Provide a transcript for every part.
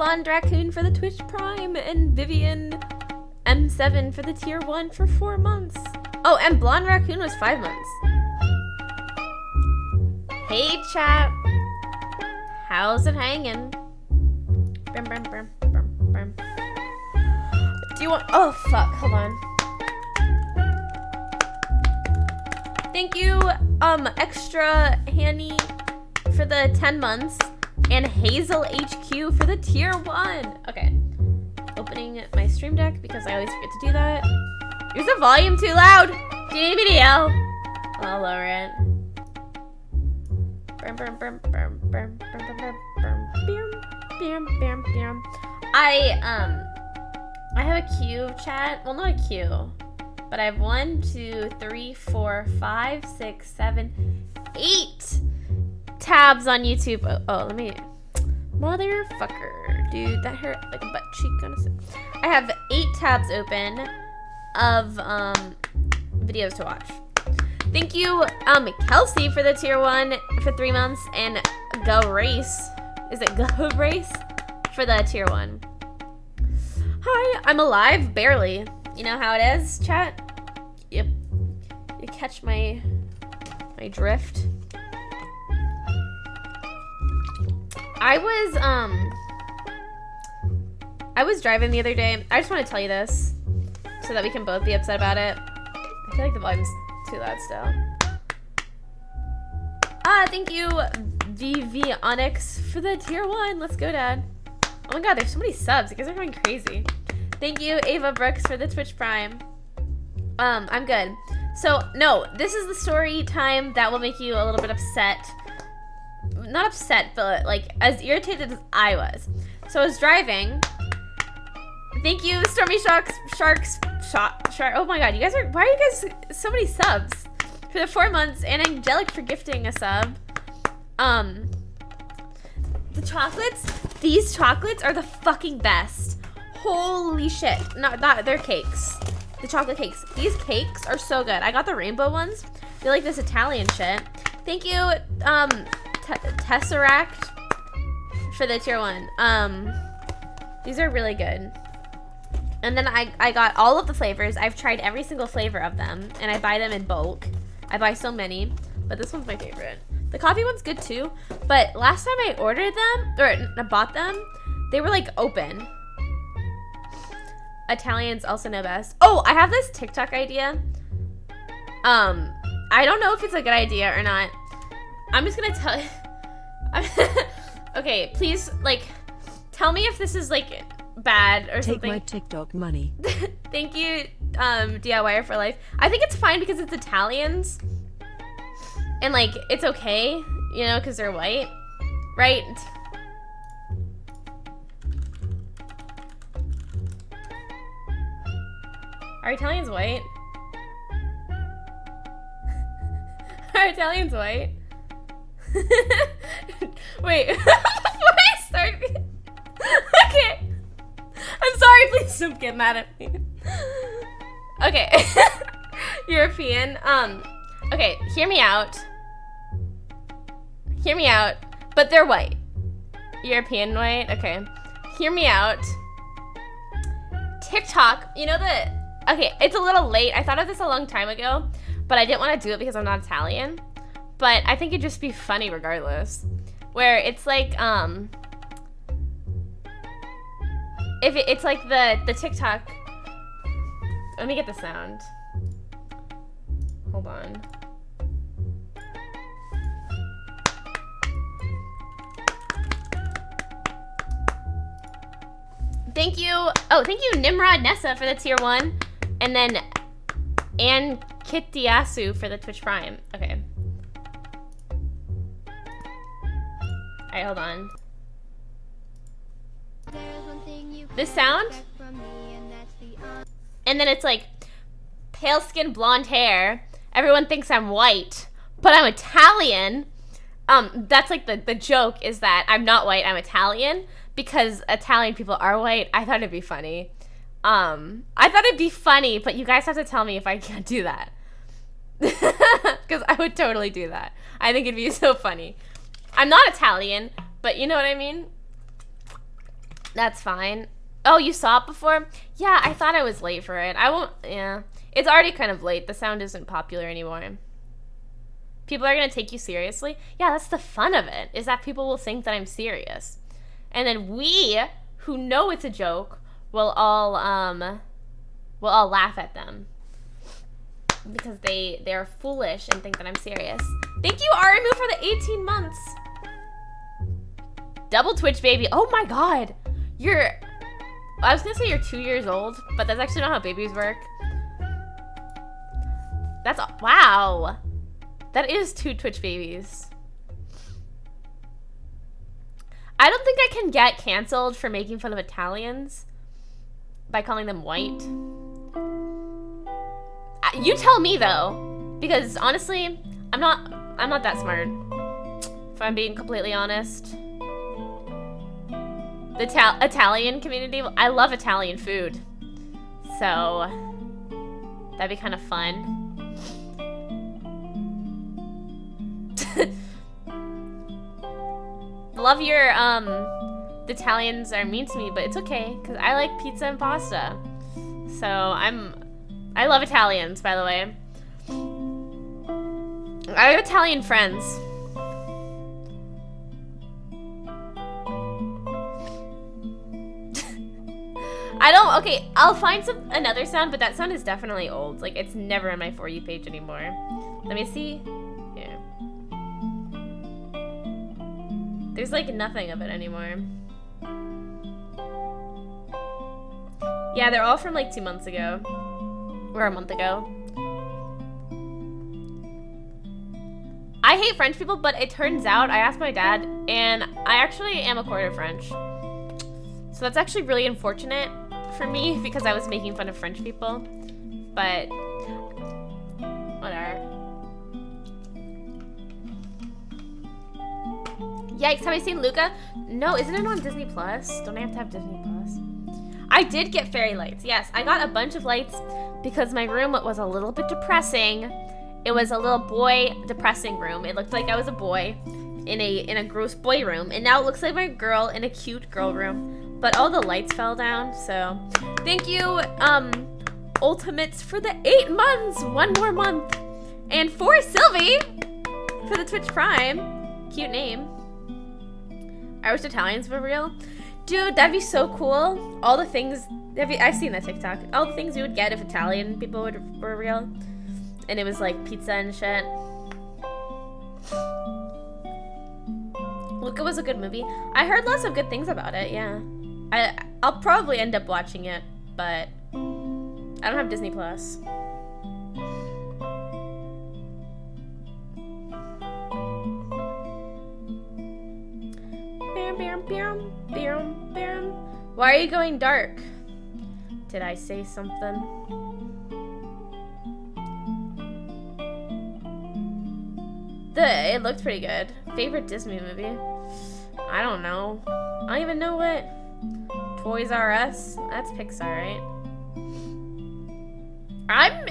Blonde Raccoon for the Twitch Prime, and Vivian M7 for the tier 1 for 4 months. Oh, and Blonde Raccoon was 5 months. Hey, chat. How's it hanging? Brum, brum, brum, brum, brum. Do you want... Oh, fuck. Hold on. Thank you, Extra Hanny for the 10 months, and Hazel HQ for the tier 1. Okay. Opening my stream deck because I always forget to do that. Is the volume too loud? Do you need me to yell? I'll lower it. I have a queue, chat. Well, not a queue, but I have 1, 2, 3, 4, 5, 6, 7, 8 tabs on YouTube. Oh, let me. Motherfucker, dude, that hurt like a butt cheek on a. I have 8 tabs open of videos to watch. Thank you, Kelsey for the tier 1 for 3 months, and Go Race. Is it Go Race for the tier 1? Hi, I'm alive, barely. You know how it is, chat? Yep. You catch my drift. I was driving the other day. I just want to tell you this so that we can both be upset about it. I feel like the volume's too loud still. Thank you, VV Onyx, for the tier 1. Let's go, Dad. Oh my god, there's so many subs. You guys are going crazy. Thank you, Ava Brooks, for the Twitch Prime. I'm good. So, no, this is the story time that will make you a little bit upset. Not upset, but like as irritated as I was. So I was driving. Thank you, Stormy Sharks. Oh my god, you guys are. Why are you guys so many subs for the 4 months? And Angelic for gifting a sub. The chocolates. These chocolates are the fucking best. Holy shit! Not they're cakes. The chocolate cakes. These cakes are so good. I got the rainbow ones. They're like this Italian shit. Thank you, Tesseract for the tier 1. These are really good. And then I got all of the flavors. I've tried every single flavor of them, and I buy them in bulk. I buy so many, but this one's my favorite. The coffee one's good too, but last time I ordered them, or bought them, they were like open. Italians also know best. Oh, I have this TikTok idea. I don't know if it's a good idea or not. I'm just gonna tell you. Okay, please, like, tell me if this is, like, bad or something. Take my TikTok money. Thank you, DIYer for life. I think it's fine because it's Italians. And, like, it's okay, you know, because they're white. Right? Are Italians white? Are Italians white? Wait, before I start. Okay. I'm sorry, please don't get mad at me. Okay. European. Okay, hear me out. Hear me out. But they're white. European white? Okay. Hear me out. TikTok, you know the... Okay, it's a little late. I thought of this a long time ago, but I didn't want to do it because I'm not Italian. But I think it'd just be funny regardless. Where it's like, if it's like the TikTok. Let me get the sound. Hold on. Thank you. Oh, thank you, Nimrod Nessa, for the tier 1. And then Ann Kitiasu for the Twitch Prime. Okay. Alright, hold on. This sound? And then it's like, pale skin, blonde hair. Everyone thinks I'm white, but I'm Italian. That's like the joke is that I'm not white, I'm Italian. Because Italian people are white. I thought it'd be funny. But you guys have to tell me if I can't do that. Because I would totally do that. I think it'd be so funny. I'm not Italian, but you know what I mean? That's fine. Oh, you saw it before? Yeah, I thought I was late for it. I won't, yeah. It's already kind of late. The sound isn't popular anymore. People are going to take you seriously? Yeah, that's the fun of it, is that people will think that I'm serious. And then we, who know it's a joke, will all laugh at them. Because they're foolish and think that I'm serious. Thank you, Arimu, for the 18 months. Double Twitch, baby. Oh my god. I was gonna say you're 2 years old, but that's actually not how babies work. Wow. That is 2 Twitch babies. I don't think I can get canceled for making fun of Italians by calling them white. You tell me though, because honestly, I'm not that smart. If I'm being completely honest. The Italian community, I love Italian food, so that'd be kind of fun. Love your the Italians are mean to me, but it's okay because I like pizza and pasta. So I love Italians, by the way. I have Italian friends. Okay, I'll find another sound, but that sound is definitely old. Like, it's never on my For You page anymore. Let me see. Here. There's, like, nothing of it anymore. Yeah, they're all from, like, 2 months ago. Or a month ago. I hate French people, but it turns out, I asked my dad, and I actually am a quarter French. So that's actually really unfortunate for me because I was making fun of French people, but whatever. Yikes, have I seen Luca? No, isn't it on Disney Plus? Don't I have to have Disney Plus? I did get fairy lights. Yes, I got a bunch of lights because my room was a little bit depressing. It was a little boy depressing room. It looked like I was a boy in a gross boy room, and now it looks like my girl in a cute girl room. But all the lights fell down, so thank you, Ultimates, for the 8 months, 1 more month, and for Sylvee for the Twitch Prime. Cute name. I wish Italians were real. Dude, that'd be so cool. All the things, I've seen that TikTok. All the things you would get if Italian people were real. And it was like pizza and shit. Luca was a good movie. I heard lots of good things about it, yeah. I'll probably end up watching it, but I don't have Disney Plus. Why are you going dark? Did I say something? It looked pretty good. Favorite Disney movie? I don't know. I don't even know what. Toys R Us? That's Pixar, right? I'm,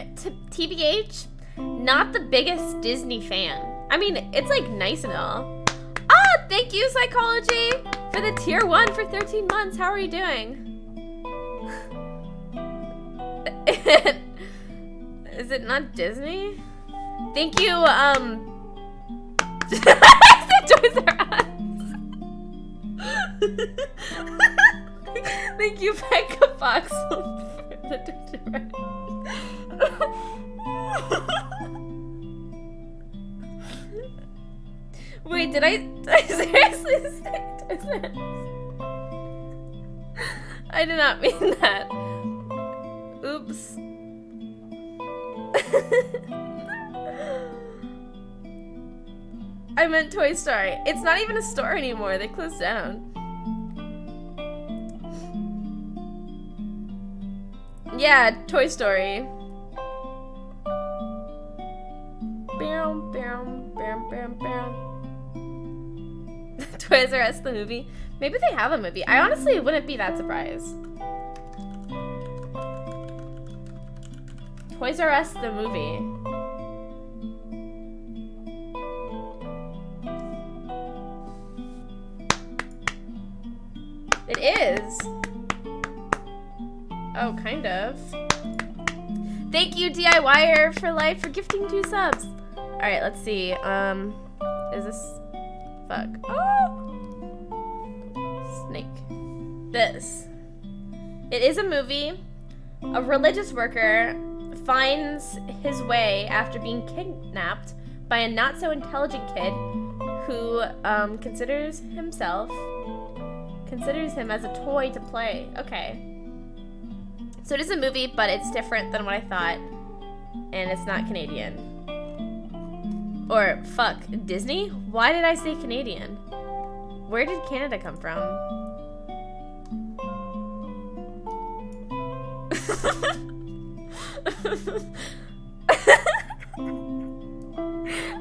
TBH, not the biggest Disney fan. I mean, it's like nice and all. Ah, thank you, Psychology, for the tier 1 for 13 months. How are you doing? Is it not Disney? Thank you, Toys R Us. Thank you, Becca Fox, for the Toys R Us. Wait, did I seriously say Toys R Us? I did not mean that. Oops. I meant Toy Story. It's not even a store anymore. They closed down. Yeah, Toy Story. Bam, bam, bam, bam, bam. Toys R Us the movie. Maybe they have a movie. I honestly wouldn't be that surprised. Toys R Us the movie. It is. of. Thank you, DIYer for life, for gifting 2 subs. All right, let's see. Is this? Fuck. Oh! Snake. This. It is a movie. A religious worker finds his way after being kidnapped by a not so intelligent kid who considers him as a toy to play. Okay. So it is a movie, but it's different than what I thought. And it's not Canadian. Or, fuck, Disney? Why did I say Canadian? Where did Canada come from?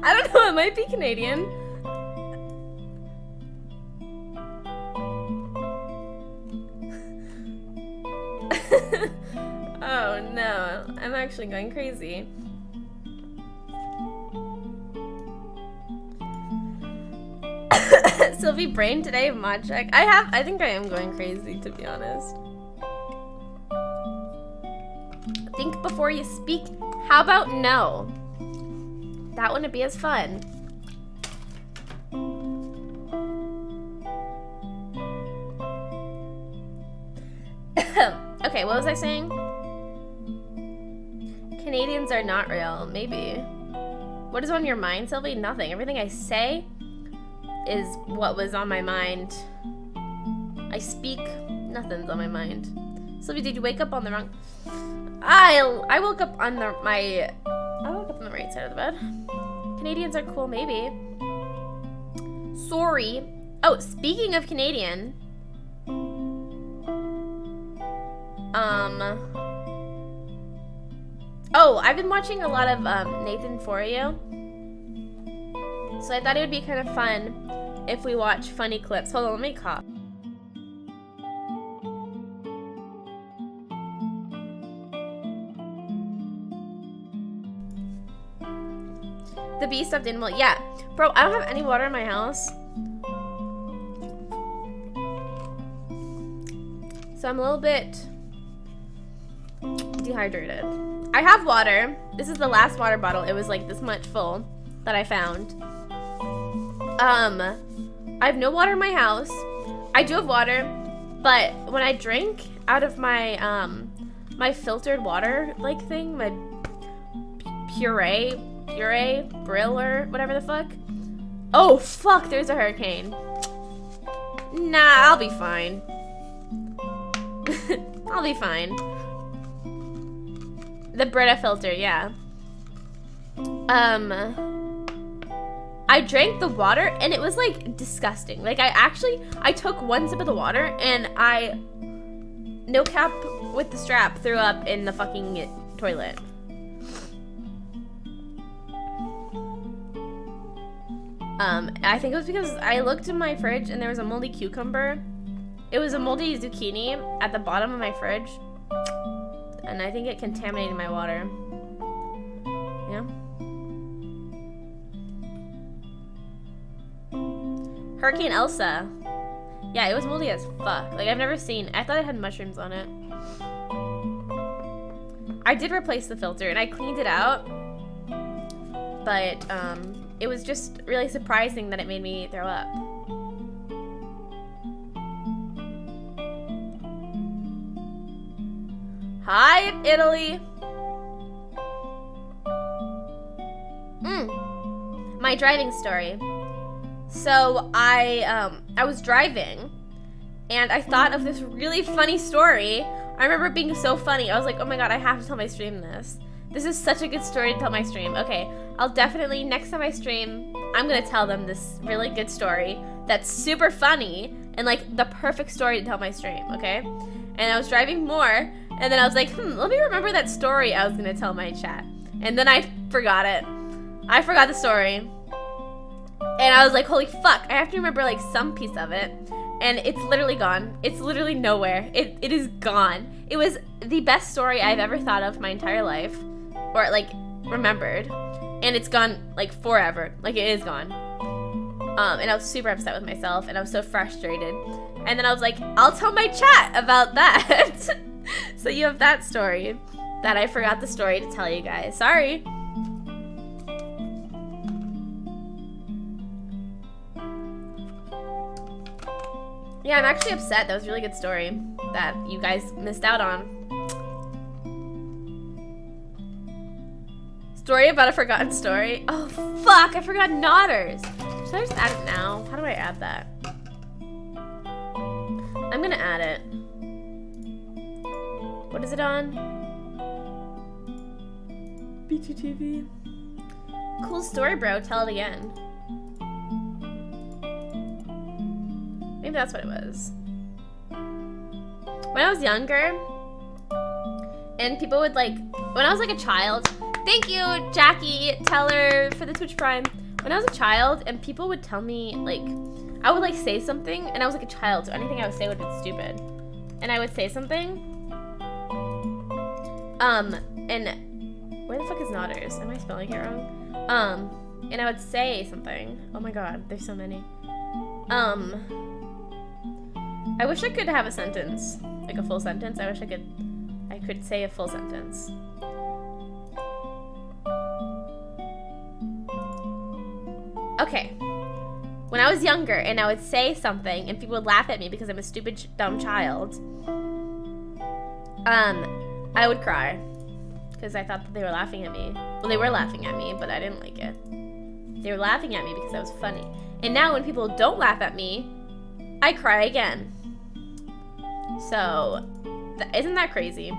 I don't know, it might be Canadian. Oh no, I'm actually going crazy. Sylvie, brain today, mod check. I think I am going crazy, to be honest. Think before you speak. How about no? That wouldn't be as fun. Okay, what was I saying? Canadians are not real. Maybe. What is on your mind, Sylvie? Nothing. Everything I say is what was on my mind. I speak. Nothing's on my mind. Sylvie, did you wake up on the wrong? I woke up on the I woke up on the right side of the bed. Canadians are cool, maybe. Sorry. Oh, speaking of Canadian. Oh, I've been watching a lot of Nathan For You. So I thought it would be kind of fun if we watch funny clips. Hold on, let me cough. The bee stuffed animal. Yeah. Bro, I don't have any water in my house. So I'm a little bit dehydrated. I have water. This is the last water bottle. It was like this much full that I found. I have no water in my house. I do have water, but when I drink out of my my filtered water like thing, my puree, brill or whatever the fuck. Oh fuck, there's a hurricane. Nah, I'll be fine. I'll be fine. The Brita filter, yeah. I drank the water and it was like disgusting. Like I took one sip of the water and I, no cap with the strap, threw up in the fucking toilet. I think it was because I looked in my fridge and there was a moldy cucumber. It was a moldy zucchini at the bottom of my fridge. And I think it contaminated my water. Yeah. Hurricane Elsa. Yeah, it was moldy as fuck. Like, I've never seen. I thought it had mushrooms on it. I did replace the filter and I cleaned it out. But, it was just really surprising that it made me throw up. Hi, Italy. My driving story. So I was driving and I thought of this really funny story. I remember it being so funny. I was like, oh my god, I have to tell my stream this. This is such a good story to tell my stream. Okay, I'll definitely, next time I stream, I'm gonna tell them this really good story that's super funny and like the perfect story to tell my stream, okay? And I was driving more and then I was like, let me remember that story I was gonna tell my chat. And then I forgot it. I forgot the story. And I was like, holy fuck, I have to remember like some piece of it. And it's literally gone. It's literally nowhere. It is gone. It was the best story I've ever thought of my entire life. Or like, remembered. And it's gone like forever. Like it is gone. And I was super upset with myself and I was so frustrated. And then I was like, I'll tell my chat about that. So you have that story that I forgot the story to tell you guys. Sorry. Yeah, I'm actually upset. That was a really good story that you guys missed out on. Story about a forgotten story. Oh, fuck. I forgot Nodders. Should I just add it now? How do I add that? I'm gonna add it. What is it on? BTTV. Cool story, bro. Tell it again. Maybe that's what it was. When I was younger, and people would like, when I was like a child, thank you, Jackie Teller, for the Twitch Prime. When I was a child, and people would tell me, like, I would like say something, and I was like a child, so anything I would say would be stupid. And I would say something, and where the fuck is Nodders? Am I spelling it wrong? And I would say something. Oh my god, there's so many. I wish I could have a sentence, like a full sentence. I wish I could say a full sentence. Okay. When I was younger and I would say something and people would laugh at me because I'm a stupid, dumb child, I would cry because I thought that they were laughing at me. Well, they were laughing at me, but I didn't like it. They were laughing at me because I was funny. And now when people don't laugh at me, I cry again. So, isn't that crazy?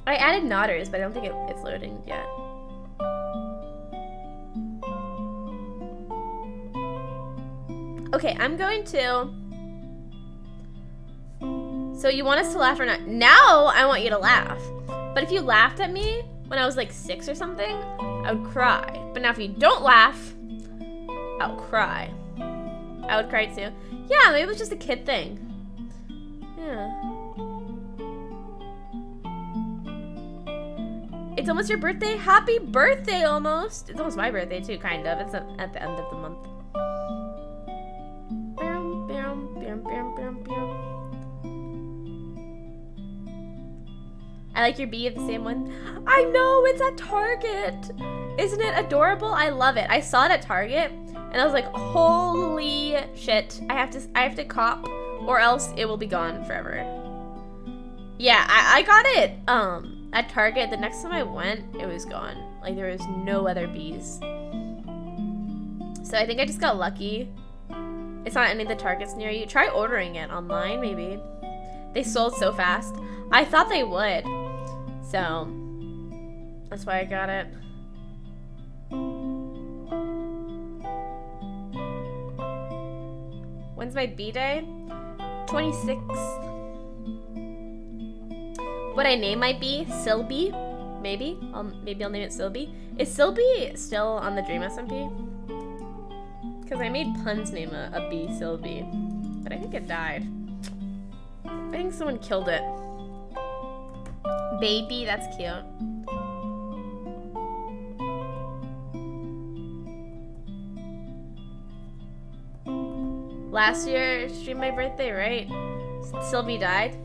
I added Nodders, but I don't think it's loading yet. Okay, I'm going to... So you want us to laugh or not? Now I want you to laugh. But if you laughed at me when I was like 6 or something, I would cry. But now if you don't laugh, I'll cry. I would cry too. Yeah, maybe it was just a kid thing. Yeah. It's almost your birthday. Happy birthday, almost. It's almost my birthday too, kind of. It's at the end of the month. I like your bee of the same one. I know, it's at Target. Isn't it adorable? I love it. I saw it at Target and I was like, holy shit. I have to cop or else it will be gone forever. Yeah, I got it at Target. The next time I went, it was gone. Like there was no other bees. So I think I just got lucky. It's not any of the Targets near you. Try ordering it online, maybe. They sold so fast. I thought they would. So, that's why I got it. When's my B-day? 26th. What I name my bee? Sylvee? Maybe? Maybe I'll name it Sylvee. Is Sylvee still on the Dream SMP? Because I made Pun's name a bee Sylvee. But I think it died. I think someone killed it. Baby, that's cute. Last year, streamed my birthday, right? Sylvie died.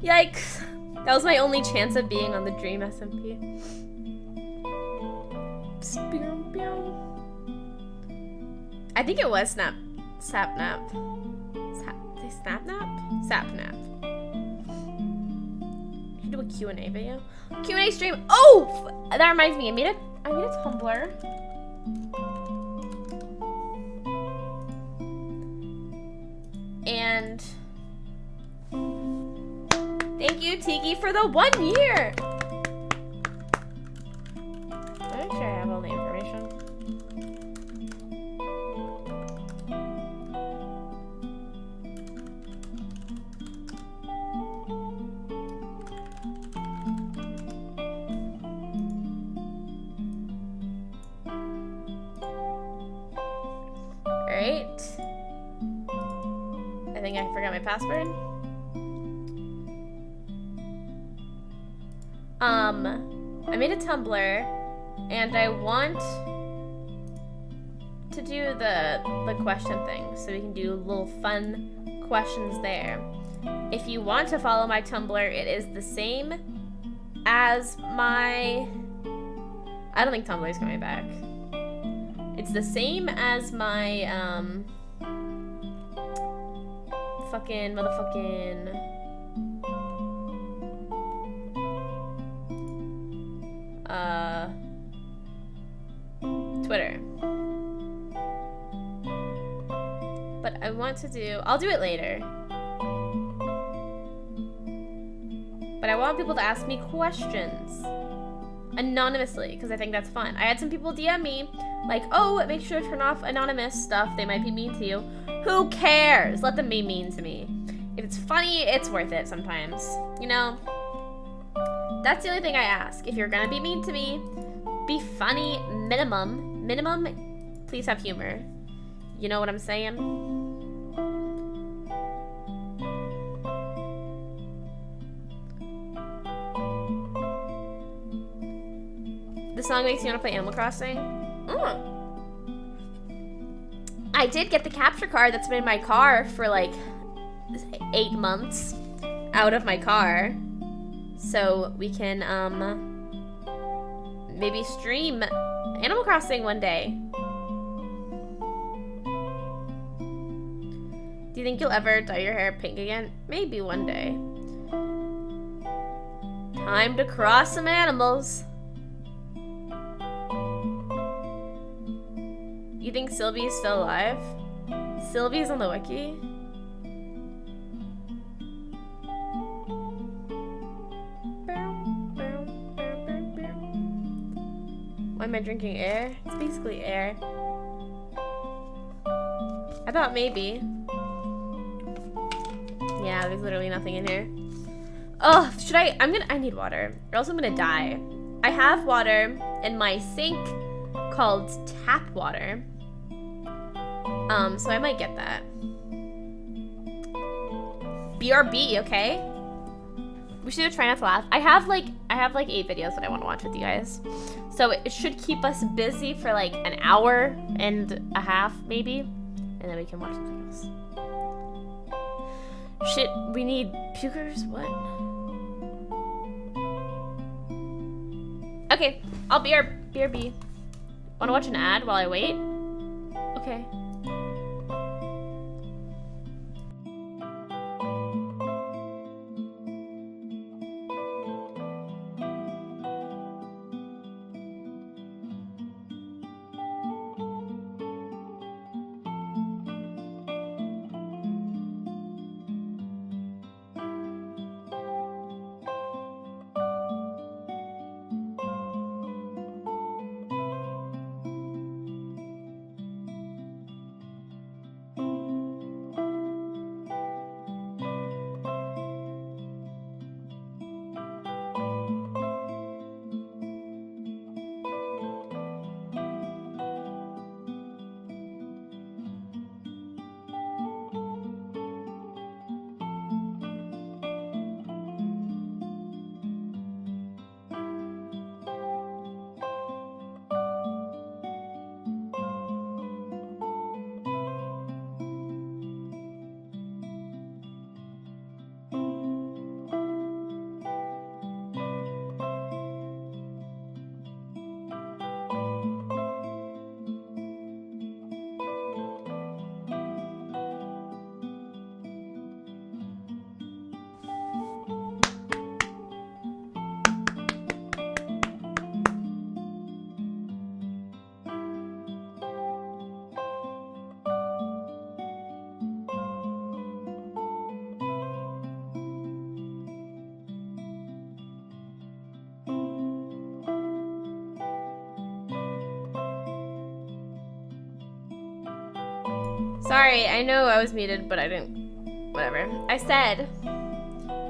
Yikes. That was my only chance of being on the Dream SMP. I think it was Sapnap. Sapnap. Do a Q&A video. Q&A stream. Oh, that reminds me. I made a Tumblr. And thank you, Tiki, for the 1 year. Let me make sure I have all the information. I think I forgot my password. I made a Tumblr and I want to do the question thing so we can do little fun questions there. If you want to follow my Tumblr, it is the same as my... I don't think Tumblr is coming back. It's the same as my, fucking motherfucking... Twitter. But I want to do... I'll do it later. But I want people to ask me questions. Anonymously, because I think that's fun. I had some people DM me, like, oh, make sure to turn off anonymous stuff. They might be mean to you. Who cares? Let them be mean to me. If it's funny, it's worth it sometimes. You know? That's the only thing I ask. If you're gonna be mean to me, be funny, minimum, please have humor. You know what I'm saying? The song makes you want to play Animal Crossing? I did get the capture card that's been in my car for like 8 months out of my car. So we can maybe stream Animal Crossing one day. Do you think you'll ever dye your hair pink again? Maybe one day. Time to cross some animals. You think Sylvee is still alive? Sylvee's on the wiki? Why am I drinking air? It's basically air. I thought maybe. Yeah, there's literally nothing in here. Oh, should I? I need water, or else I'm gonna die. I have water in my sink called tap water. So I might get that. BRB, okay? We should try not to laugh. I have like 8 videos that I want to watch with you guys. So it should keep us busy for like an hour and a half, maybe. And then we can watch something else. Shit, we need pukers? What? Okay, I'll BRB. Wanna watch an ad while I wait? Okay. Sorry, I know I was muted, but I didn't. Whatever. I said,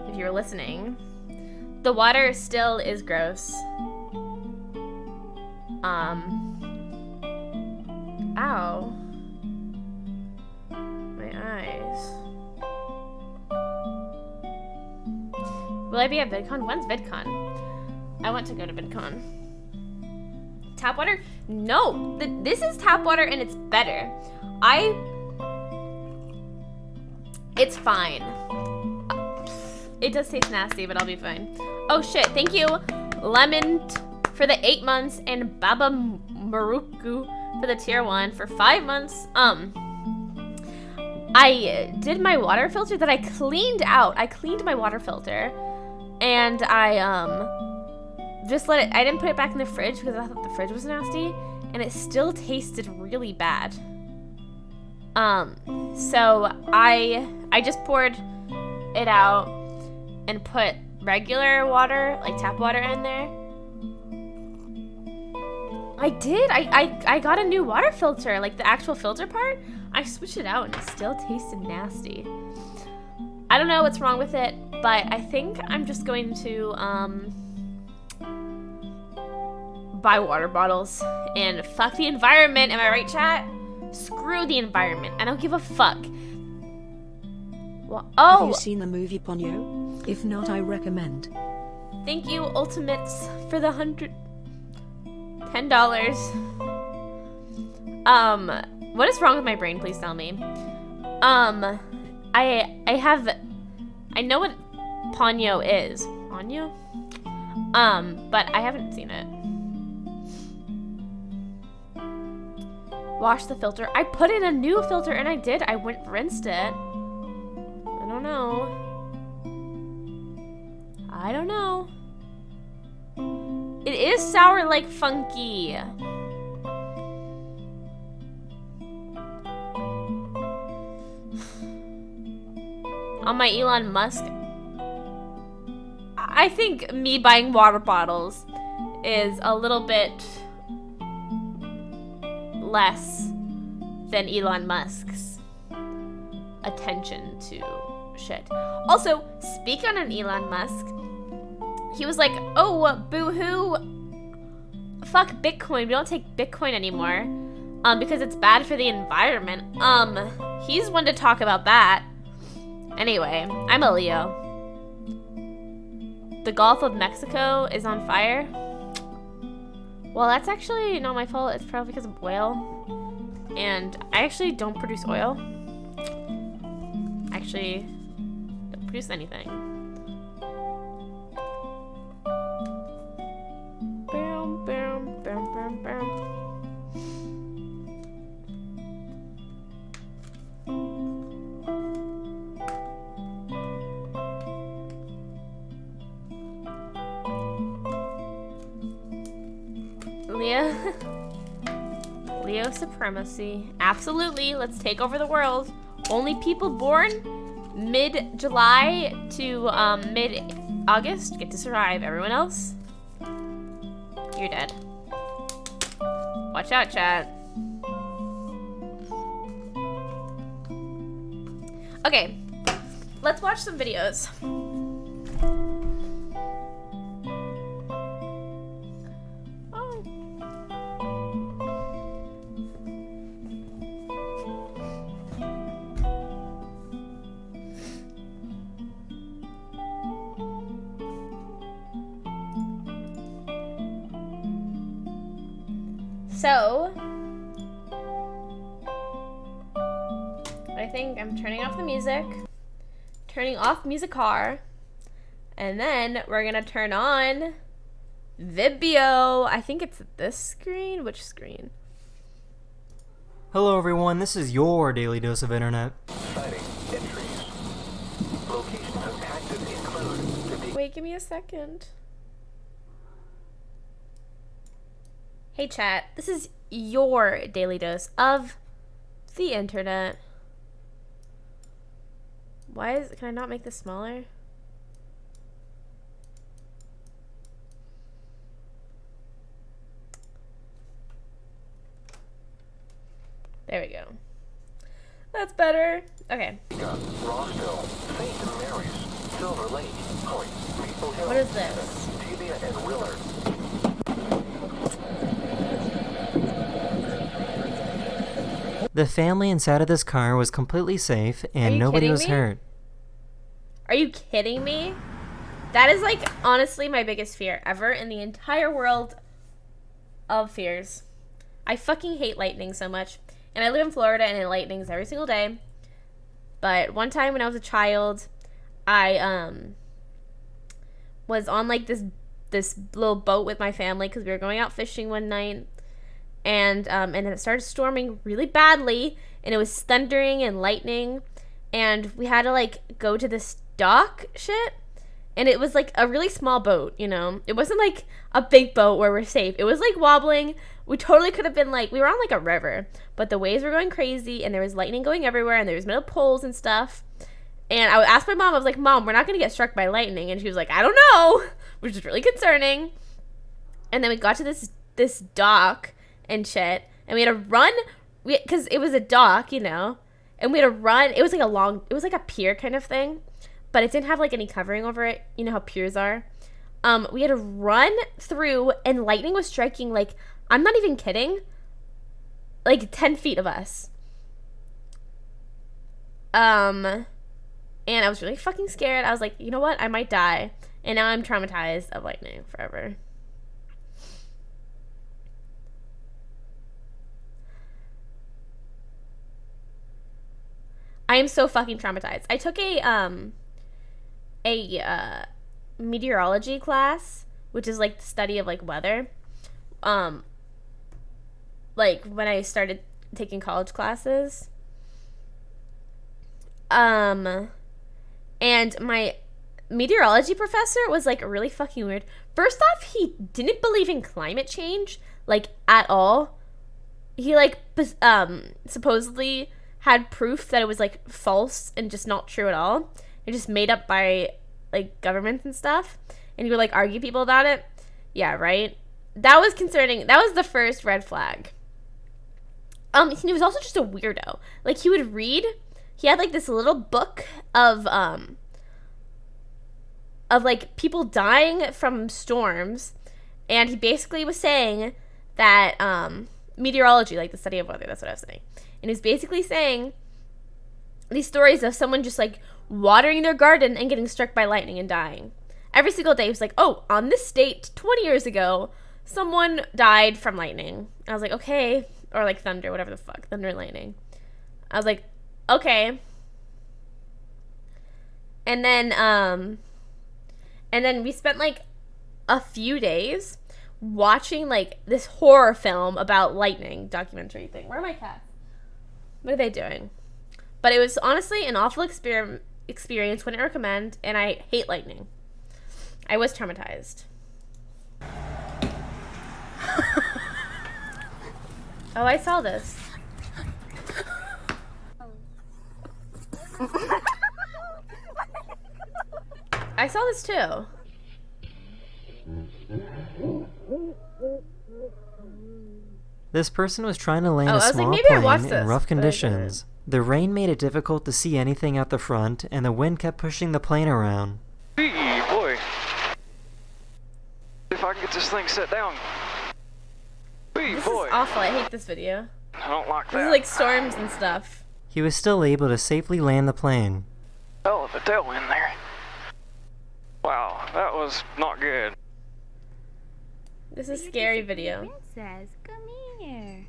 if you were listening, the water still is gross. Ow. My eyes. Will I be at VidCon? When's VidCon? I want to go to VidCon. Tap water? No! This is tap water and it's better. It's fine. It does taste nasty, but I'll be fine. Oh shit, thank you, Lemon, for the 8 months, and Baba Maruku for the tier 1 for 5 months. I did my water filter that I cleaned out. I cleaned my water filter, and I just let it. I didn't put it back in the fridge because I thought the fridge was nasty, and it still tasted really bad. So I just poured it out and put regular water, like tap water, in there. I did. I got a new water filter, like the actual filter part. I switched it out and it still tasted nasty. I don't know what's wrong with it, but I think I'm just going to buy water bottles and fuck the environment. Am I right, chat? Screw the environment. I don't give a fuck. Well, oh. Have you seen the movie Ponyo? If not, I recommend. Thank you, Ultimates, for the $10. What is wrong with my brain? Please tell me. I know what Ponyo is. Ponyo? But I haven't seen it. Wash the filter. I put in a new filter and I did. I rinsed it. I don't know. I don't know. It is sour like funky. On my Elon Musk, I think me buying water bottles is a little bit less than Elon Musk's attention to shit. Also, speaking on Elon Musk, he was like, oh, boo-hoo, fuck Bitcoin, we don't take Bitcoin anymore, because it's bad for the environment. He's one to talk about that. Anyway, I'm a Leo. The Gulf of Mexico is on fire. Well, that's actually not my fault. It's probably because of oil. And I actually don't produce oil. Actually, don't produce anything. Boom, boom, boom, boom, boom. Leo supremacy. Absolutely. Let's take over the world. Only people born mid-July to mid-August get to survive. Everyone else, you're dead. Watch out, chat. Okay, let's watch some videos. So, I think I'm turning off the music, turning off Musicar, and then we're gonna turn on Vibio. I think it's this screen. Which screen? Hello everyone, this is your daily dose of internet. Wait, give me a second. Hey chat, this is your daily dose of the internet. Can I not make this smaller? There we go. That's better. Okay. What is this? The family inside of this car was completely safe and nobody was hurt. Are you kidding me? That is like honestly my biggest fear ever in the entire world of fears. I fucking hate lightning so much. And I live in Florida and it lightnings every single day. But one time when I was a child, I was on like this little boat with my family because we were going out fishing one night, and then it started storming really badly, and it was thundering and lightning, and we had to like go to this dock shit, and it was like a really small boat, you know. It wasn't like a big boat where we're safe. It was like wobbling. We totally could have been like, we were on like a river, but the waves were going crazy, and there was lightning going everywhere, and there was metal poles and stuff. And I asked my mom, I was like, Mom, we're not going to get struck by lightning. And she was like, I don't know, which is really concerning. And then we got to this dock and shit, and we had to run, because it was a dock, you know, and we had to run. It was like a pier kind of thing, but it didn't have like any covering over it. You know how piers are. We had to run through, and lightning was striking, like, I'm not even kidding, like 10 feet of us. And I was really fucking scared. I was like, you know what? I might die. And now I'm traumatized of lightning forever. I am so fucking traumatized. I took a meteorology class, which is like the study of like weather. Like when I started taking college classes. And my meteorology professor was like really fucking weird. First off, he didn't believe in climate change, like, at all. He like supposedly had proof that it was like false and just not true at all. It just made up by like governments and stuff, and he would like argue people about it. Yeah, right. That was concerning. That was the first red flag. He was also just a weirdo. Like, he would read. He had like this little book of like people dying from storms, and he basically was saying that meteorology, like the study of weather, that's what I was saying. And he's basically saying these stories of someone just like watering their garden and getting struck by lightning and dying. Every single day he was like, oh, on this date 20 years ago, someone died from lightning. And I was like, okay. Or like thunder, whatever the fuck. Thunder and lightning. I was like, okay. And then we spent like a few days watching like this horror film about lightning documentary thing. Where are my cats? What are they doing? But it was honestly an awful experience. Wouldn't recommend, and I hate lightning. I was traumatized. Oh, I saw this. I saw this too. This person was trying to land a I was like, small maybe I plane watched in this, rough but I conditions. The rain made it difficult to see anything out the front, and the wind kept pushing the plane around. Hey, boy. If I can get this thing set down. Hey, This boy. is awful. I hate this video. I don't like This that. is like storms and stuff. He was still able to safely land the plane. Hell of a tailwind there. Wow, that was not good. This is a scary video. Princess, come here.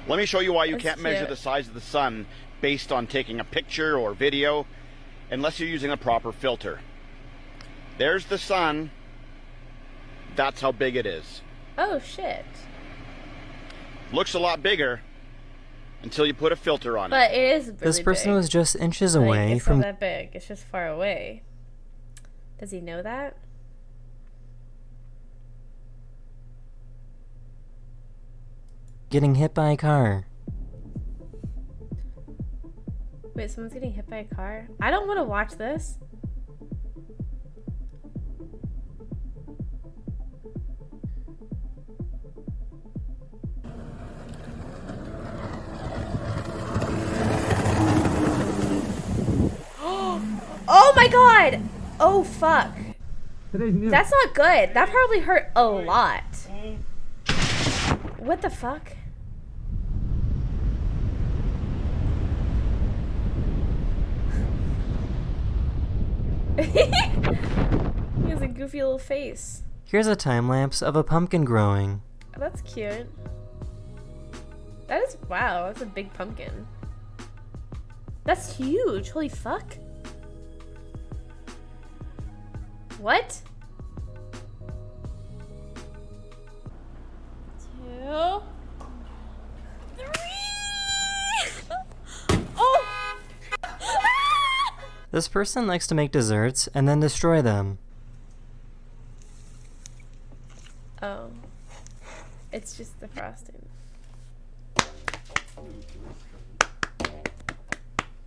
Let me show you why you That's can't measure cute. the size of the sun based on taking a picture or video unless you're using a proper filter. There's the sun. That's how big it is. Oh shit. Looks a lot bigger until you put a filter on it. But it is really This person big. was just inches Like, away it's from not that big. It's just far away. Does he know that? getting hit by a car. Wait, someone's getting hit by a car? I don't want to watch this. Oh my god! Oh fuck. That's not good. That probably hurt a lot. What the fuck? He has a goofy little face. Here's a time lapse of a pumpkin growing. Oh, that's cute. That is, wow, that's a big pumpkin. That's huge. Holy fuck. What? 2, 3. Oh! This person likes to make desserts and then destroy them. Oh. It's just the frosting.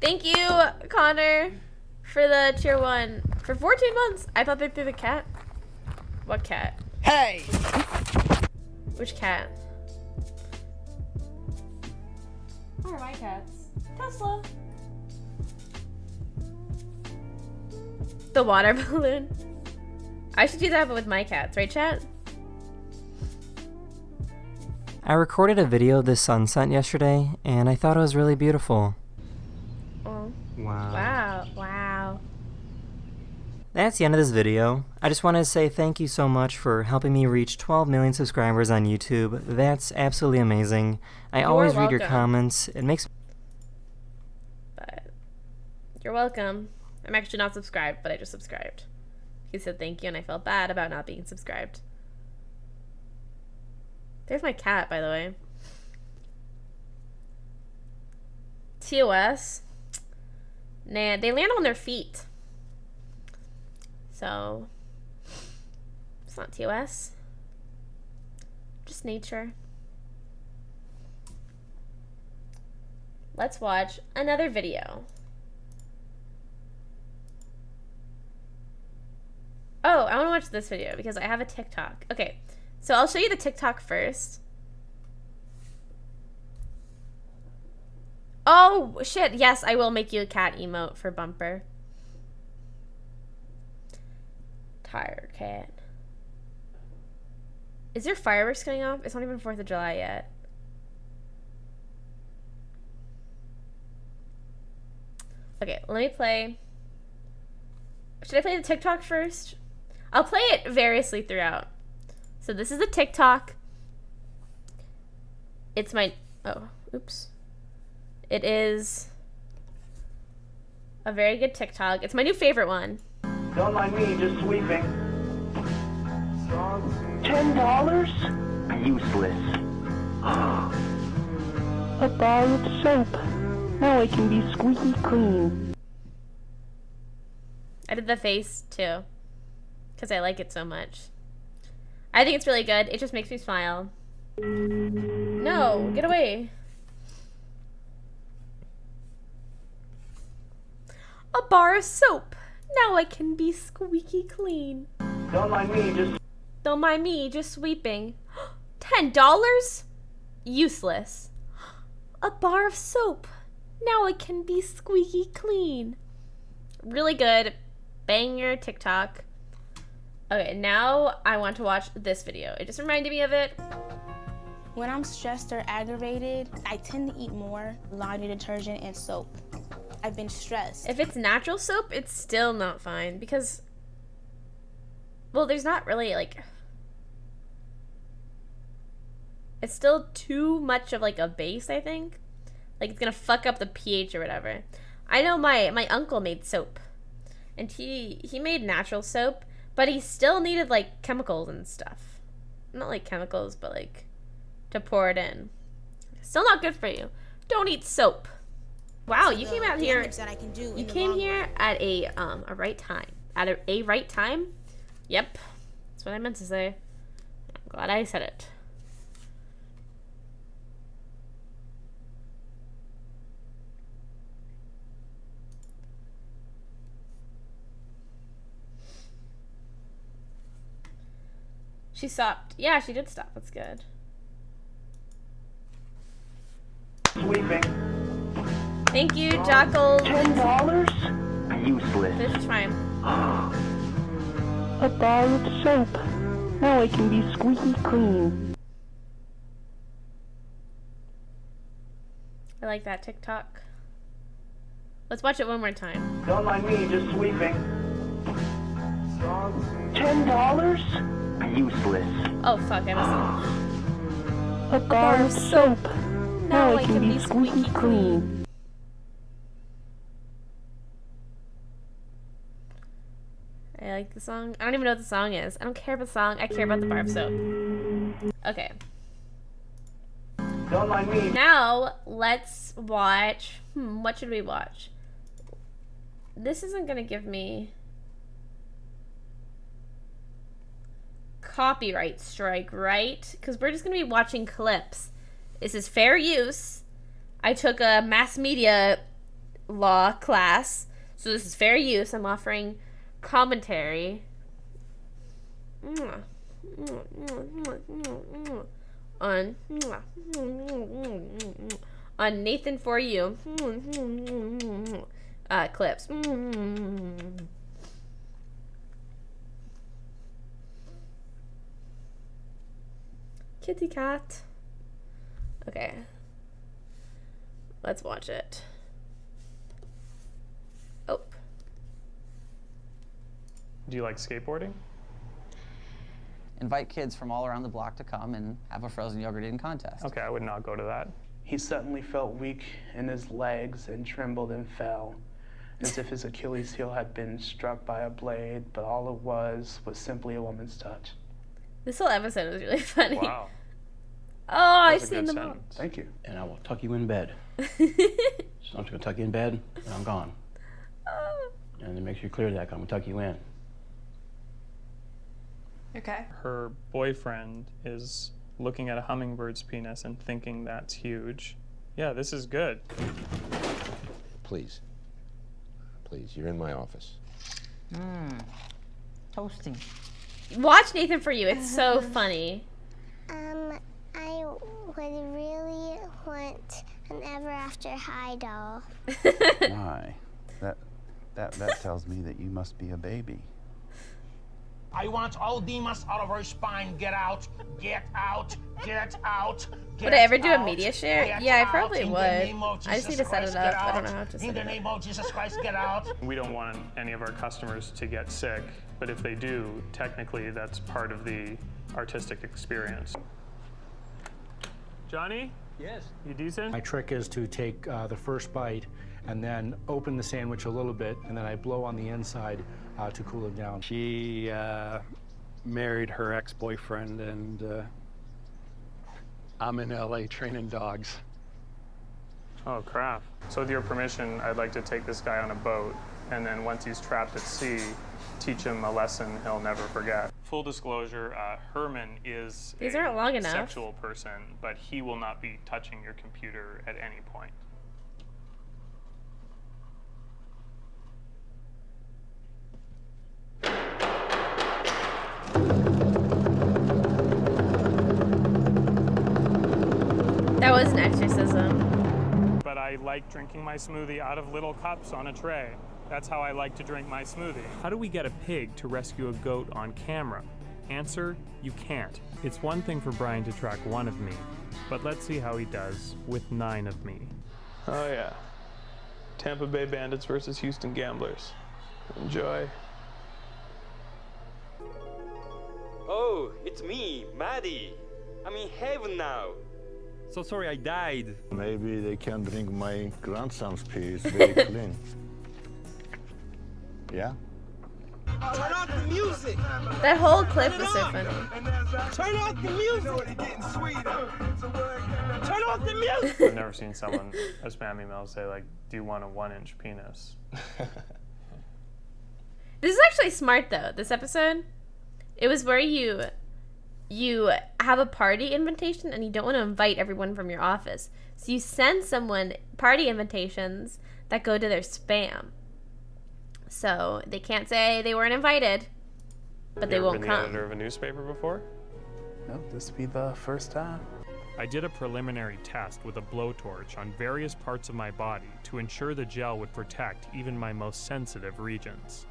Thank you, Connor, for the tier 1. For 14 months. I thought they threw the cat. What cat? Hey! Which cat? Where are my cats? Tesla. The water balloon. I should do that but with my cats, right, chat? I recorded a video of this sunset yesterday, and I thought it was really beautiful. Oh. Wow. Wow. Wow. That's the end of this video. I just wanted to say thank you so much for helping me reach 12 million subscribers on YouTube. That's absolutely amazing. I always read your welcome. comments. It makes But you're welcome. I'm actually not subscribed, but I just subscribed. He said thank you, and I felt bad about not being subscribed. There's my cat, by the way. TOS. Nah, they land on their feet. So, it's not TOS. Just nature. Let's watch another video. Oh, I want to watch this video because I have a TikTok. Okay, so I'll show you the TikTok first. Oh, shit. Yes, I will make you a cat emote for Bumper. Tired cat. Is there fireworks going off? It's not even 4th of July yet. Okay, let me play. Should I play the TikTok first? I'll play it variously throughout. So this is the TikTok. It's my... Oh, oops. It is a very good TikTok. It's my new favorite one. Don't mind me, just sweeping. $10? Useless. A bar of soap. Now I can be squeaky clean. I did the face too, because I like it so much. I think it's really good. It just makes me smile. No, get away. A bar of soap. Now I can be squeaky clean. Don't mind me, just... Don't mind me, just sweeping. $10? Useless. A bar of soap. Now I can be squeaky clean. Really good. Banger TikTok. Okay, now I want to watch this video. It just reminded me of it. When I'm stressed or aggravated, I tend to eat more laundry detergent and soap. I've been stressed. If it's natural soap, it's still not fine because, well, there's not really like, it's still too much of like a base, I think. Like it's gonna fuck up the pH or whatever. I know my uncle made soap, and he made natural soap, but he still needed like chemicals and stuff. Not like chemicals, but like to pour it in. Still not good for you. Don't eat soap. Wow, you came out here. You came here at a right time. At a right time? Yep. That's what I meant to say. I'm glad I said it. She stopped. Yeah, she did stop. That's good. Sweeping. Thank you, Jackal. $10? Useless. Fish time. A bar of soap. Now I can be squeaky clean. I like that TikTok. Let's watch it one more time. Don't mind me, just sweeping. $10? Useless. Oh, fuck. I missed A bar of soap. Now I can be squeaky clean. I like the song. I don't even know what the song is. I don't care about the song. I care about the bar of soap. Okay. Don't mind me. Now, let's watch... what should we watch? This isn't going to give me... copyright strike, right? Because we're just going to be watching clips. This is fair use. I took a mass media law class, so this is fair use. I'm offering commentary on Nathan For You clips. Kitty cat. Okay. Let's watch it. Oh. Do you like skateboarding? Invite kids from all around the block to come and have a frozen yogurt eating contest. Okay, I would not go to that. He suddenly felt weak in his legs and trembled and fell, as if his Achilles heel had been struck by a blade, but all it was simply a woman's touch. This whole episode was really funny. Wow. Oh, I've seen them all. Thank you. And I will tuck you in bed. So I'm just gonna tuck you in bed, and I'm gone. And to make sure you clear that, I'm gonna tuck you in. Okay. Her boyfriend is looking at a hummingbird's penis and thinking that's huge. Yeah, this is good. Please. Please, you're in my office. Toasting. Watch Nathan For You. It's so funny. I would really want an Ever After High doll. Why? That tells me that you must be a baby. I want all demons out of her spine. Get out, get out, get out. Would I ever do a media share? Yeah, I probably would. I just need to set it up. I don't know how to set it up. In the name of Jesus Christ, get out. We don't want any of our customers to get sick, but if they do, technically that's part of the artistic experience. Johnny? Yes. You decent? My trick is to take the first bite and then open the sandwich a little bit, and then I blow on the inside to cool it down. She married her ex-boyfriend, and I'm in LA training dogs. Oh, crap. So with your permission, I'd like to take this guy on a boat, and then once he's trapped at sea, teach him a lesson he'll never forget. Full disclosure, Herman is These aren't long enough. Sexual person, but he will not be touching your computer at any point. That was an exorcism. But I like drinking my smoothie out of little cups on a tray. That's how I like to drink my smoothie. How do we get a pig to rescue a goat on camera? Answer, you can't. It's one thing for Brian to track one of me, but let's see how he does with 9 of me. Oh yeah. Tampa Bay Bandits versus Houston Gamblers. Enjoy. Oh, it's me, Maddie. I'm in heaven now. So sorry I died. Maybe they can drink my grandson's piece very clean. Yeah? Turn off the music. That whole clip was so funny. Turn off the music. Turn off the music. I've never seen someone, a spam email, say like, do you want a 1-inch penis? This is actually smart though, this episode. It was where you have a party invitation and you don't want to invite everyone from your office. So you send someone party invitations that go to their spam. So they can't say they weren't invited, but they won't come. Have you ever been the editor of a newspaper before? No, this will be the first time. I did a preliminary test with a blowtorch on various parts of my body to ensure the gel would protect even my most sensitive regions.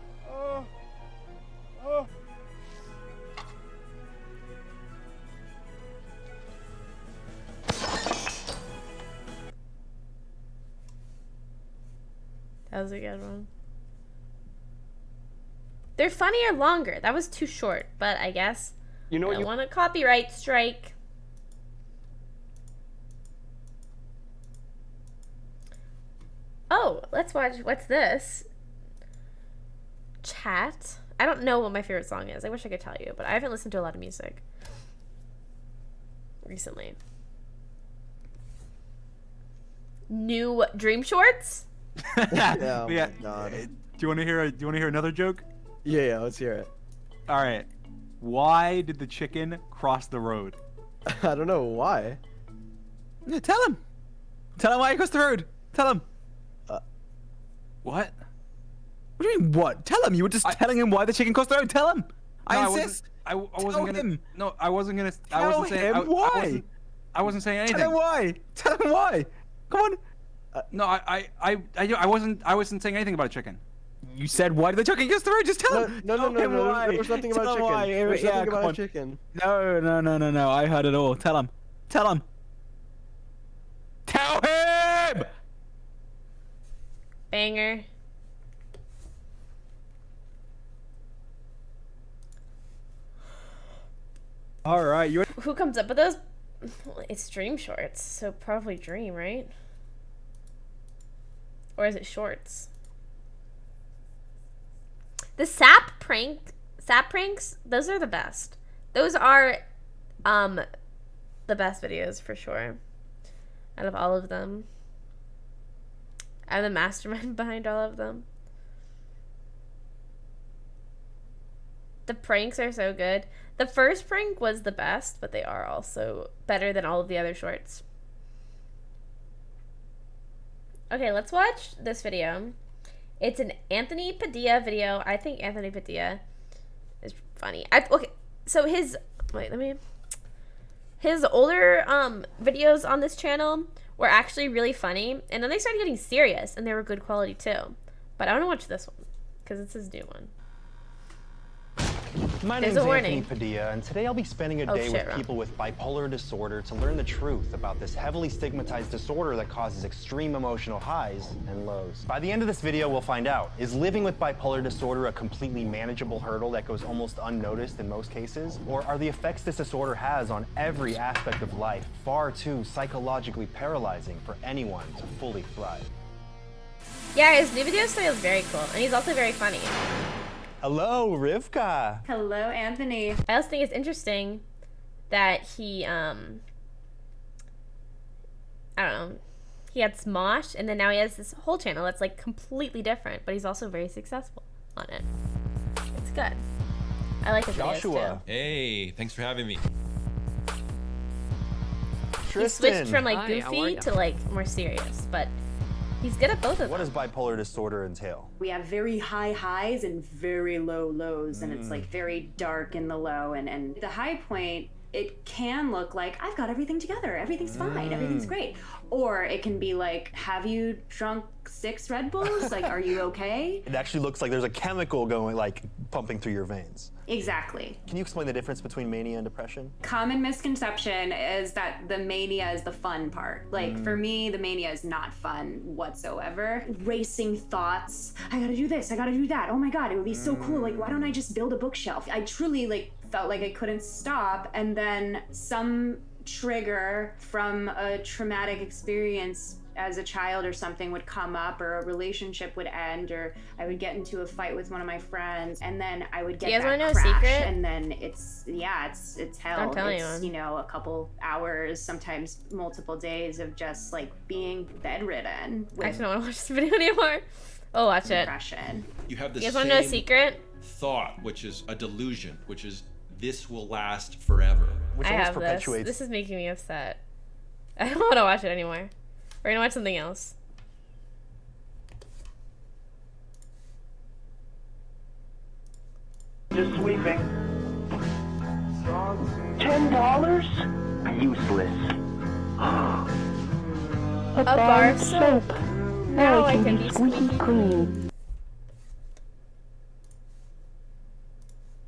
That was a good one. They're funnier longer. That was too short, but I guess you know I want a copyright strike. Oh, let's watch. What's this? Chat. I don't know what my favorite song is. I wish I could tell you, but I haven't listened to a lot of music recently. New Dream Shorts? Yeah. Yeah. God. Do you want to hear another joke? Yeah, let's hear it. All right. Why did the chicken cross the road? I don't know why. Yeah, tell him. Tell him why he crossed the road. Tell him. What? What do you mean, what? Tell him. You were just telling him why the chicken crossed the road. Tell him. I insist. I wasn't gonna. Him. No, I wasn't gonna. I Tell wasn't saying. him why. I wasn't saying anything. Tell him why. Tell him why. Come on. No, I wasn't saying anything about a chicken. You said why did the chicken cross the road? Just tell him. No. There was nothing about chicken. There was nothing about chicken. No. I heard it all. Tell him. Tell him. Tell him. Banger. All right, you. Who comes up with those? It's Dream Shorts, so probably Dream, right? Or is it Shorts? The sap pranks, those are the best. Those are the best videos for sure. Out of all of them. I'm the mastermind behind all of them. The pranks are so good. The first prank was the best, but they are also better than all of the other shorts. Okay, let's watch this video. It's an Anthony Padilla video. I think Anthony Padilla is funny. Okay, so his older videos on this channel were actually really funny, and then they started getting serious, and they were good quality too. But I want to watch this one because it's his new one. My name is Anthony Padilla, and today I'll be spending a day with people with bipolar disorder to learn the truth about this heavily stigmatized disorder that causes extreme emotional highs and lows. By the end of this video, we'll find out, is living with bipolar disorder a completely manageable hurdle that goes almost unnoticed in most cases? Or are the effects this disorder has on every aspect of life far too psychologically paralyzing for anyone to fully thrive? Yeah, his new video style is very cool, and he's also very funny. Hello, Rivka. Hello, Anthony. I also think it's interesting that he, I don't know, he had Smosh, and then now he has this whole channel that's like completely different, but he's also very successful on it. It's good. I like his videos too. Hey, thanks for having me. He switched from like goofy to like more serious, but he's good at both of them. What does bipolar disorder entail? We have very high highs and very low lows, and it's like very dark in the low, and the high point, it can look like I've got everything together, everything's fine, everything's great. Or it can be like, have you drunk 6 Red Bulls? Like, are you okay? It actually looks like there's a chemical going, like, pumping through your veins. Exactly. Can you explain the difference between mania and depression? Common misconception is that the mania is the fun part. Like, for me, the mania is not fun whatsoever. Racing thoughts. I gotta do this, I gotta do that. Oh my God, it would be so cool. Like, why don't I just build a bookshelf? I truly, like, felt like I couldn't stop, and then some trigger from a traumatic experience as a child or something would come up, or a relationship would end, or I would get into a fight with one of my friends, and then I would get that crash, and then it's hell. Don't tell it's anyone. You know, a couple hours, sometimes multiple days of just like being bedridden. I actually don't want to watch this video anymore. Oh, watch it. Depression. You have the You guys want to know a secret? thought, which is a delusion, which is this will last forever. I have this. This is making me upset. I don't want to watch it anymore. We're gonna watch something else. Just sweeping. $10? Useless. A bar of soap. Now I can be squeaky clean.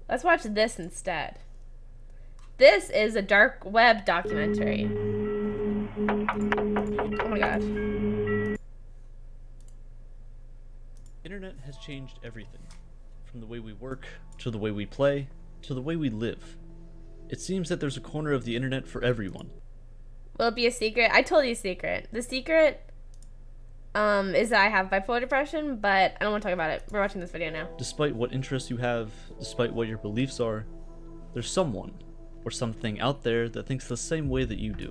Let's watch this instead. This is a dark web documentary. Oh my god. Internet has changed everything. From the way we work, to the way we play, to the way we live. It seems that there's a corner of the internet for everyone. Will it be a secret? I told you a secret. The secret is that I have bipolar depression, but I don't want to talk about it. We're watching this video now. Despite what interests you have, despite what your beliefs are, there's someone or something out there that thinks the same way that you do.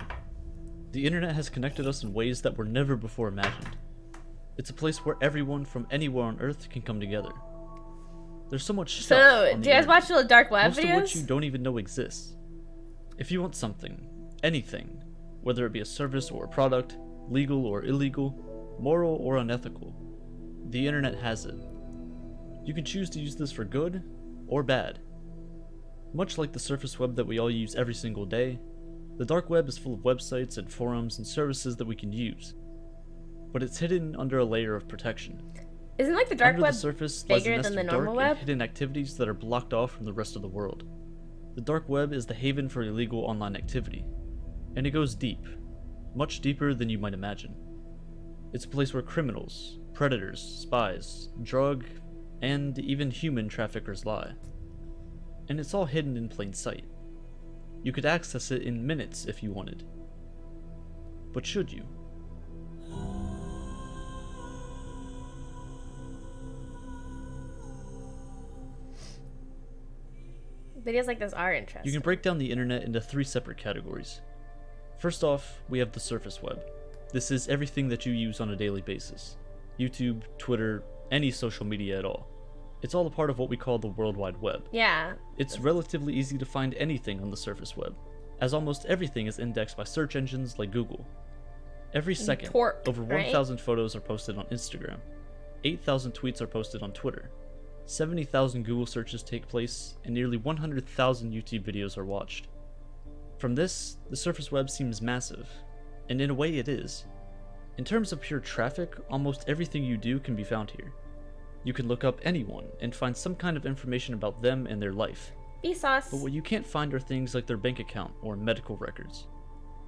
The internet has connected us in ways that were never before imagined. It's a place where everyone from anywhere on Earth can come together. There's so much stuff. So, do you guys watch the dark web most videos? of which you don't even know exists. If you want something, anything, whether it be a service or a product, legal or illegal, moral or unethical, the internet has it. You can choose to use this for good or bad. Much like the surface web that we all use every single day, the dark web is full of websites and forums and services that we can use. But it's hidden under a layer of protection. Isn't like the dark Under web the surface lies a bigger nest than the of normal dark web? and hidden activities that are blocked off from the rest of the world. The dark web is the haven for illegal online activity, and it goes deep, much deeper than you might imagine. It's a place where criminals, predators, spies, drug, and even human traffickers lie. And it's all hidden in plain sight. You could access it in minutes if you wanted. But should you? Videos like this are interesting. You can break down the internet into 3 separate categories. First off, we have the surface web. This is everything that you use on a daily basis. YouTube, Twitter, any social media at all. It's all a part of what we call the World Wide Web. Yeah. It's relatively easy to find anything on the surface web, as almost everything is indexed by search engines like Google. Every second, over 1,000 photos are posted on Instagram, 8,000 tweets are posted on Twitter, 70,000 Google searches take place, and nearly 100,000 YouTube videos are watched. From this, the surface web seems massive, and in a way it is. In terms of pure traffic, almost everything you do can be found here. You can look up anyone and find some kind of information about them and their life. Vsauce. But what you can't find are things like their bank account or medical records.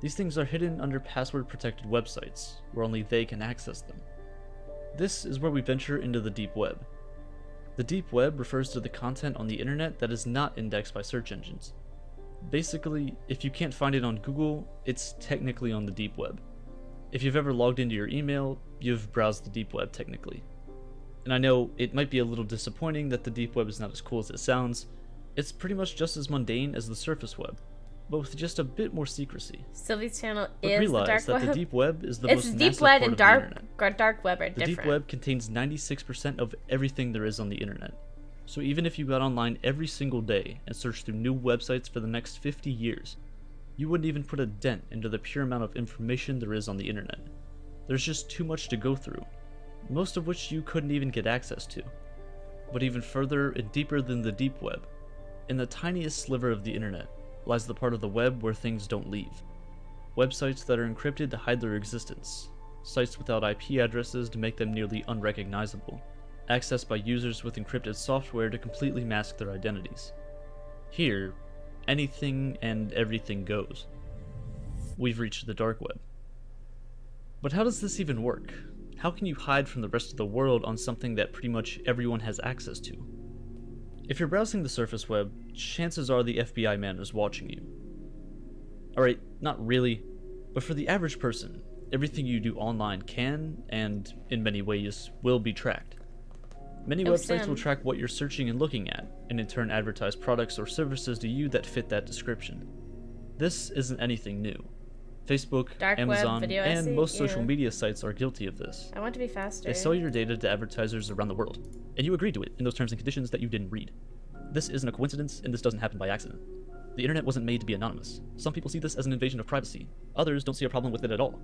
These things are hidden under password-protected websites, where only they can access them. This is where we venture into the deep web. The deep web refers to the content on the internet that is not indexed by search engines. Basically, if you can't find it on Google, it's technically on the deep web. If you've ever logged into your email, you've browsed the deep web technically. And I know it might be a little disappointing that the deep web is not as cool as it sounds. It's pretty much just as mundane as the surface web, but with just a bit more secrecy. Sylvee's channel But is the realize dark that web. the deep web is the It's most deep massive web part and of the internet. dark web are The different. deep web contains 96% of everything there is on the internet. So even if you got online every single day and searched through new websites for the next 50 years, you wouldn't even put a dent into the pure amount of information there is on the internet. There's just too much to go through, most of which you couldn't even get access to. But even further and deeper than the deep web, in the tiniest sliver of the internet, lies the part of the web where things don't leave. Websites that are encrypted to hide their existence, sites without IP addresses to make them nearly unrecognizable, accessed by users with encrypted software to completely mask their identities. Here, anything and everything goes. We've reached the dark web. But how does this even work? How can you hide from the rest of the world on something that pretty much everyone has access to? If you're browsing the surface web, chances are the FBI man is watching you. Alright, not really, but for the average person, everything you do online can, and in many ways, will be tracked. Many websites will track what you're searching and looking at, and in turn advertise products or services to you that fit that description. This isn't anything new. Facebook, Dark Amazon, web, video and essay, most social yeah. media sites are guilty of this. I want to be faster. They sell your data to advertisers around the world, and you agreed to it in those terms and conditions that you didn't read. This isn't a coincidence, and this doesn't happen by accident. The internet wasn't made to be anonymous. Some people see this as an invasion of privacy. Others don't see a problem with it at all.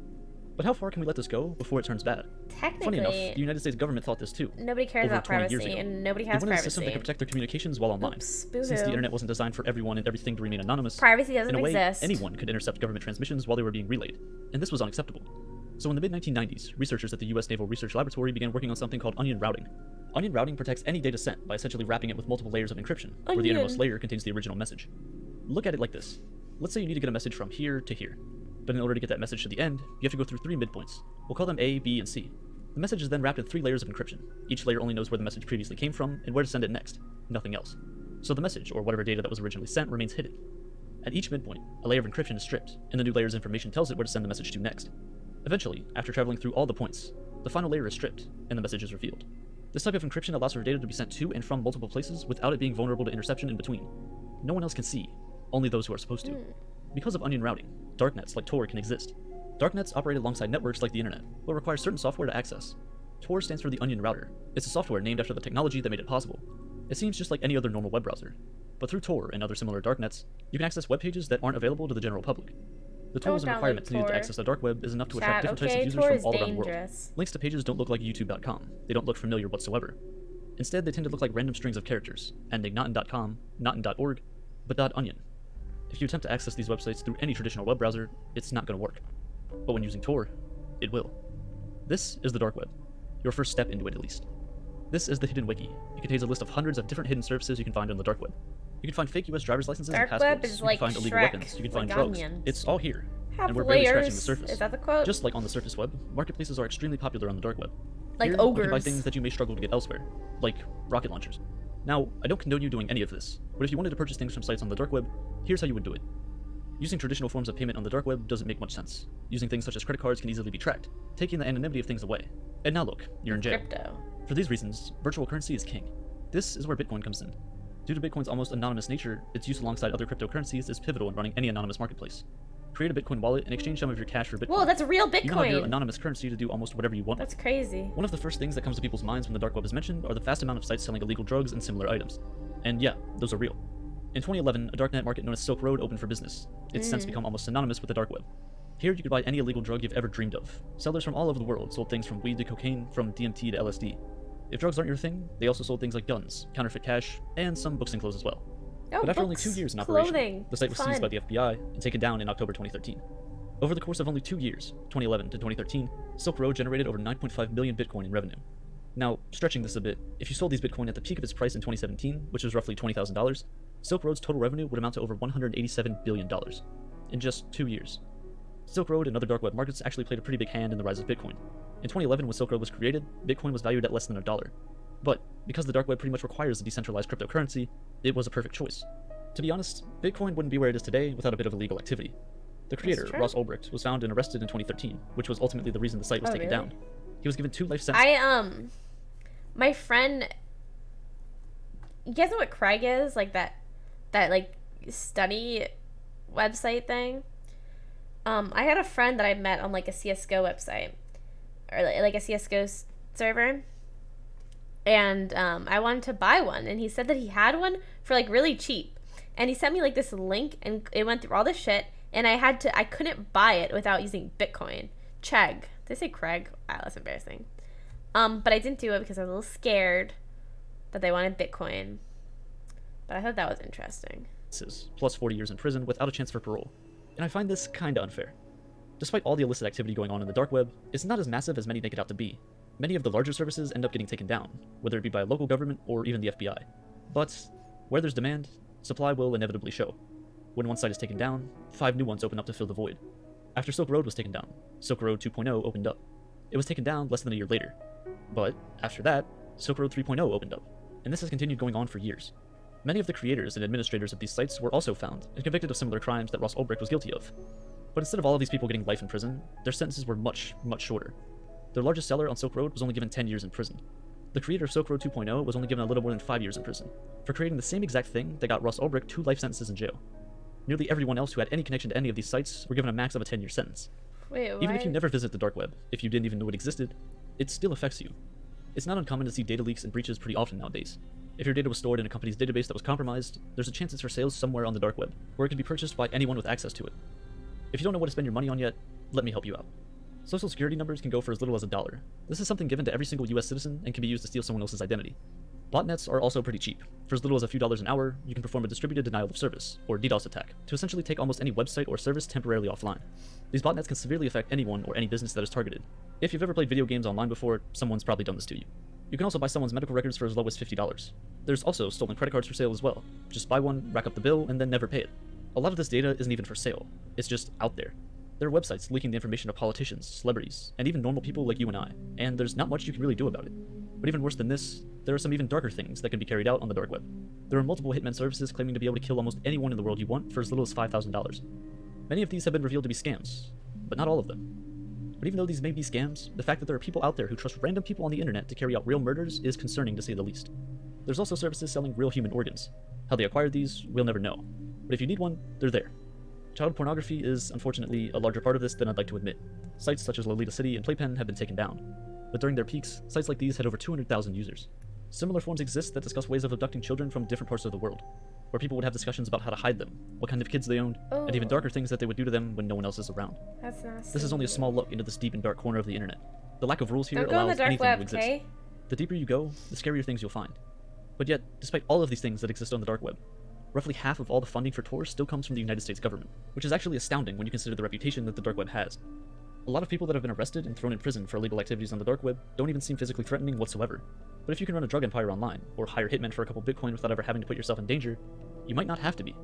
But how far can we let this go before it turns bad? Technically, funny enough, the United States government thought this too. Nobody cares over about 20 years privacy, ago. and nobody They has wanted a system that privacy. could protect their communications while online. Oops, Since the boo-hoo. internet wasn't designed for everyone and everything to remain anonymous, Privacy doesn't in a way, exist. anyone could intercept government transmissions while they were being relayed, and this was unacceptable. So in the mid-1990s, researchers at the US Naval Research Laboratory began working on something called onion routing. Onion routing protects any data sent by essentially wrapping it with multiple layers of encryption, where the Onion. innermost layer contains the original message. Look at it like this. Let's say you need to get a message from here to here, but in order to get that message to the end, you have to go through 3 midpoints. We'll call them A, B, and C. The message is then wrapped in 3 layers of encryption. Each layer only knows where the message previously came from and where to send it next, nothing else. So the message, or whatever data that was originally sent, remains hidden. At each midpoint, a layer of encryption is stripped, and the new layer's information tells it where to send the message to next. Eventually, after traveling through all the points, the final layer is stripped, and the message is revealed. This type of encryption allows for data to be sent to and from multiple places without it being vulnerable to interception in between. No one else can see, only those who are supposed to. Because of onion routing, darknets like Tor can exist. Darknets operate alongside networks like the internet, but require certain software to access. Tor stands for the Onion Router. It's a software named after the technology that made it possible. It seems just like any other normal web browser. But through Tor and other similar darknets, you can access web pages that aren't available to the general public. The tools and requirements needed to access the dark web is enough to attract different types of users from all around the world. Links to pages don't look like youtube.com. They don't look familiar whatsoever. Instead, they tend to look like random strings of characters, ending not in .com, not in .org, but .onion. If you attempt to access these websites through any traditional web browser, it's not going to work. But when using Tor, it will. This is the dark web. Your first step into it, at least. This is the hidden wiki. It contains a list of hundreds of different hidden services you can find on the dark web. You can find fake US driver's licenses and passports. You can find illegal weapons. You can find drugs. It's all here. And we're barely scratching the surface. Is that the quote? Just like on the surface web, marketplaces are extremely popular on the dark web. Like here, ogres. You can buy things that you may struggle to get elsewhere, like rocket launchers. Now, I don't condone you doing any of this, but if you wanted to purchase things from sites on the dark web, here's how you would do it. Using traditional forms of payment on the dark web doesn't make much sense. Using things such as credit cards can easily be tracked, taking the anonymity of things away. And now look, you're in jail. Crypto. For these reasons, virtual currency is king. This is where Bitcoin comes in. Due to Bitcoin's almost anonymous nature, its use alongside other cryptocurrencies is pivotal in running any anonymous marketplace. Create a Bitcoin wallet and exchange some of your cash for Bitcoin. Whoa, that's real Bitcoin! You now have your anonymous currency to do almost whatever you want. That's crazy. One of the first things that comes to people's minds when the dark web is mentioned are the vast amount of sites selling illegal drugs and similar items. And yeah, those are real. In 2011, a darknet market known as Silk Road opened for business. It's since become almost synonymous with the dark web. Here you could buy any illegal drug you've ever dreamed of. Sellers from all over the world sold things from weed to cocaine, from DMT to LSD. If drugs aren't your thing, they also sold things like guns, counterfeit cash, and some books and clothes as well. Oh, but after only 2 years in operation, the site was Fun. seized by the FBI and taken down in October 2013. Over the course of only 2 years, 2011 to 2013, Silk Road generated over 9.5 million Bitcoin in revenue. Now, stretching this a bit, if you sold these Bitcoin at the peak of its price in 2017, which was roughly $20,000, Silk Road's total revenue would amount to over $187 billion in just 2 years. Silk Road and other dark web markets actually played a pretty big hand in the rise of Bitcoin. In 2011, when Silk Road was created, Bitcoin was valued at less than $1. But because the dark web pretty much requires a decentralized cryptocurrency, it was a perfect choice. To be honest, Bitcoin wouldn't be where it is today without a bit of illegal activity. The creator, Ross Ulbricht, was found and arrested in 2013, which was ultimately the reason the site was taken down. He was given 2 life sentences. My friend, you guys know what Craig is? Like that like study website thing? I had a friend that I met on like a CSGO website, or like a CSGO server, and I wanted to buy one, and he said that he had one for like really cheap, and he sent me like this link, and it went through all this shit, and I couldn't buy it without using Bitcoin. Chegg. Did I say Craig? Wow, that's embarrassing. But I didn't do it because I was a little scared that they wanted Bitcoin. But I thought that was interesting. Plus 40 years in prison without a chance for parole. And I find this kinda unfair. Despite all the illicit activity going on in the dark web, it's not as massive as many make it out to be. Many of the larger services end up getting taken down, whether it be by a local government or even the FBI. But where there's demand, supply will inevitably show. When one site is taken down, 5 new ones open up to fill the void. After Silk Road was taken down, Silk Road 2.0 opened up. It was taken down less than a year later. But after that, Silk Road 3.0 opened up, and this has continued going on for years. Many of the creators and administrators of these sites were also found and convicted of similar crimes that Ross Ulbricht was guilty of. But instead of all of these people getting life in prison, their sentences were much, much shorter. Their largest seller on Silk Road was only given 10 years in prison. The creator of Silk Road 2.0 was only given a little more than 5 years in prison, for creating the same exact thing that got Ross Ulbricht 2 life sentences in jail. Nearly everyone else who had any connection to any of these sites were given a max of a 10-year sentence. Wait, Even if you never visit the dark web, if you didn't even know it existed, it still affects you. It's not uncommon to see data leaks and breaches pretty often nowadays. If your data was stored in a company's database that was compromised, there's a chance it's for sale somewhere on the dark web, where it can be purchased by anyone with access to it. If you don't know what to spend your money on yet, let me help you out. Social security numbers can go for as little as $1. This is something given to every single US citizen and can be used to steal someone else's identity. Botnets are also pretty cheap. For as little as a few dollars an hour, you can perform a distributed denial of service, or DDoS attack, to essentially take almost any website or service temporarily offline. These botnets can severely affect anyone or any business that is targeted. If you've ever played video games online before, someone's probably done this to you. You can also buy someone's medical records for as low as $50. There's also stolen credit cards for sale as well. Just buy one, rack up the bill, and then never pay it. A lot of this data isn't even for sale. It's just out there. There are websites leaking the information of politicians, celebrities, and even normal people like you and I, and there's not much you can really do about it. But even worse than this, there are some even darker things that can be carried out on the dark web. There are multiple hitman services claiming to be able to kill almost anyone in the world you want for as little as $5,000. Many of these have been revealed to be scams, but not all of them. But even though these may be scams, the fact that there are people out there who trust random people on the internet to carry out real murders is concerning to say the least. There's also services selling real human organs. How they acquired these, we'll never know. But if you need one, they're there. Child pornography is, unfortunately, a larger part of this than I'd like to admit. Sites such as Lolita City and Playpen have been taken down. But during their peaks, sites like these had over 200,000 users. Similar forums exist that discuss ways of abducting children from different parts of the world, where people would have discussions about how to hide them, what kind of kids they owned, and even darker things that they would do to them when no one else is around. That's nasty. This is only a small look into this deep and dark corner of the internet. The lack of rules here Don't go on allows the dark anything web, to exist. okay? The deeper you go, the scarier things you'll find. But yet, despite all of these things that exist on the dark web, roughly half of all the funding for Tor still comes from the United States government, which is actually astounding when you consider the reputation that the dark web has. A lot of people that have been arrested and thrown in prison for illegal activities on the dark web don't even seem physically threatening whatsoever. But if you can run a drug empire online, or hire hitmen for a couple Bitcoin without ever having to put yourself in danger, you might not have to be.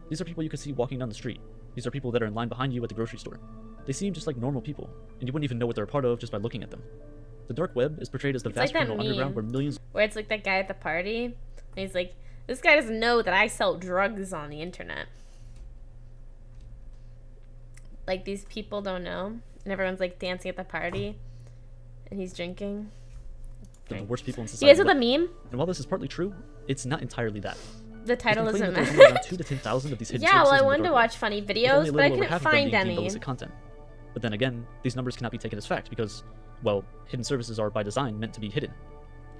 These are people you could see walking down the street. These are people that are in line behind you at the grocery store. They seem just like normal people, and you wouldn't even know what they're a part of just by looking at them. The dark web is portrayed as the vast criminal underground where millions... Where it's like that guy at the party, and he's like, this guy doesn't know that I sell drugs on the internet. Like, these people don't know, and everyone's like dancing at the party, and he's drinking. The worst people in You society. guys know the meme? And while this is partly true, it's not entirely that. The title doesn't matter. matter. Around 2,000 to 10,000 of these hidden Yeah, well, I services in the wanted to dark watch web, funny with only videos, a but little I over couldn't half of them being find deemed any. illicit content. But then again, these numbers cannot be taken as fact because, well, hidden services are by design meant to be hidden.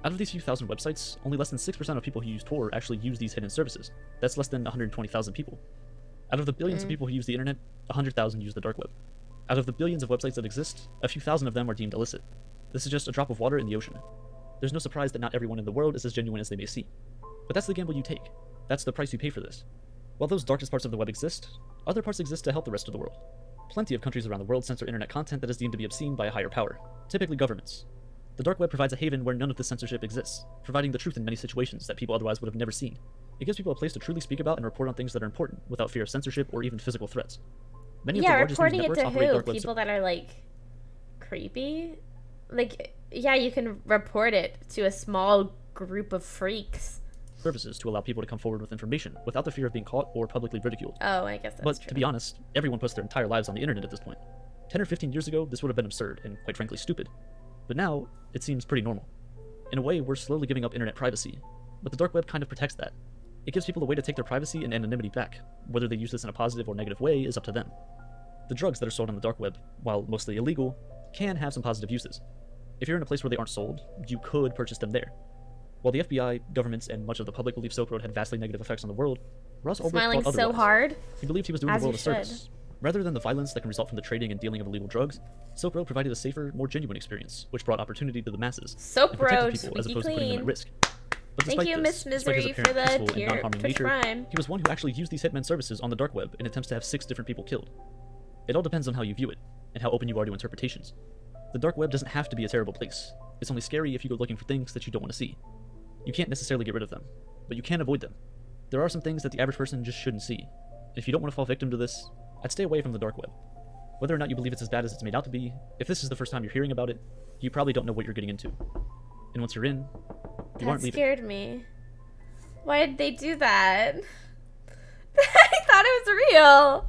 Out of these few thousand websites, only less than 6% of people who use Tor actually use these hidden services. That's less than 120,000 people. Out of the billions of people who use the internet, 100,000 use the dark web. Out of the billions of websites that exist, a few thousand of them are deemed illicit. This is just a drop of water in the ocean. There's no surprise that not everyone in the world is as genuine as they may seem. But that's the gamble you take. That's the price you pay for this. While those darkest parts of the web exist, other parts exist to help the rest of the world. Plenty of countries around the world censor internet content that is deemed to be obscene by a higher power, typically governments. The dark web provides a haven where none of this censorship exists, providing the truth in many situations that people otherwise would have never seen. It gives people a place to truly speak about and report on things that are important without fear of censorship or even physical threats. Many of the largest news reporting it networks to operate who? dark web People that are like creepy? Like, yeah, you can report it to a small group of freaks. services to allow people to come forward with information without the fear of being caught or publicly ridiculed. Oh, I guess that's But true. to be honest, everyone puts their entire lives on the internet at this point. 10 or 15 years ago, this would have been absurd and quite frankly stupid. But now, it seems pretty normal. In a way, we're slowly giving up internet privacy, but the dark web kind of protects that. It gives people a way to take their privacy and anonymity back. Whether they use this in a positive or negative way is up to them. The drugs that are sold on the dark web, while mostly illegal, can have some positive uses. If you're in a place where they aren't sold, you could purchase them there. While the FBI, governments, and much of the public believe Silk Road had vastly negative effects on the world, Ross Ulbricht Smiling thought so otherwise. hard. He believed he was doing As the world you a service. Rather than the violence that can result from the trading and dealing of illegal drugs, Silk Road provided a safer, more genuine experience, which brought opportunity to the masses Silk and protected Road, people as squeaky opposed to putting them clean. at risk. But Thank despite you, this, Miss despite his Misery, apparent for the peaceful and tier non-harming Twitch nature, Prime. he was one who actually used these hitman services on the dark web in attempts to have 6 different people killed. It all depends on how you view it, and how open you are to interpretations. The dark web doesn't have to be a terrible place. It's only scary if you go looking for things that you don't want to see. You can't necessarily get rid of them, but you can avoid them. There are some things that the average person just shouldn't see. If you don't want to fall victim to this, I'd stay away from the dark web. Whether or not you believe it's as bad as it's made out to be, if this is the first time you're hearing about it, you probably don't know what you're getting into. And once you're in, you aren't That leaving. scared me. Why did they do that? I thought it was real.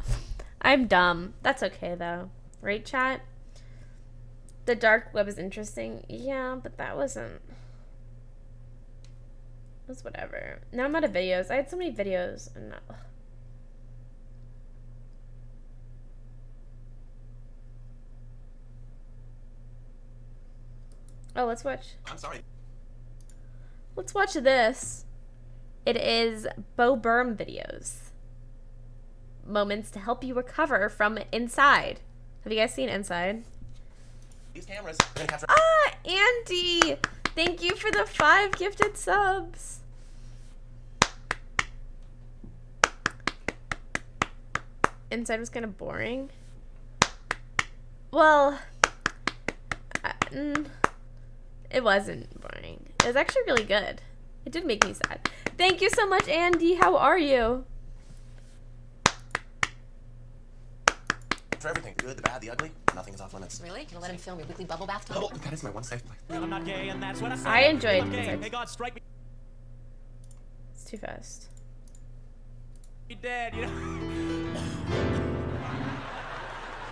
I'm dumb. That's okay though. Right, chat? The dark web is interesting. Yeah, but that wasn't... It was whatever. Now I'm out of videos. I had so many videos and now... Oh, let's watch. I'm sorry. Let's watch this. It is Bo Burnham videos. Moments to help you recover from Inside. Have you guys seen Inside? These cameras are gonna capture. Ah, Andy! Thank you for the 5 gifted subs. Inside was kind of boring. Well, it wasn't boring. It was actually really good. It did make me sad. Thank you so much, Andy. How are you? For everything, the good, the bad, the ugly, nothing is off limits. Really? Gonna let him film your weekly bubble bath time? Oh, that is my one safe place. I'm not gay, and that's what I say. I enjoyed I'm gay. it. May God strike me It's too fast. dead, you know?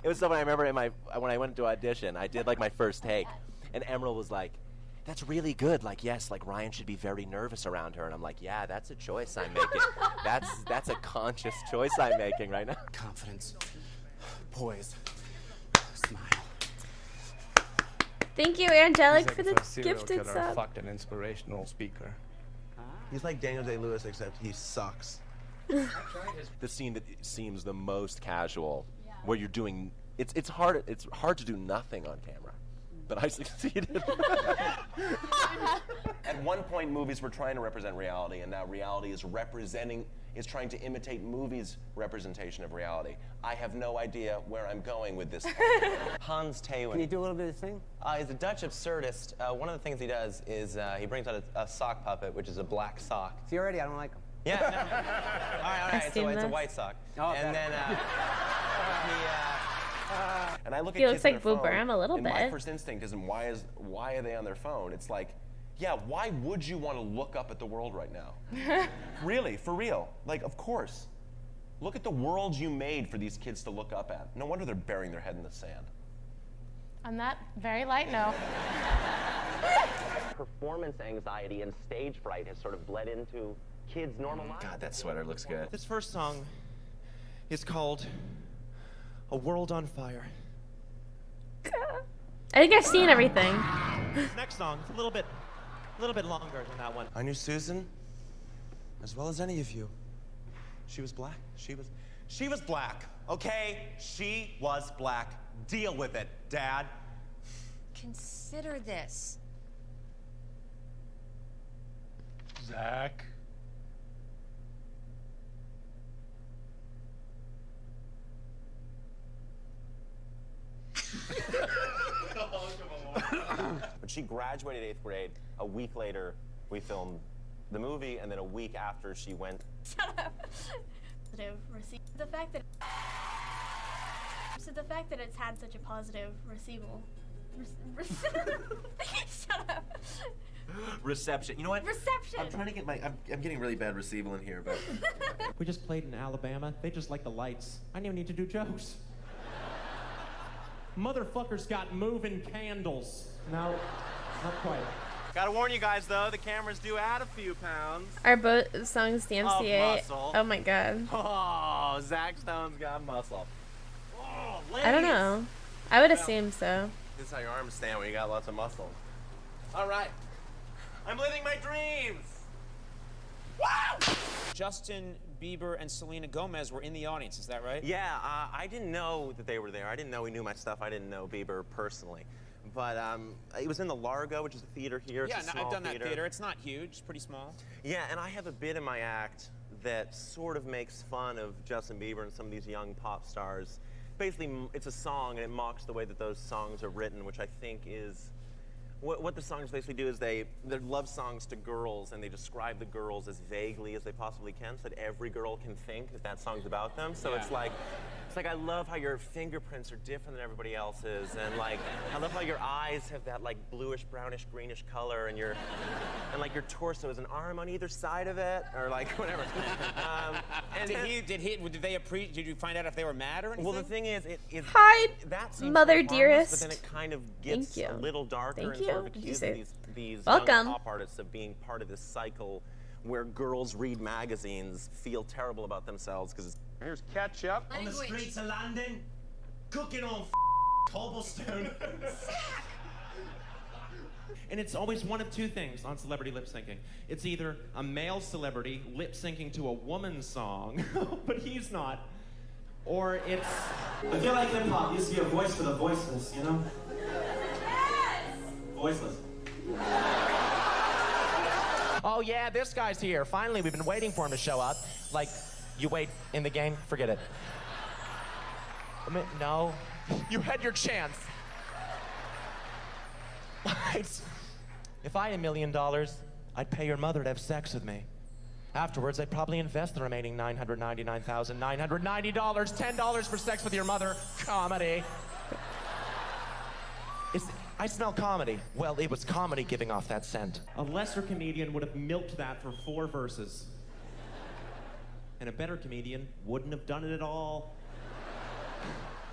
It was so funny. I remember when I went to audition, I did like my first take, and Emerald was like, "That's really good. Like, yes, like Ryan should be very nervous around her." And I'm like, "Yeah, that's a choice I'm making. That's a conscious choice I'm making right now." Confidence, poise, smile. Thank you, Angelic, He's for like the a serial gifted killer, sub. fucked an inspirational speaker. He's like Daniel Day-Lewis, except he sucks. The scene that seems the most casual, where you're doing it's hard to do nothing on camera, but I succeeded. At one point, movies were trying to represent reality, and now reality is trying to imitate movies' representation of reality. I have no idea where I'm going with this. Hans Theeuwen. Can you do a little bit of this thing? He's a Dutch absurdist. One of the things he does is he brings out a sock puppet, which is a black sock. See, already I don't like him. Yeah. No. All right. So it's a white sock. Oh, and then and I look He at looks kids on like their Boo phone, Burnham a little and bit. my first instinct isn't why are they on their phone? It's like, yeah, why would you want to look up at the world right now? Really, for real. Like, of course. Look at the world you made for these kids to look up at. No wonder they're burying their head in the sand. On that very light note. Performance anxiety and stage fright has sort of bled into kids' normal lives. God, that sweater looks good. This first song is called A World on Fire. I think I've seen everything. This next song is a little bit longer than that one. I knew Susan as well as any of you. She was black. She was black, okay? She was black. Deal with it, Dad. Consider this. Zach. When she graduated 8th grade, a week later, we filmed the movie, and then a week after she went. Shut up. The fact that it's had such a positive Shut up. Reception. You know what? Reception. I'm trying to get I'm getting really bad receival in here, but. We just played in Alabama. They just like the lights. I didn't even need to do jokes. Motherfuckers got moving candles. No, not quite. Gotta warn you guys though, the cameras do add a few pounds. Are both songs DMCA? muscle. Oh my god. Oh, Zach Stone's got muscle. Oh, I don't know. I would assume so. This is how your arms stand when you got lots of muscle. All right. I'm living my dreams. Wow! Justin Bieber and Selena Gomez were in the audience, is that right? Yeah, I didn't know that they were there. I didn't know he knew my stuff. I didn't know Bieber personally. But it was in the Largo, which is a theater here. Yeah, it's a no, I've done theater. that theater. It's not huge, it's pretty small. Yeah, and I have a bit in my act that sort of makes fun of Justin Bieber and some of these young pop stars. Basically, it's a song, and it mocks the way that those songs are written, which I think is... What the songs basically do is they're love songs to girls, and they describe the girls as vaguely as they possibly can, so that every girl can think that song's about them. So it's like I love how your fingerprints are different than everybody else's, and like I love how your eyes have that like bluish, brownish, greenish color, and your torso has an arm on either side of it, or like whatever. Did you find out if they were mad or anything? Well, the thing is, Hi, that seems mother so harmless, dearest. but then it kind of gets a little darker Thank and you. sort of What did you accuses say? these Welcome. young pop artists of being part of this cycle where girls read magazines, feel terrible about themselves because here's ketchup. On the streets of London, cooking on cobblestone. And it's always one of two things on celebrity lip syncing. It's either a male celebrity lip syncing to a woman's song, but he's not, or it's... I feel like hip hop used to be a voice for the voiceless, you know? Yes! Voiceless. Oh yeah, this guy's here. Finally, we've been waiting for him to show up. Like, you wait in the game, forget it. No, you had your chance. If I had $1 million, I'd pay your mother to have sex with me. Afterwards, I'd probably invest the remaining $999,990, $10 for sex with your mother. Comedy. I smell comedy. Well, it was comedy giving off that scent. A lesser comedian would have milked that for 4 verses. And a better comedian wouldn't have done it at all.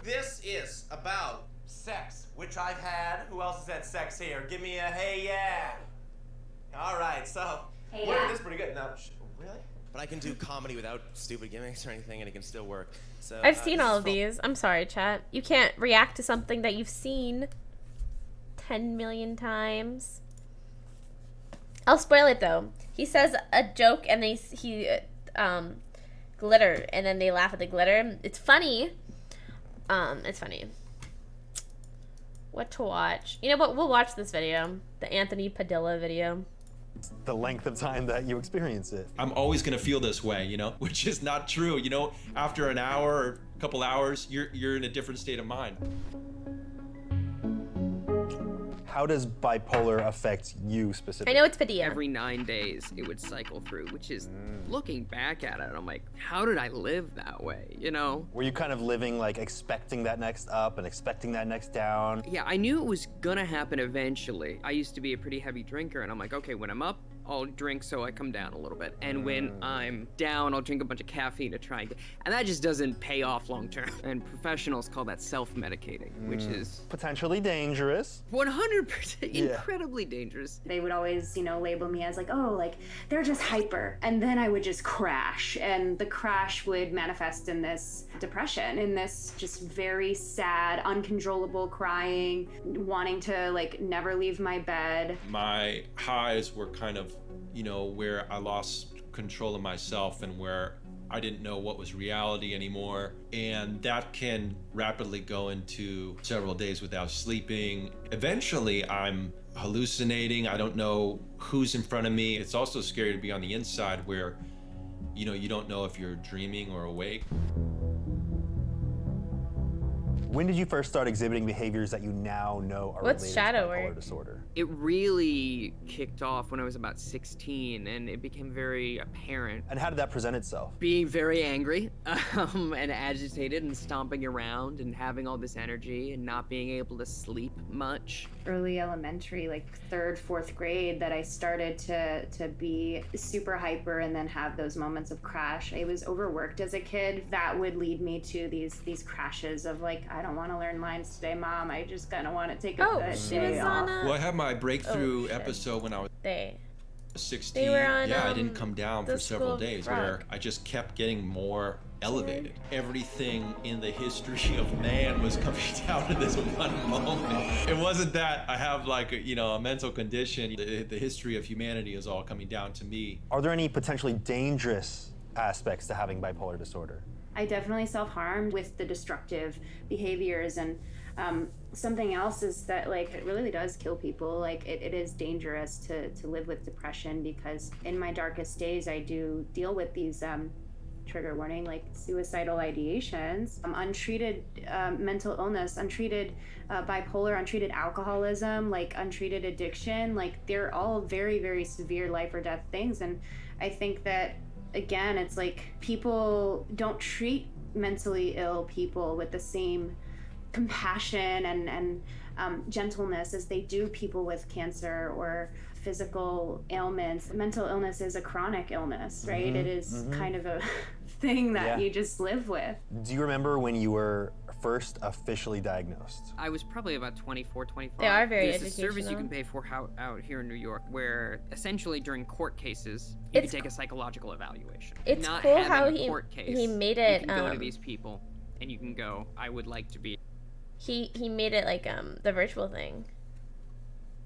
This is about sex, which I've had. Who else has had sex here? Give me a hey yeah. All right, so Hey, working yeah. this pretty good. Now, really? But I can do comedy without stupid gimmicks or anything, and it can still work. So I've seen all of these. I'm sorry, chat. You can't react to something that you've seen 10 million times. I'll spoil it though. He says a joke and he glitter, and then they laugh at the glitter. It's funny. It's funny. What to watch? You know what? We'll watch this video, the Anthony Padilla video. The length of time that you experience it. I'm always gonna feel this way, you know, which is not true. You know, after an hour or a couple hours, you're in a different state of mind. How does bipolar affect you specifically? I know it's Padilla. Every 9 days, it would cycle through, which is, looking back at it, I'm like, how did I live that way, you know? Were you kind of living like expecting that next up and expecting that next down? Yeah, I knew it was gonna happen eventually. I used to be a pretty heavy drinker, and I'm like, okay, when I'm up, I'll drink so I come down a little bit. And when I'm down, I'll drink a bunch of caffeine to try and get... And that just doesn't pay off long term. And professionals call that self-medicating, which is... potentially dangerous. 100% incredibly dangerous. They would always, you know, label me as like, oh, like, they're just hyper. And then I would just crash. And the crash would manifest in this depression, in this just very sad, uncontrollable crying, wanting to, like, never leave my bed. My highs were kind of, you know, where I lost control of myself and where I didn't know what was reality anymore. And that can rapidly go into several days without sleeping. Eventually, I'm hallucinating. I don't know who's in front of me. It's also scary to be on the inside where, you know, you don't know if you're dreaming or awake. When did you first start exhibiting behaviors that you now know are related to bipolar disorder? It really kicked off when I was about 16, and it became very apparent. And how did that present itself? Being very angry and agitated and stomping around and having all this energy and not being able to sleep much. Early elementary, like 3rd, 4th grade, that I started to be super hyper and then have those moments of crash. I was overworked as a kid. That would lead me to these crashes of like, I don't want to learn lines today, Mom. I just kind of want to take a day off. Well, I had my breakthrough episode when I was 16. They were on, I didn't come down the for several School of days Rock. where I just kept getting more elevated. Everything in the history of man was coming down to this one moment. It wasn't that I have like a mental condition. The history of humanity is all coming down to me. Are there any potentially dangerous aspects to having bipolar disorder? I definitely self-harmed with the destructive behaviors, and something else is that like it really does kill people. Like it is dangerous to live with depression, because in my darkest days I do deal with these trigger warning, like suicidal ideations, untreated mental illness, untreated bipolar, untreated alcoholism, like untreated addiction. Like they're all very, very severe life or death things. And I think that, again, it's like people don't treat mentally ill people with the same compassion and gentleness as they do people with cancer or physical ailments. Mental illness is a chronic illness, right? It is kind of a thing that you just live with. Do you remember when you were first officially diagnosed? I was probably about 24, 25. They are very There's a service you educational. can pay for out here in New York where essentially during court cases, you can take a psychological evaluation. It's Not cool having how a he- court case, he made it, You can go to um, these people and you can go, I would like to be. He made it like the virtual thing,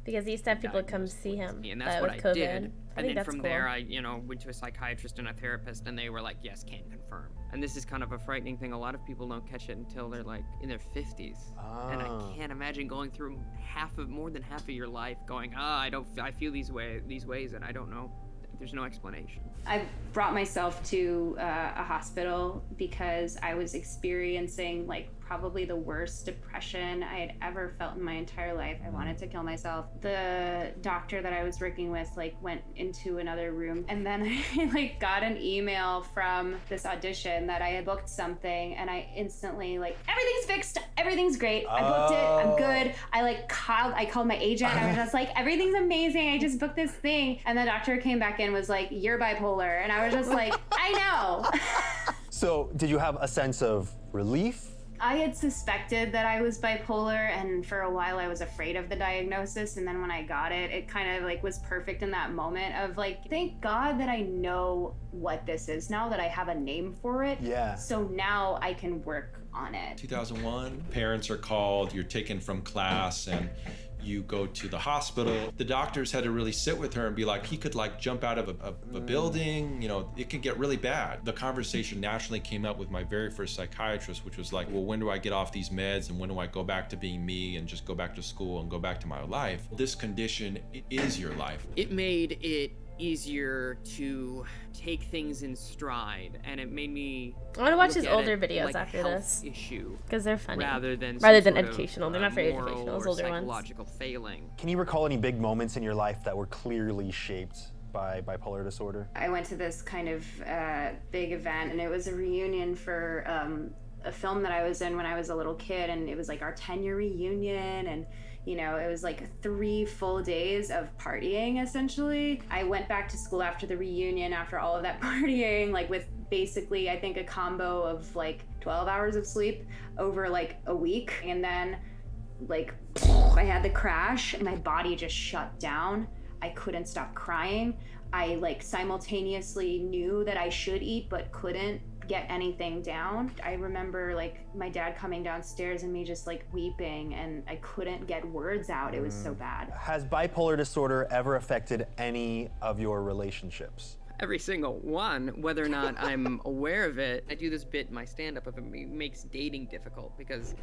because he used to have people come see him. And that's but what with I COVID. did. I And think then that's from cool. there, I went to a psychiatrist and a therapist, and they were like, yes, can confirm. And this is kind of a frightening thing. A lot of people don't catch it until they're like in their 50s. And I can't imagine going through more than half of your life going, I feel these ways, and I don't know. There's no explanation. I brought myself to a hospital because I was experiencing like probably the worst depression I had ever felt in my entire life. I wanted to kill myself. The doctor that I was working with like went into another room, and then I like got an email from this audition that I had booked something, and I instantly like, everything's fixed, everything's great, I booked it, I'm good. I called my agent, I was just like, everything's amazing, I just booked this thing. And the doctor came back in, was like, you're bipolar. And I was just like, I know. So did you have a sense of relief? I had suspected that I was bipolar, and for a while I was afraid of the diagnosis, and then when I got it, it kind of like was perfect in that moment of like, thank God that I know what this is now, that I have a name for it. Yeah. So now I can work on it. 2001, parents are called, you're taken from class, and you go to the hospital. The doctors had to really sit with her and be like, he could like jump out of a building, you know, it could get really bad. The conversation naturally came up with my very first psychiatrist, which was like, well, when do I get off these meds and when do I go back to being me and just go back to school and go back to my life? This condition is your life. It made it easier to take things in stride, and it made me I want to watch his look at older it videos like after a health this issue because they're funny rather than educational. They're not very moral educational, those or older ones. psychological failing. Can you recall any big moments in your life that were clearly shaped by bipolar disorder? I went to this kind of big event, and it was a reunion for a film that I was in when I was a little kid, and it was like our 10-year reunion, and you know, it was like 3 full days of partying, essentially. I went back to school after the reunion, after all of that partying, like with basically, I think, a combo of like 12 hours of sleep over like a week. And then like, I had the crash and my body just shut down. I couldn't stop crying. I like simultaneously knew that I should eat, but couldn't get anything down. I remember like my dad coming downstairs and me just like weeping, and I couldn't get words out. It was so bad. Has bipolar disorder ever affected any of your relationships? Every single one, whether or not I'm aware of it. I do this bit in my stand-up of it makes dating difficult because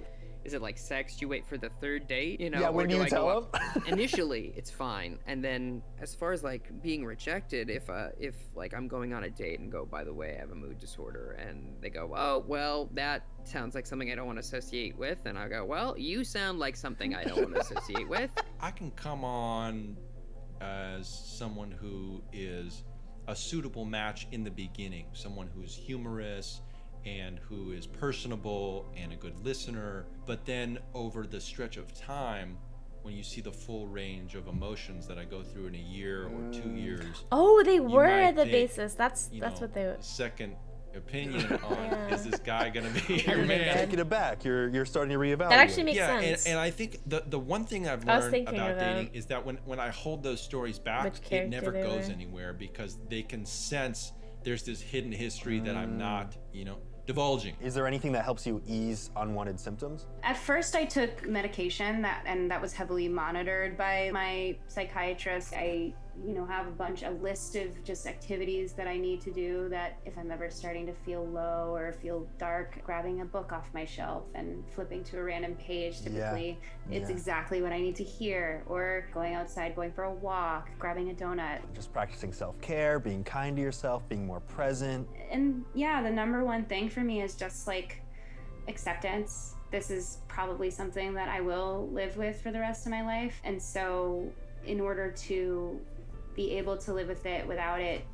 is it like sex? Do you wait for the 3rd date? You know, yeah, when do you tell them? Initially, it's fine, and then as far as like being rejected, if like I'm going on a date and go, by the way, I have a mood disorder, and they go, oh well, that sounds like something I don't want to associate with, and I go, well, you sound like something I don't want to associate with. I can come on as someone who is a suitable match in the beginning, someone who's humorous and who is personable and a good listener, but then over the stretch of time, when you see the full range of emotions that I go through in a year or 2 years. Oh, they were the basis. That's what they were. Second opinion on is this guy gonna be your man? Taking it back, you're starting to reevaluate. That actually makes sense. And I think the one thing I've learned about dating is that when I hold those stories back, it never goes anywhere because they can sense there's this hidden history that I'm not, you know, divulging. Is there anything that helps you ease unwanted symptoms? At first I took medication that was heavily monitored by my psychiatrist. I have a list of just activities that I need to do, that if I'm ever starting to feel low or feel dark, grabbing a book off my shelf and flipping to a random page, typically it's exactly what I need to hear, or going outside, going for a walk, grabbing a donut. Just practicing self-care, being kind to yourself, being more present. And yeah, the number one thing for me is just like acceptance. This is probably something that I will live with for the rest of my life, and so in order to be able to live with it without it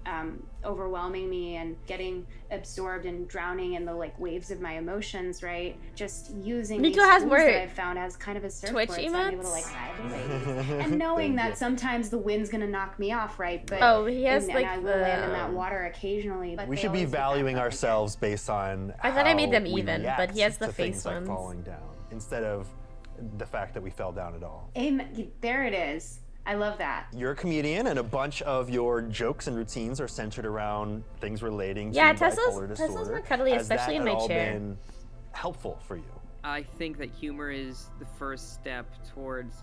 overwhelming me and getting absorbed and drowning in the like waves of my emotions, right? Just using these tools that I've found as kind of a surfboard, so I'm able to like ride the waves, and knowing that sometimes the wind's gonna knock me off, right? But he has and I will land in that water occasionally. But we should be valuing ourselves based on I thought I made them even, but he has the face face ones. Like falling down instead of the fact that we fell down at all. Amen. There it is. I love that. You're a comedian, and a bunch of your jokes and routines are centered around things relating to bipolar disorder. Tesla's more cuddly, especially in my chair. Has that been helpful for you? I think that humor is the first step towards,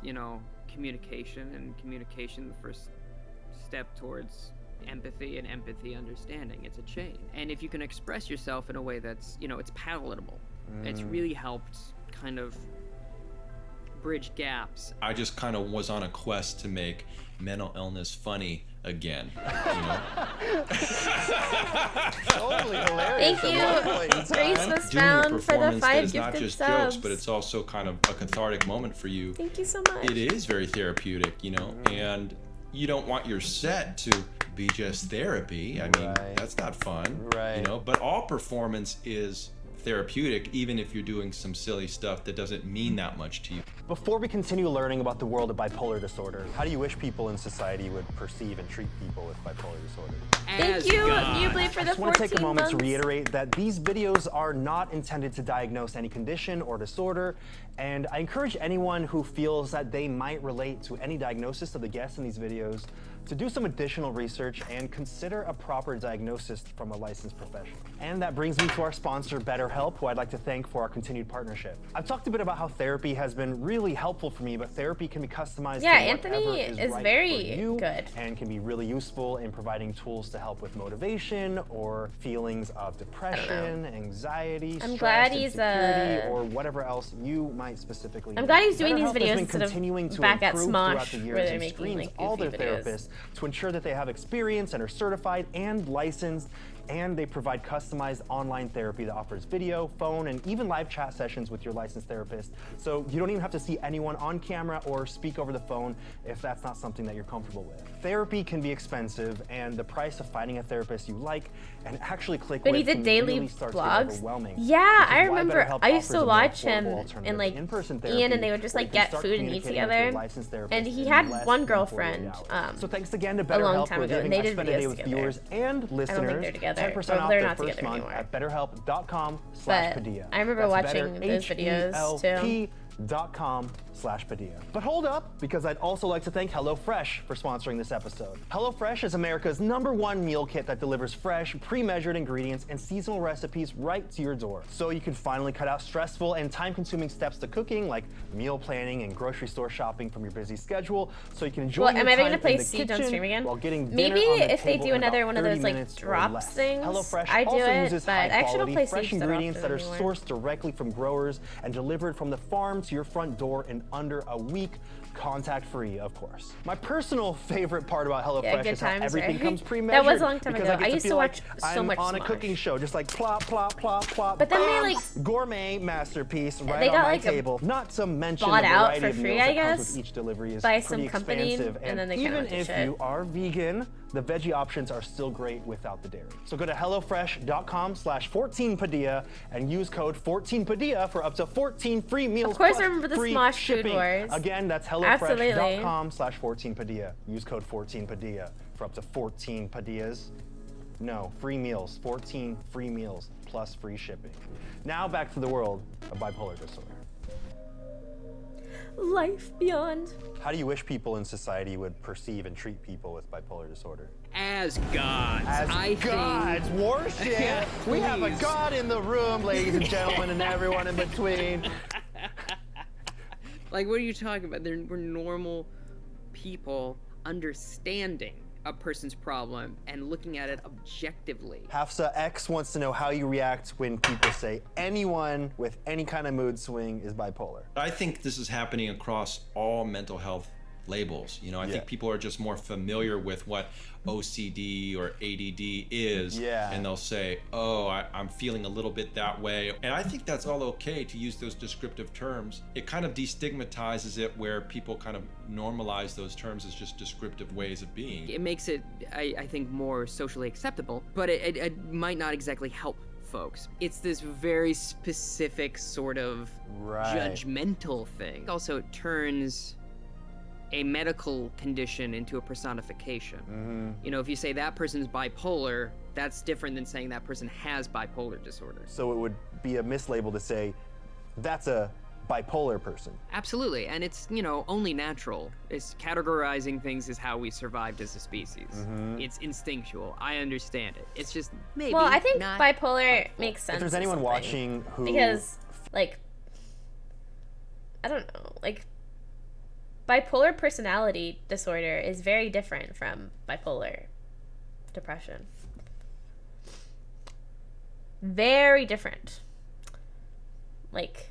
communication, and communication the first step towards empathy, and empathy understanding. It's a chain. And if you can express yourself in a way that's, it's palatable, it's really helped kind of bridge gaps. I just kind of was on a quest to make mental illness funny again, Totally hilarious. Thank you. Grace was found for the 5 gifted subs. It's not just jokes, but it's also kind of a cathartic moment for you. Thank you so much. It is very therapeutic, and you don't want your set to be just therapy. I mean, that's not fun, right? But all performance is therapeutic, even if you're doing some silly stuff that doesn't mean that much to you. Before we continue learning about the world of bipolar disorder, how do you wish people in society would perceive and treat people with bipolar disorder? Thank you, Newbly, for the 14 months. I just want to take a moment to reiterate that these videos are not intended to diagnose any condition or disorder, and I encourage anyone who feels that they might relate to any diagnosis of the guests in these videos to do some additional research and consider a proper diagnosis from a licensed professional. And that brings me to our sponsor, BetterHelp, who I'd like to thank for our continued partnership. I've talked a bit about how therapy has been really helpful for me, but therapy can be customized. Yeah, to Anthony is right very for you good. And can be really useful in providing tools to help with motivation or feelings of depression, anxiety, I'm stress, glad he's insecurity, or whatever else you might specifically I'm need. glad he's doing these BetterHelp has videos been instead of continuing to back at improve Smosh, throughout the years where they're and making, screens like, all their goofy videos. therapists to ensure that they have experience and are certified and licensed, and they provide customized online therapy that offers video, phone, and even live chat sessions with your licensed therapist. So you don't even have to see anyone on camera or speak over the phone if that's not something that you're comfortable with. Therapy can be expensive, and the price of finding a therapist you like and actually click But with he did can daily really start to get vlogs. overwhelming. Yeah, Which is I why remember. BetterHelp I used offers to a more watch him affordable alternative and like in-person Ian, therapy and they would just where like you can get start food and eat communicating with your together. licensed therapist And he in had less one than 48 girlfriend. hours. So thanks again to a long BetterHelp time for ago, and giving they us did Spend a videos Day with together. viewers and listeners I don't think they're together. 10% Well, off they're their not first together month anymore. at betterhelp.com/Padilla. But I remember watching those videos too. .com/Padilla. But hold up, because I'd also like to thank HelloFresh for sponsoring this episode. HelloFresh is America's #1 meal kit that delivers fresh, pre-measured ingredients and seasonal recipes right to your door. So you can finally cut out stressful and time-consuming steps to cooking, like meal planning and grocery store shopping from your busy schedule, so you can enjoy Well, your am I time gonna play in the Siege on kitchen stream again? while getting dinner Maybe on the if they table do in another about one of 30 those like minutes or drops less. things, HelloFresh I do also it, uses but I actually don't high-quality, play fresh Siege that ingredients often that are anymore. sourced directly from growers and delivered from the farm to your front door in under a week, contact-free, of course. My personal favorite part about HelloFresh good is how times, everything right? comes That pre-measured. was a long time because ago. I, get I to used to feel watch like so I'm much on a Smosh. cooking show, just like plop, plop, plop, plop. But then they, bam, like- gourmet masterpiece right they on got, my like, a table. Not to mention bought the out variety for of free, meals I that comes guess, with each delivery is by pretty some company, expansive. and then they kinda even went to if shit. you are vegan, the veggie options are still great without the dairy. So go to HelloFresh.com/14Padilla and use code 14Padilla for up to 14 free meals. Of course, plus I remember the free Smosh Food shipping. Wars. Again, that's Absolutely. HelloFresh.com/14Padilla. Use code 14Padilla for up to 14 Padillas. No, free meals, 14 free meals plus free shipping. Now back to the world of bipolar disorder. Life beyond. How do you wish people in society would perceive and treat people with bipolar disorder? As gods. As I gods, think... worship. Yeah, we have a please. god in the room, ladies and gentlemen, and everyone in between. Like, what are you talking about? We're normal people understanding a person's problem and looking at it objectively. Hafsa X wants to know how you react when people say anyone with any kind of mood swing is bipolar. I think this is happening across all mental health labels. You know, I think people are just more familiar with what OCD or ADD is, and they'll say, oh, I'm feeling a little bit that way. And I think that's all okay to use those descriptive terms. It kind of destigmatizes it where people kind of normalize those terms as just descriptive ways of being. It makes it, I think, more socially acceptable, but it might not exactly help folks. It's this very specific sort of judgmental thing. Also, it turns a medical condition into a personification. You know, if you say that person's bipolar, that's different than saying that person has bipolar disorder. So it would be a mislabel to say, that's a bipolar person. Absolutely, and it's, you know, only natural. It's categorizing things is how we survived as a species. It's instinctual. I understand it. It's just maybe Well, I think not bipolar helpful. makes sense. If there's or anyone something. watching who... Because, like, I don't know, like, bipolar personality disorder is very different from bipolar depression. Very different. Like,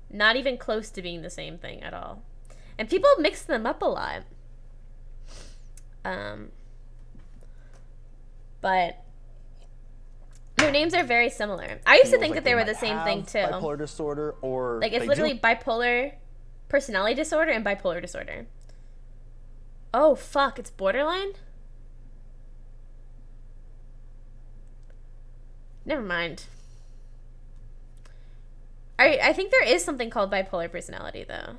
not even close to being the same thing at all. And people mix them up a lot. But their names are very similar. I used to think that they were the same thing too. Bipolar disorder, or like, it's literally bipolar personality disorder and bipolar disorder. Oh fuck, it's borderline? Never mind. I think there is something called bipolar personality, though.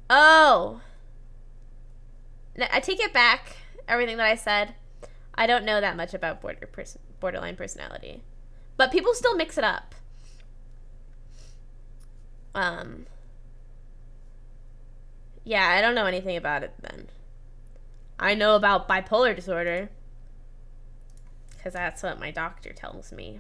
Oh. I take it back, everything that I said. I don't know that much about borderline personality. But people still mix it up. Yeah, I don't know anything about it then. I know about bipolar disorder. Because that's what my doctor tells me.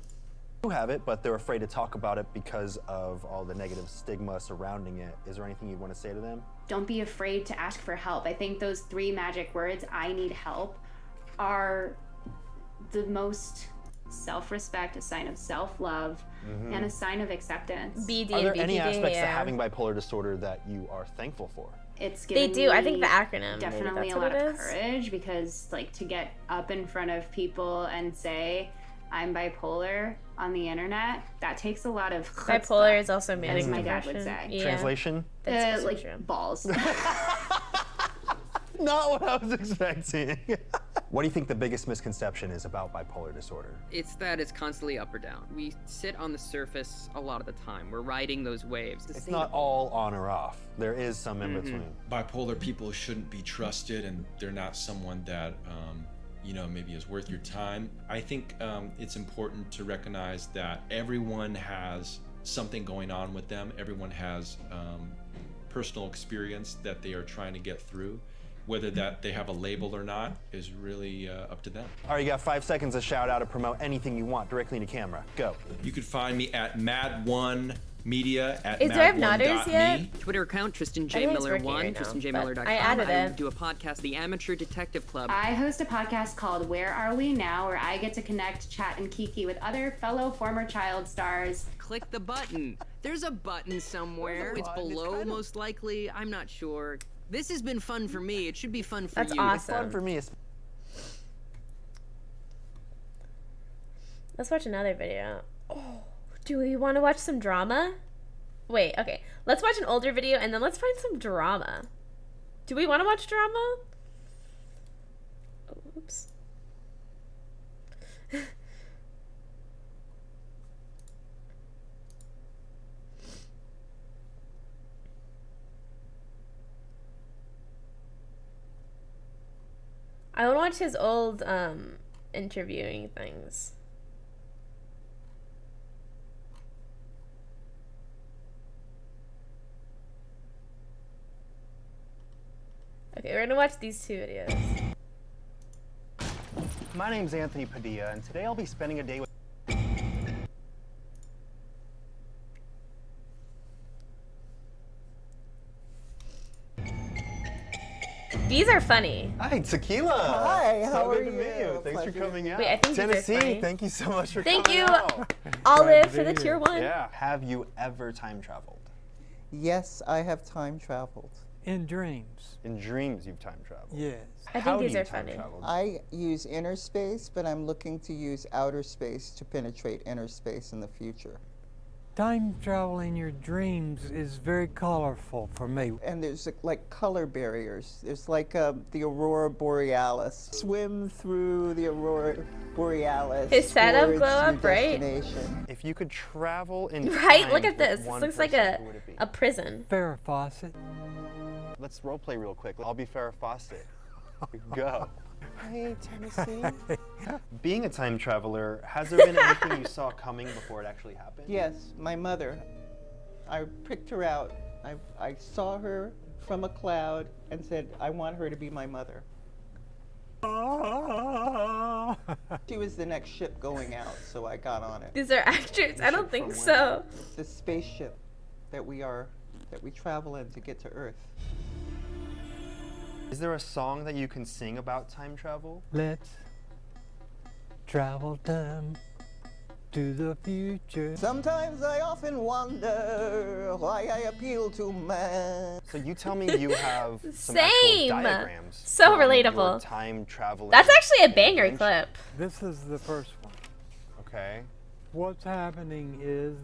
Who have it, but they're afraid to talk about it because of all the negative stigma surrounding it. Is there anything you'd want to say to them? Don't be afraid to ask for help. I think those 3 magic words, I need help, are the most self-respect, a sign of self-love, and a sign of acceptance. BD Are there and any aspects BPD, to having bipolar disorder that you are thankful for? It's They given do. I think me the acronym. definitely Maybe a that's what lot it of is. courage, because like to get up in front of people and say I'm bipolar on the internet, that takes a lot of chutzpah, Bipolar is also as manic my dad depression. would say. Yeah. Translation? That's like true. balls. Not what I was expecting. What do you think the biggest misconception is about bipolar disorder? It's that it's constantly up or down. We sit on the surface a lot of the time. We're riding those waves. It's not all on or off. There is some in between. Bipolar people shouldn't be trusted, and they're not someone that you know, maybe is worth your time. I think it's important to recognize that everyone has something going on with them. Everyone has personal experience that they are trying to get through. Whether that they have a label or not is really up to them. All right, you got 5 seconds to shout out or promote anything you want directly into camera. Go. You can find me at Mad1Media at Is there Nodders yet? Twitter account Tristan I J think it's Miller working 1, right now, TristanJMiller.com. but I added it. do a podcast, The Amateur Detective Club. I host a podcast called Where Are We Now, where I get to connect, chat, and kiki with other fellow former child stars. Click the button. There's a button somewhere. It's below, most likely. I'm not sure. This has been fun for me. It should be fun for That's you. awesome. It's fun for me. Let's watch another video. Oh, do we want to watch some drama? Wait, okay. Let's watch an older video and then let's find some drama. Do we want to watch drama? Oops. I want to watch his old interviewing things. Okay, we're gonna watch these 2 videos. My name's Anthony Padilla, and today I'll be spending a day with... These are funny. Hi, Tequila. Hi, how so are good to meet you. Thanks for Pleasure. coming out. Wait, I think these are Tennessee, funny. thank you so much for Thank coming you, out. Olive, for the tier 1. Yeah. Have you ever time traveled? Yes, I have time traveled. In dreams. In dreams, you've time traveled. Yes. I think How do these you are time funny. travel? I use inner space, but I'm looking to use outer space to penetrate inner space in the future. Time travel in your dreams is very colorful for me. And there's like color barriers. There's like the aurora borealis. Swim through the aurora borealis. His setup towards glow up, your right? destination. If you could travel in Right? time Look with at this. This one looks like person, who would it be? a prison. Farrah Fawcett. Let's role play real quick. I'll be Farrah Fawcett. Go. Hey, Tennessee. Being a time traveler, has there been anything you saw coming before it actually happened? Yes, my mother. I picked her out. I saw her from a cloud and said, I want her to be my mother. She was the next ship going out, so I got on it. These are actors. I don't think so. The spaceship that we travel in to get to Earth. Is there a song that you can sing about time travel? Let's travel time to the future. Sometimes I often wonder why I appeal to man. So you tell me you have some Same. actual diagrams. So from your relatable. Time traveling. That's actually a banger clip. This is the first one. Okay. What's happening is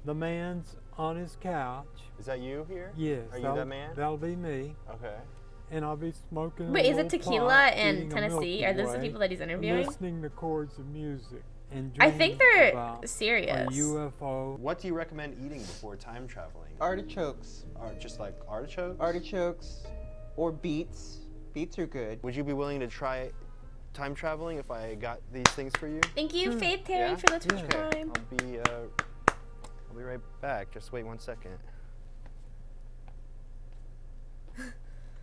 the man's on his couch. Is that you here? Yes. Are you that man? That'll be me. Okay. And I'll be smoking. Wait, a is it little Tequila pot, and eating a Tennessee? Milky Are those the Way, people that he's interviewing? Listening to chords of music. and I think they're about serious. A UFO. What do you recommend eating before time traveling? Artichokes. Just like artichokes? Artichokes or beets. Beets are good. Would you be willing to try time traveling if I got these things for you? Thank you, Faith Terry, Yeah? for the Twitch Okay. Prime. I'll be right back. Just wait 1 second.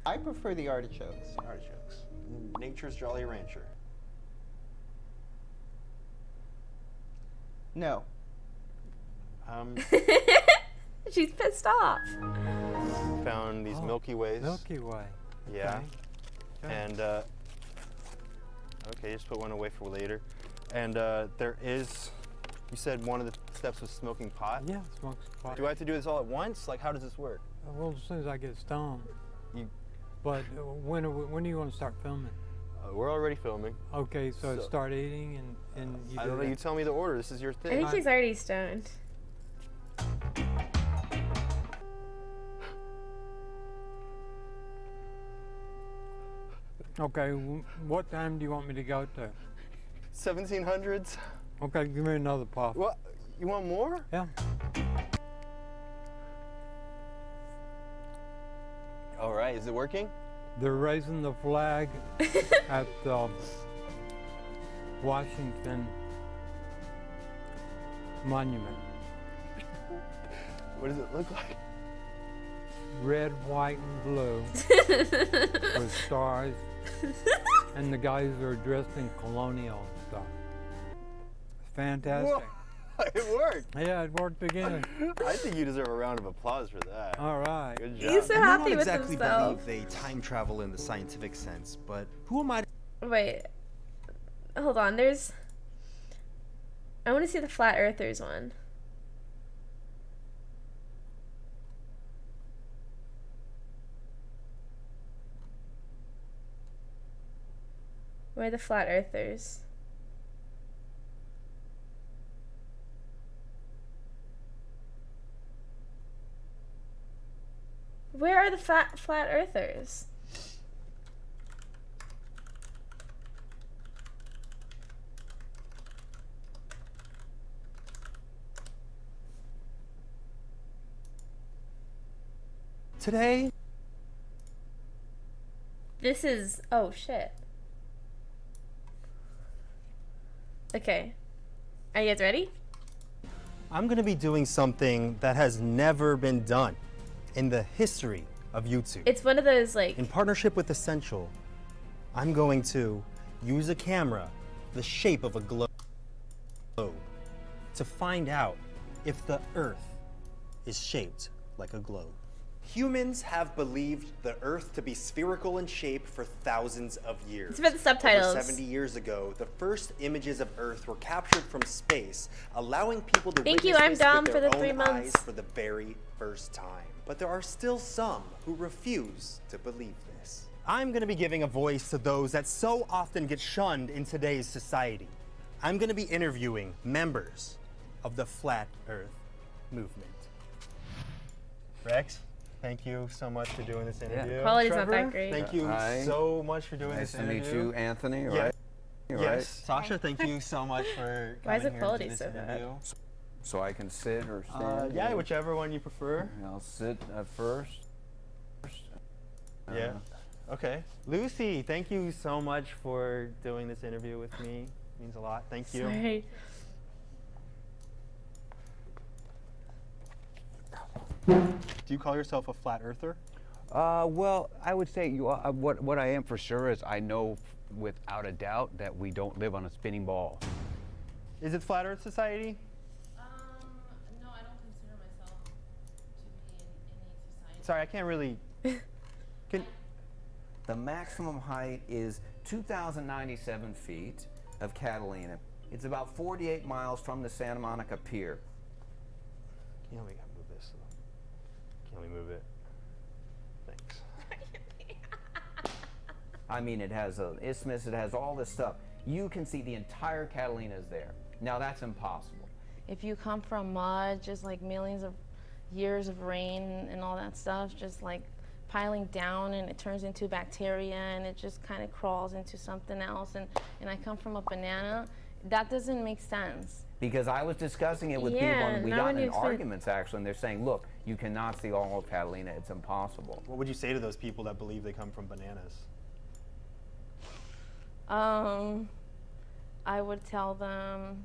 I prefer the artichokes. Artichokes. Nature's Jolly Rancher. No. She's pissed off. Found these Milky Ways. Milky Way. Yeah. Okay. And okay, just put one away for later. And there is, you said one of the steps was smoking pot? Yeah, smoking pot. Do I have to do this all at once? Like, how does this work? Well, as soon as I get stoned. But when do you want to start filming? We're already filming. Okay, so start eating and you I don't know, you tell me the order. This is your I thing. think he's already stoned. Okay, what time do you want me to go to? 1700s. Okay, give me another puff. What? You want more? Yeah. All right, is it working? They're raising the flag at Washington Monument. What does it look like? Red, white, and blue with stars, and the guys are dressed in colonial stuff. It's fantastic. Whoa, it worked. Yeah, it worked again. I think you deserve a round of applause for that. All right. Good job. He's so happy with exactly himself. believe they time travel in the scientific sense, but who am I? Wait, hold on. I want to see the flat earthers one. Where are the flat earthers? Where are the flat earthers? Today? This is, oh shit. Okay. Are you guys ready? I'm going to be doing something that has never been done in the history of YouTube. It's one of those like... In partnership with Essential, I'm going to use a camera the shape of a globe to find out if the Earth is shaped like a globe. Humans have believed the Earth to be spherical in shape for thousands of years. It's for the subtitles. Over 70 years ago, the first images of Earth were captured from space, allowing people to Thank witness you, I'm this Dom with for their the 3 own months. eyes for the very first time. But there are still some who refuse to believe this. I'm going to be giving a voice to those that so often get shunned in today's society. I'm going to be interviewing members of the Flat Earth movement. Rex, thank you so much for doing this interview. Yeah. Quality's Trevor, not that great. thank you Hi. so much for doing Nice this to meet interview. you, Anthony. Yeah. Right? Yes. Sasha, thank you so much for Why is coming the here quality to this so bad? interview. So I can sit or stand? Yeah, whichever one you prefer. I'll sit at first. Yeah. Okay. Lucy, thank you so much for doing this interview with me. It means a lot. Thank you. Sorry. Do you call yourself a flat earther? Well, I would say what I am for sure is I know without a doubt that we don't live on a spinning ball. Is it Flat Earth Society? No, I don't consider myself to be in any society. Sorry, I can't really. The maximum height is 2,097 feet of Catalina. It's about 48 miles from the Santa Monica Pier. Can you help me move this? Can we move it? Thanks. I mean, it has an isthmus, it has all this stuff. You can see the entire Catalina is there. Now that's impossible. If you come from mud, just like millions of years of rain and all that stuff, just like piling down, and it turns into bacteria and it just kind of crawls into something else. And I come from a banana, That doesn't make sense. Because I was discussing it with people, and we got in arguments actually, and they're saying, look, you cannot see all of Catalina, it's impossible. What would you say to those people that believe they come from bananas? I would tell them.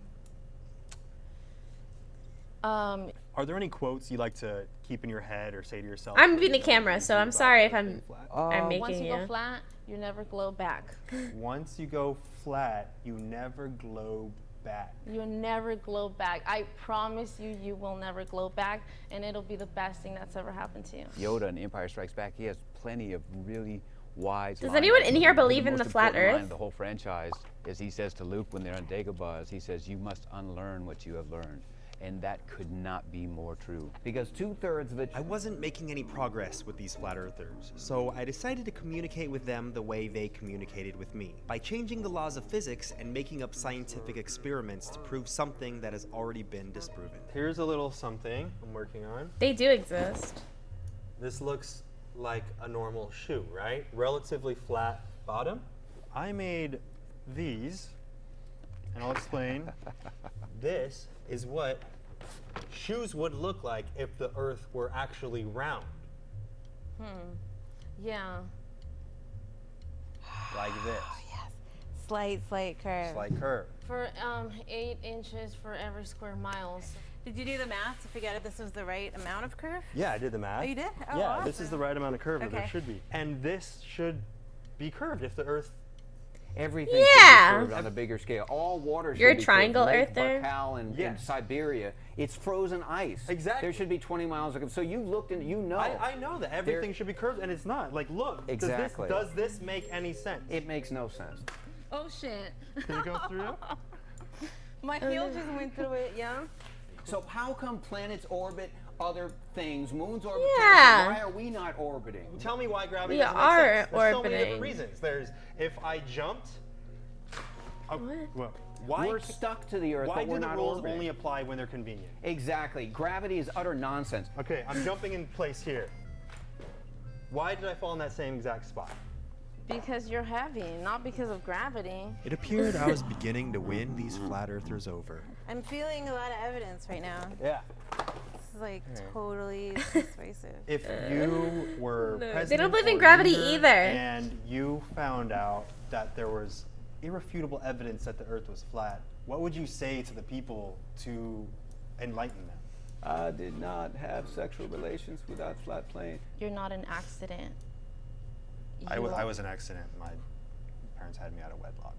Are there any quotes you like to keep in your head or say to yourself? I'm being a camera, so I'm sorry if I'm making once you go flat, you never glow back. Once you go flat, you never glow back. You never glow back. I promise you, you will never glow back, and it'll be the best thing that's ever happened to you. Yoda in Empire Strikes Back, he has plenty of really wise Does lines. anyone in here believe The in the most flat important line Earth? of the whole franchise is he says to Luke when they're on Dagobah, he says, you must unlearn what you have learned. And that could not be more true. Because 2/3 of it... I wasn't making any progress with these flat earthers, so I decided to communicate with them the way they communicated with me, by changing the laws of physics and making up scientific experiments to prove something that has already been disproven. Here's a little something I'm working on. They do exist. This looks like a normal shoe, right? Relatively flat bottom. I made these, and I'll explain. This is what shoes would look like if the Earth were actually round. Yeah. Like this. Oh, yes. Slight curve. Slight curve. For 8 inches for every square mile. Did you do the math to figure out if this was the right amount of curve? Yeah, I did the math. Oh, you did? Oh, yeah, awesome. this is the right amount of curve that there Okay. should be. And this should be curved if the Earth... Everything should be curved on a bigger scale. All water should Your be triangle curved. Lake Earth there? Baikal in Siberia, it's frozen ice. Exactly. There should be 20 miles of... So you looked and you know. I know that everything should be curved, and it's not. Like, look. Exactly. Does this make any sense? It makes no sense. Oh shit. Can you go through? My heel just went through it, yeah. So how come planets orbit other things, moons orbit Yeah. planets, why are we not orbiting? Tell me why gravity We doesn't are make sense. There's so many different orbiting. reasons. There's if I jumped. What? Why We're stuck to the Earth, Why but we're do the not rules orbiting. only apply when they're convenient? Exactly. Gravity is utter nonsense. Okay, I'm jumping in place here. Why did I fall in that same exact spot? Because you're heavy, not because of gravity. It appeared I was beginning to win these flat earthers over. I'm feeling a lot of evidence right now. Yeah. This is like totally persuasive. If you were president They don't believe in or gravity leader either. and you found out that there was irrefutable evidence that the Earth was flat, what would you say to the people to enlighten them? I did not have sexual relations without flat plane. You're not an accident. I was an accident. My parents had me out of wedlock.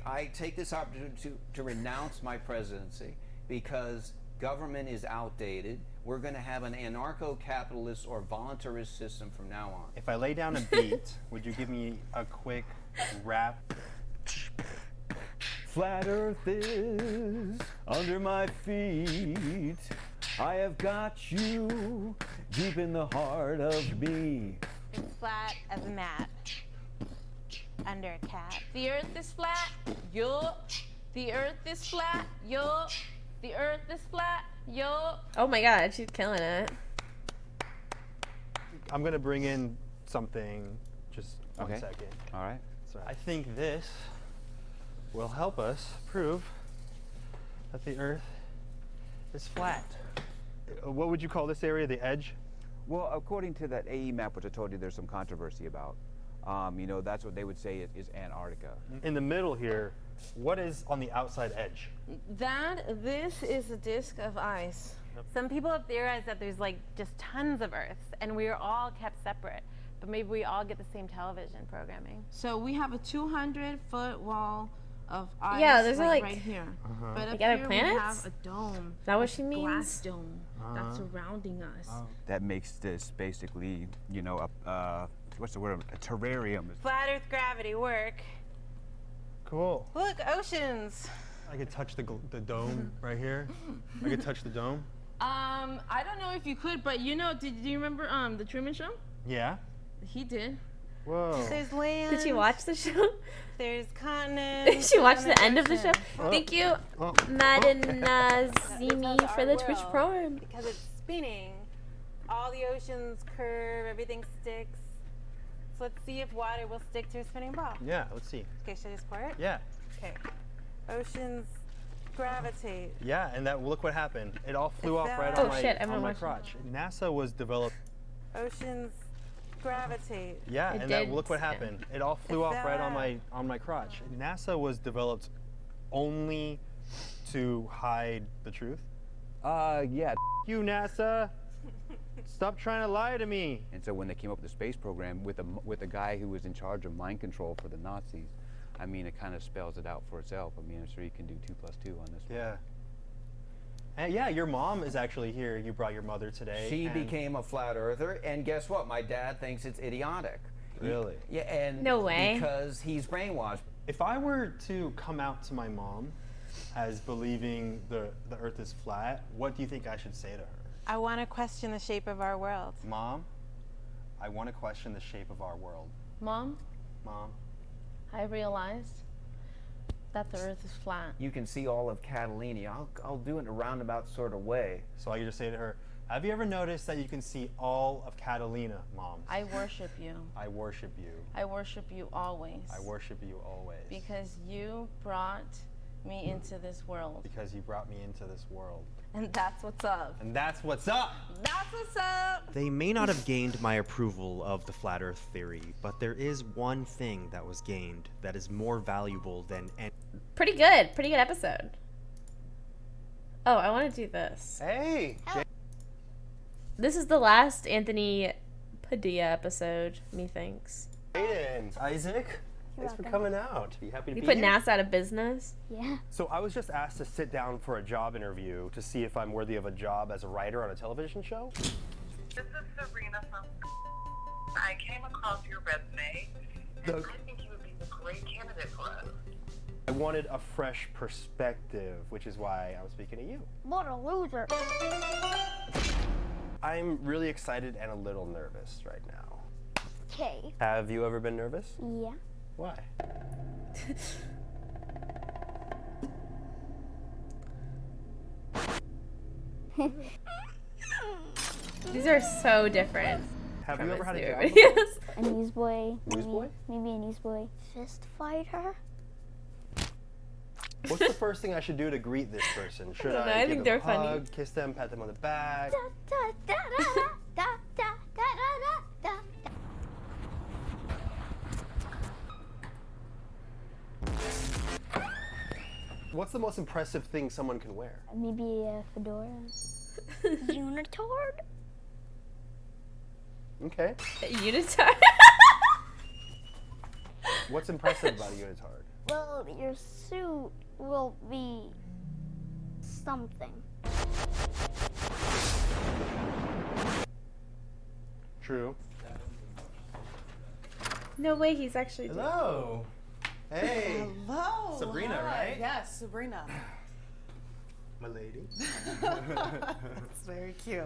I take this opportunity to renounce my presidency because government is outdated. We're going to have an anarcho-capitalist or voluntarist system from now on. If I lay down a beat, would you give me a quick rap? Flat Earth is under my feet. I have got you deep in the heart of me. It's flat as a mat. Under a cat. The Earth is flat, yo. The Earth is flat, yo. The Earth is flat, yo. Oh my god, she's killing it. I'm going to bring in something, just one Okay. second. All right. So I think this will help us prove that the Earth is flat. What would you call this area, the edge? Well, according to that AE map, which I told you there's some controversy about, you know, that's what they would say is Antarctica. In the middle here, what is on the outside edge? This is a disk of ice. Some people have theorized that there's like just tons of Earths and we are all kept separate, but maybe we all get the same television programming. So we have a 200-foot wall of ice. Yeah, there's like right here. But up like other here planets? we have a dome. Is that what she Glass means? dome that's surrounding us. That makes this basically, you know, what's the word? A terrarium. Flat Earth gravity work. Cool. Look, oceans. I could touch the dome right here. I could touch the dome. I don't know if you could, but you know, do you remember the Truman Show? Yeah. He did. Whoa. There's land. Did she watch the show? There's continents. She watched the end of the show. ocean. Thank you, Madanazimi, for the Twitch Prime. Because it's spinning. All the oceans curve, everything sticks. So let's see if water will stick to a spinning ball. Yeah, let's see. Okay, should I just pour it? Yeah. Okay. Oceans gravitate. Yeah, and that look what happened. It all flew Is off right that- on Oh, my, shit, on everyone my watching. crotch. NASA was developed. Oceans gravitate. Yeah, It and that did, look what yeah. happened. It all flew Is off right on that- my crotch. NASA was developed only to hide the truth. Yeah. You NASA. Stop trying to lie to me. And so when they came up with the space program with a guy who was in charge of mind control for the Nazis, I mean, it kind of spells it out for itself. I mean, I'm sure you can do 2 + 2 on this one. Yeah. And yeah, your mom is actually here. You brought your mother today. She and- became a flat earther, and guess what? My dad thinks it's idiotic. Really? Yeah, and No way. because he's brainwashed. If I were to come out to my mom as believing the Earth is flat, what do you think I should say to her? I want to question the shape of our world. Mom, I want to question the shape of our world. Mom, Mom. I realized that the Earth is flat. You can see all of Catalina. I'll do it in a roundabout sort of way. So I could just say to her, have you ever noticed that you can see all of Catalina, Mom? I worship you. I worship you. I worship you always. I worship you always. Because you brought me into this world. Because you brought me into this world. And that's what's up. And that's what's up! That's what's up! They may not have gained my approval of the flat earth theory, but there is one thing that was gained that is more valuable than any. Pretty good episode. Oh, I want to do this. Hey! This is the last Anthony Padilla episode, methinks. Aiden, Isaac, thanks for coming out. You happy to You be put here? NASA out of business? Yeah. So I was just asked to sit down for a job interview to see if I'm worthy of a job as a writer on a television show. This is Sabrina from. I came across your resume, and I think you would be a great candidate for us. I wanted a fresh perspective, which is why I'm speaking to you. What a loser. I'm really excited and a little nervous right now. Okay. Have you ever been nervous? Yeah. Why? These are so different. Have you ever had a job? Videos. A newsboy. Newsboy? Maybe a newsboy. Fist fighter. What's the first thing I should do to greet this person? Should don't know, I I give think them a they're funny. hug, kiss them, pat them on the back? What's the most impressive thing someone can wear? Maybe a fedora. Unitard. Okay. Unitard? What's impressive about a unitard? Well, your suit will be something. True. No way, he's actually. Hello. Hey. Hello. Sabrina, Hi. right? Yes, Sabrina. My lady. That's very cute.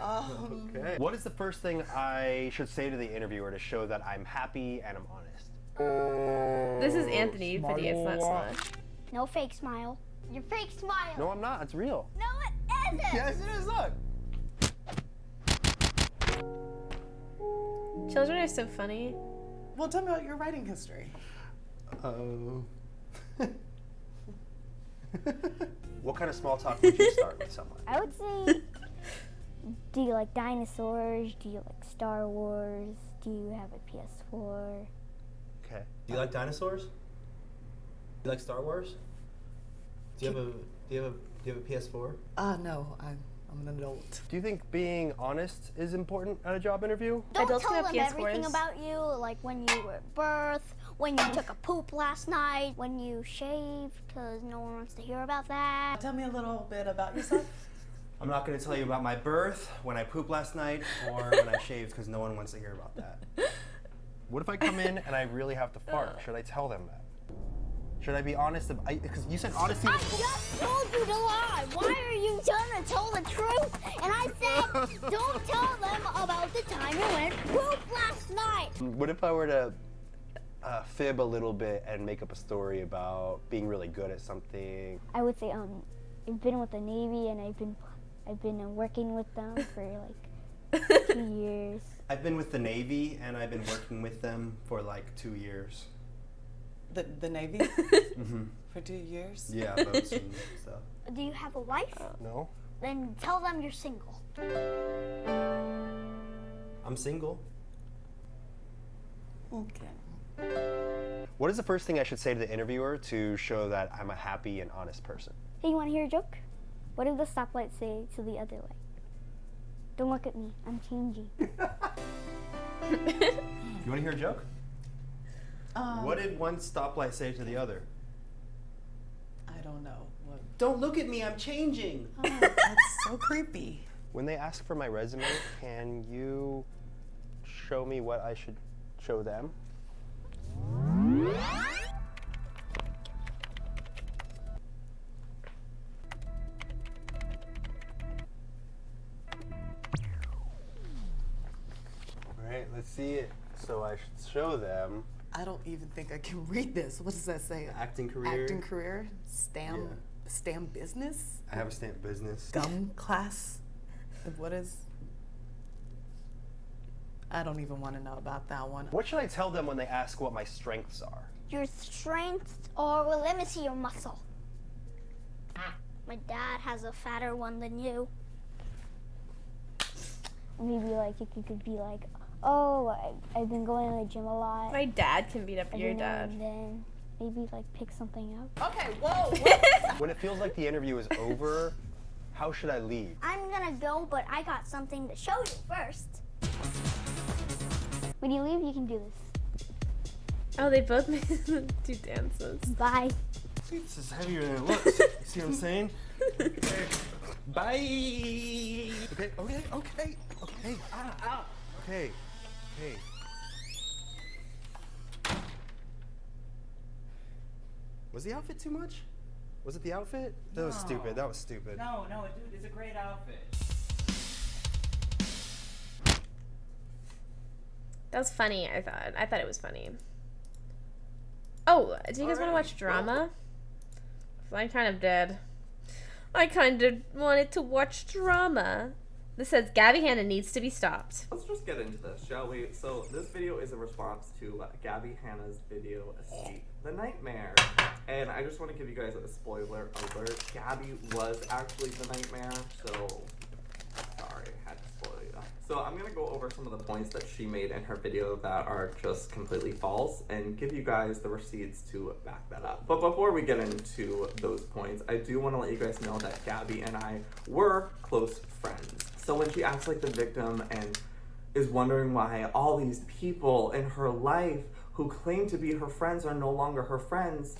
Okay. What is the first thing I should say to the interviewer to show that I'm happy and I'm honest? This is Anthony Padilla, it's not Slush. No fake smile. Your fake smile. No, I'm not. It's real. No, it isn't. Yes, it is. Look. Children are so funny. Well, tell me about your writing history. Oh. What kind of small talk would you start with someone? I would say, do you like dinosaurs? Do you like Star Wars? Do you have a PS4? Okay. Do you like dinosaurs? Do you like Star Wars? Do you have a PS4? No, I'm an adult. Do you think being honest is important at a job interview? Don't Adults tell can them have everything PS4s. about you, like when you were at birth, when you took a poop last night, when you shaved, because no one wants to hear about that. Tell me a little bit about yourself. I'm not going to tell you about my birth, when I pooped last night, or when I shaved, because no one wants to hear about that. What if I come in and I really have to fart? Should I tell them that? Should I be honest? Because you said honesty. I just told you to lie. Why are you trying to tell the truth? And I said, don't tell them about the time you went poop last night. What if I were to fib a little bit and make up a story about being really good at something? I would say, I've been with the Navy and I've been working with them for like 2 years. I've been with the Navy and I've been working with them for like 2 years. The Navy? For 2 years? Yeah, boats and stuff. Do you have a wife? No, Then tell them you're single. I'm single. Okay. What is the first thing I should say to the interviewer to show that I'm a happy and honest person? Hey, you want to hear a joke? What did the stoplight say to the other light? Don't look at me. I'm changing. You want to hear a joke? What did one stoplight say to the other? I don't know. What? Don't look at me, I'm changing. Oh, that's so creepy. When they ask for my resume, can you show me what I should show them? All right, let's see it. So I should show them. I don't even think I can read this. What does that say? Acting career. Acting career? STEM business? I have a stamp business. Gum class? What is? I don't even want to know about that one. What should I tell them when they ask what my strengths are? Your strengths, or well, let me see your muscle. My dad has a fatter one than you. Maybe like you could be like, oh, I've been going to the gym a lot. My dad can beat up every your now dad. and then maybe like pick something up. Okay, whoa. When it feels like the interview is over, how should I leave? I'm gonna go, but I got something to show you first. When you leave, you can do this. Oh, they both do dances. Bye. See, this is heavier than it looks. You see what I'm saying? Okay. Bye. Okay. Okay. Was the outfit too much? Was it the outfit? That was stupid. That was stupid. No, dude, it's a great outfit. That was funny, I thought. I thought it was funny. Oh, do you guys want to watch drama? 'Cause I kind of did. I kind of wanted to watch drama. This says Gabby Hanna needs to be stopped. Let's just get into this, shall we? So this video is a response to Gabby Hanna's video, Escape the Nightmare. And I just want to give you guys a spoiler alert. Gabby was actually the nightmare, so sorry, I had to spoil you. So I'm going to go over some of the points that she made in her video that are just completely false and give you guys the receipts to back that up. But before we get into those points, I do want to let you guys know that Gabby and I were close friends. So when she acts like the victim and is wondering why all these people in her life who claim to be her friends are no longer her friends,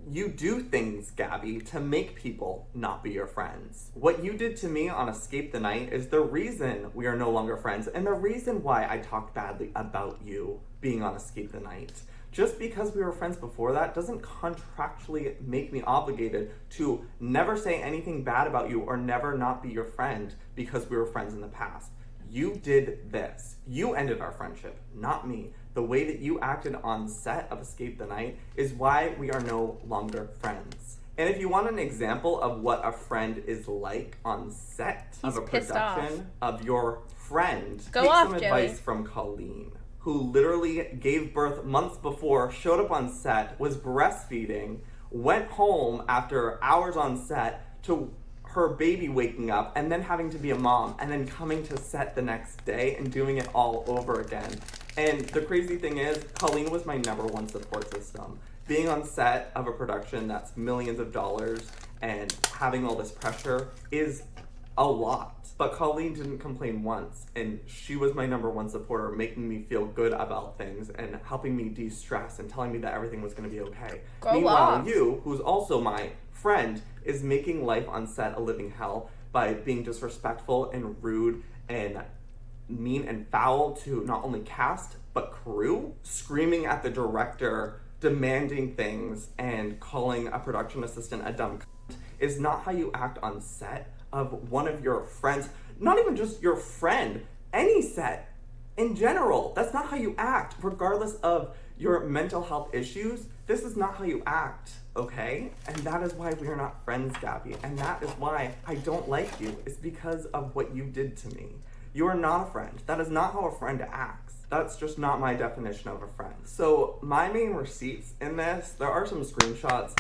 you do things, Gabby, to make people not be your friends. What you did to me on Escape the Night is the reason we are no longer friends and the reason why I talked badly about you being on Escape the Night. Just because we were friends before that doesn't contractually make me obligated to never say anything bad about you or never not be your friend because we were friends in the past. You did this. You ended our friendship, not me. The way that you acted on set of Escape the Night is why we are no longer friends. And if you want an example of what a friend is like on set of a production of your friend, take some advice from Colleen, who literally gave birth months before, showed up on set, was breastfeeding, went home after hours on set to her baby waking up and then having to be a mom and then coming to set the next day and doing it all over again. And the crazy thing is, Colleen was my #1 support system. Being on set of a production that's millions of dollars and having all this pressure is a lot. But Colleen didn't complain once, and she was my #1 supporter, making me feel good about things and helping me de-stress and telling me that everything was going to be okay. Meanwhile, you, who's also my friend, is making life on set a living hell by being disrespectful and rude and mean and foul to not only cast but crew, screaming at the director, demanding things, and calling a production assistant a dumb cunt is not how you act on set of one of your friends. Not even just your friend, any set in general. That's not how you act, regardless of your mental health issues. This is not how you act, okay? And that is why we are not friends, Gabby. And that is why I don't like you. It's because of what you did to me. You are not a friend. That is not how a friend acts. That's just not my definition of a friend. So my main receipts in this, there are some screenshots,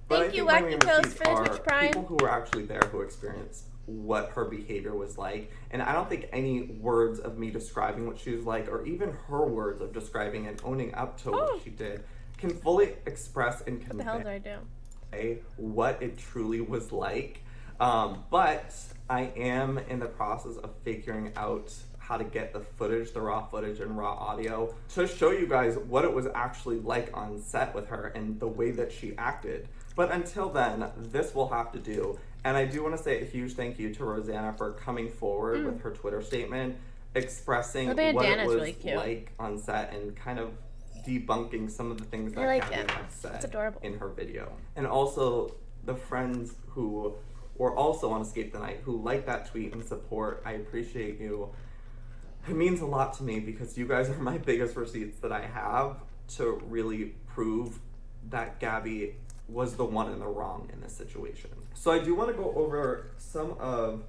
but Thank I you, think my Wacky main Toast, receipts for the are Twitch Prime. people who were actually there who experienced what her behavior was like. And I don't think any words of me describing what she was like, or even her words of describing and owning up to what she did, can fully express and What the hell did I do? convey what it truly was like. But I am in the process of figuring out how to get the footage, the raw footage and raw audio, to show you guys what it was actually like on set with her and the way that she acted. But until then, this will have to do. And I do want to say a huge thank you to Rosanna for coming forward with her Twitter statement, expressing what it was really cute. like on set and kind of debunking some of the things that I like Gabby it. had It's said adorable. in her video. And also the friends who were also on Escape the Night who liked that tweet and support. I appreciate you. It means a lot to me because you guys are my biggest receipts that I have to really prove that Gabby was the one in the wrong in this situation. So I do want to go over some of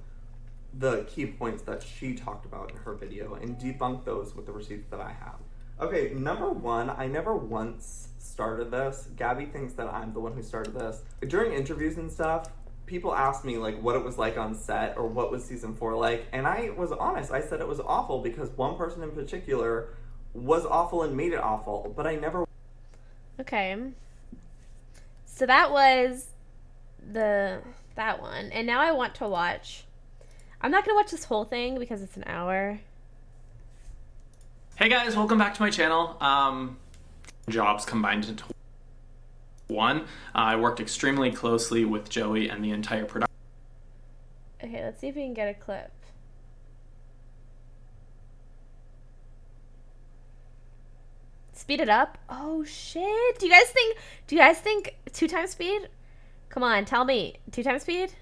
the key points that she talked about in her video and debunk those with the receipts that I have. Okay, number one, I never once started this. Gabby thinks that I'm the one who started this. During interviews and stuff, people asked me like what it was like on set or what was season 4 like, and I was honest. I said it was awful because one person in particular was awful and made it awful, but I never. Okay. So that was that one, and now I want to watch. I'm not gonna watch this whole thing because it's an hour. Hey guys, welcome back to my channel. Jobs combined into one. I worked extremely closely with Joey and the entire production. Okay, let's see if we can get a clip. Speed it up. Oh shit! Do you guys think 2 times speed? Come on, tell me. 2 times speed?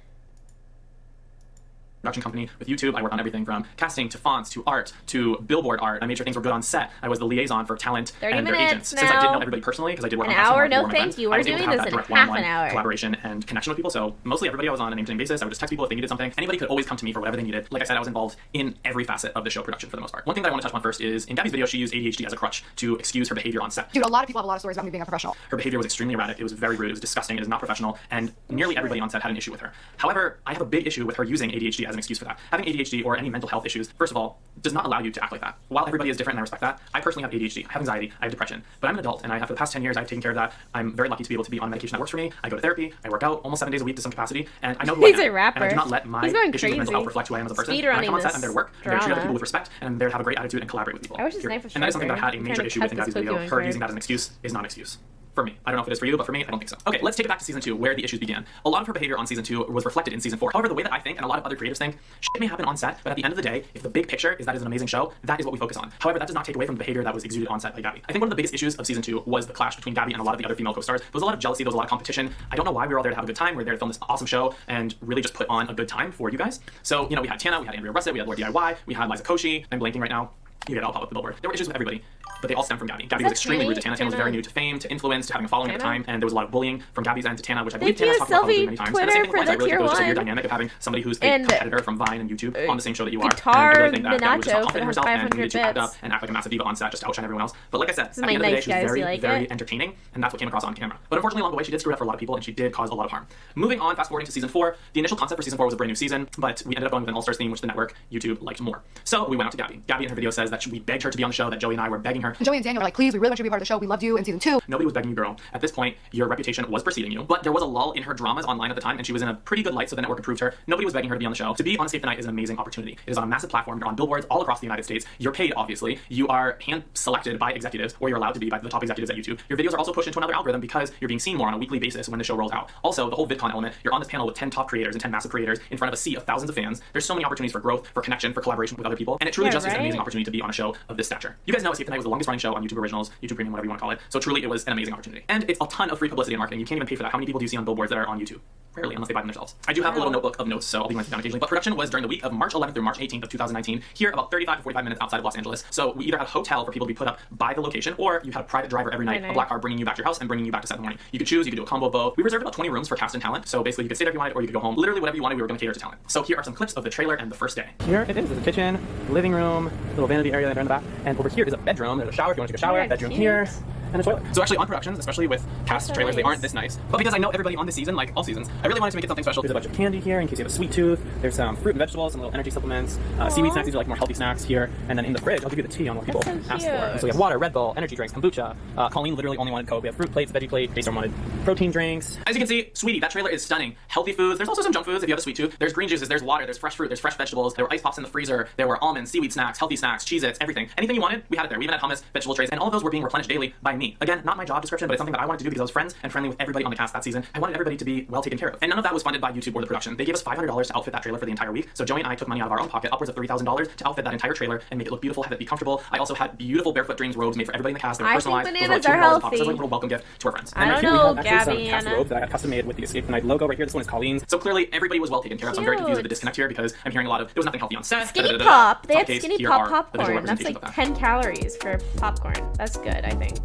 Production company with YouTube. I worked on everything from casting to fonts to art to billboard art. I made sure things were good on set. I was the liaison for talent 30 and their minutes agents. Since I didn't know now. everybody personally, because I did work An on casting hour? with people No, who were my thank friends, you. I We're was able to doing have this that in direct half one-on-one an hour. collaboration and connection with people. So mostly everybody I was on a name-to-name basis. I would just text people if they needed something. Anybody could always come to me for whatever they needed. Like I said, I was involved in every facet of the show production for the most part. One thing that I want to touch on first is in Gabby's video, she used ADHD as a crutch to excuse her behavior on set. Dude, a lot of people have a lot of stories about me being a professional. Her behavior was extremely erratic. It was very rude. It was disgusting. It is not professional. And nearly everybody on set had an issue with her. However, I have a big issue with her using ADHD as an excuse for that. Having ADHD or any mental health issues, first of all, does not allow you to act like that. While everybody is different and I respect that, I personally have ADHD, I have anxiety, I have depression, but I'm an adult and I have for the past 10 years I've taken care of that. I'm very lucky to be able to be on medication that works for me. I go to therapy, I work out almost 7 days a week to some capacity, and I know who He's I am. a rapper. And I do not let my He's going issues with mental crazy. health reflect who I am as a person. When I Speedrunning come on set, this I'm there to work, I'm there to treat other drama. people with respect, and I'm there to have a great attitude and collaborate with people. I wish his Period. name was And that is something that I had a Striker. major I'm issue trying with in to Gabby's cut this video. cookie Her on using that as an excuse is not an excuse. For me. I don't know if it is for you, but for me, I don't think so. Okay, let's take it back to season 2, where the issues began. A lot of her behavior on season 2 was reflected in season 4. However, the way that I think, and a lot of other creatives think, shit may happen on set, but at the end of the day, if the big picture is that is an amazing show, that is what we focus on. However, that does not take away from the behavior that was exuded on set by Gabby. I think one of the biggest issues of season 2 was the clash between Gabby and a lot of the other female co-stars. There was a lot of jealousy, there was a lot of competition. I don't know why we were all there to have a good time. We were there to film this awesome show and really just put on a good time for you guys. So, you know, we had Tana, we had Andrea Russett, we had Lord DIY, we had Liza Koshy. I'm blanking right now. You get it all pop up the billboard. There were issues with everybody, but they all stem from Gabby. Gabby was extremely rude to Tana. Tana was very new to fame, to influence, to having a following at the time, and there was a lot of bullying from Gabby's end to Tana, which I believe Thank Tana's you, talked about publicly Sylvee, many times. Twitter And the same thing for applies. I the really think tier it was just a weird 1. dynamic of having somebody who's a And competitor from Vine and YouTube on the same show that you are. Guitar And I really think that Gabby was just Minacho not confident in herself and 500 needed to act bits. up and act like a massive diva on set just to outshine everyone else. But like I said, This is at my the end of the day, nice she was guys. very, You like very it? entertaining, and that's what came across on camera. But unfortunately, along the way, she did screw it up for a lot of people, and she did cause a lot of harm. Moving on, fast forwarding to season 4, the initial concept for season 4 was a brand new season, but we ended up going with an All-Stars theme, which the network, YouTube, liked more. So we went out to Gabby. Gabby in her video says that we begged her to be on the show, that Joey and I were begging her. And Joey and Daniel were like, please, we really want you to be part of the show. We loved you in season 2. Nobody was begging you, girl. At this point, your reputation was preceding you, but there was a lull in her dramas online at the time, and she was in a pretty good light, so the network approved her. Nobody was begging her to be on the show. To be on Escape the Night is an amazing opportunity. It is on a massive platform. You're on billboards all across the United States. You're paid, obviously. You are hand-selected by executives, or you're allowed to be by the top executives at YouTube. Your videos are also pushed into another algorithm because you're being seen more on a weekly basis when the show rolls out. Also, the whole VidCon element, you're on this panel with 10 top creators and 10 massive creators in front of a sea of thousands of fans. There's so many opportunities for growth, for connection, for collaboration with other people, and it truly just is an amazing opportunity to be on a show of this stature. You guys know Escape the Night was the longest running show on YouTube Originals, YouTube Premium, whatever you want to call it. So truly, it was an amazing opportunity. And it's a ton of free publicity and marketing. You can't even pay for that. How many people do you see on billboards that are on YouTube? Rarely, unless they buy them themselves. I do have a little notebook of notes, so I'll be writing down occasionally. But production was during the week of March 11th through March 18th of 2019, here about 35 to 45 minutes outside of Los Angeles. So we either had a hotel for people to be put up by the location, or you had a private driver every night, a black car bringing you back to your house and bringing you back to set in the morning. You could choose, you could do a combo of both. We reserved about 20 rooms for cast and talent, so basically you could stay there if you wanted, or you could go home. Literally whatever you wanted, we were going to cater to talent. So here are some clips of the trailer and the first day. Here it is, there's a kitchen, living room, little vanity area there in the back, and over here is a bedroom. There's a shower if you want to take a shower, bedroom here, and a toilet. So actually on productions, especially with cast trailers, they aren't this nice. But because I know everybody on this season, like all seasons, I really wanted to make it something special. There's a bunch of candy here in case you have a sweet tooth. There's some fruit and vegetables, some little energy supplements, seaweed snacks. These are like more healthy snacks here. And then in the fridge, I'll give you the tea on what people ask for. So we have water, Red Bull, energy drinks, kombucha. Colleen literally only wanted Coke. We have fruit plates, veggie plate. Jason wanted protein drinks. As you can see, sweetie, that trailer is stunning. Healthy foods. There's also some junk foods if you have a sweet tooth. There's green juices, there's water, there's fresh fruit, there's fresh vegetables. There were ice pops in the freezer. There were almonds, seaweed snacks, healthy snacks, Cheez-Its, everything. Anything you wanted, we had it there. We even had hummus, vegetable trays, and all of those were being replenished daily by me. Again, not my job description, but it's something that I wanted to do because I was friends and friendly with everybody on the cast that season. I wanted everybody to be well taken care of. And none of that was funded by YouTube or the production. They gave us $500 to outfit that trailer for the entire week. So Joey and I took money out of our own pocket, upwards of $3,000 to outfit that entire trailer and make it look beautiful, have it be comfortable. I also had beautiful Barefoot Dreams robes made for everybody in the cast. They were personalized. I think bananas are healthy. It was like a little welcome gift to our friends. I and don't right know, here we have Gabby, some cast robes that I got custom made with the Escape the Night logo right here. This one is Colleen's. So clearly everybody was well taken care of. So I'm very confused with the disconnect here because I'm hearing a lot of there was nothing healthy on set. Skinny Pop. They have Case, Skinny here Pop are the visual popcorn. That's like representations of that. 10 calories for popcorn. That's good, I think.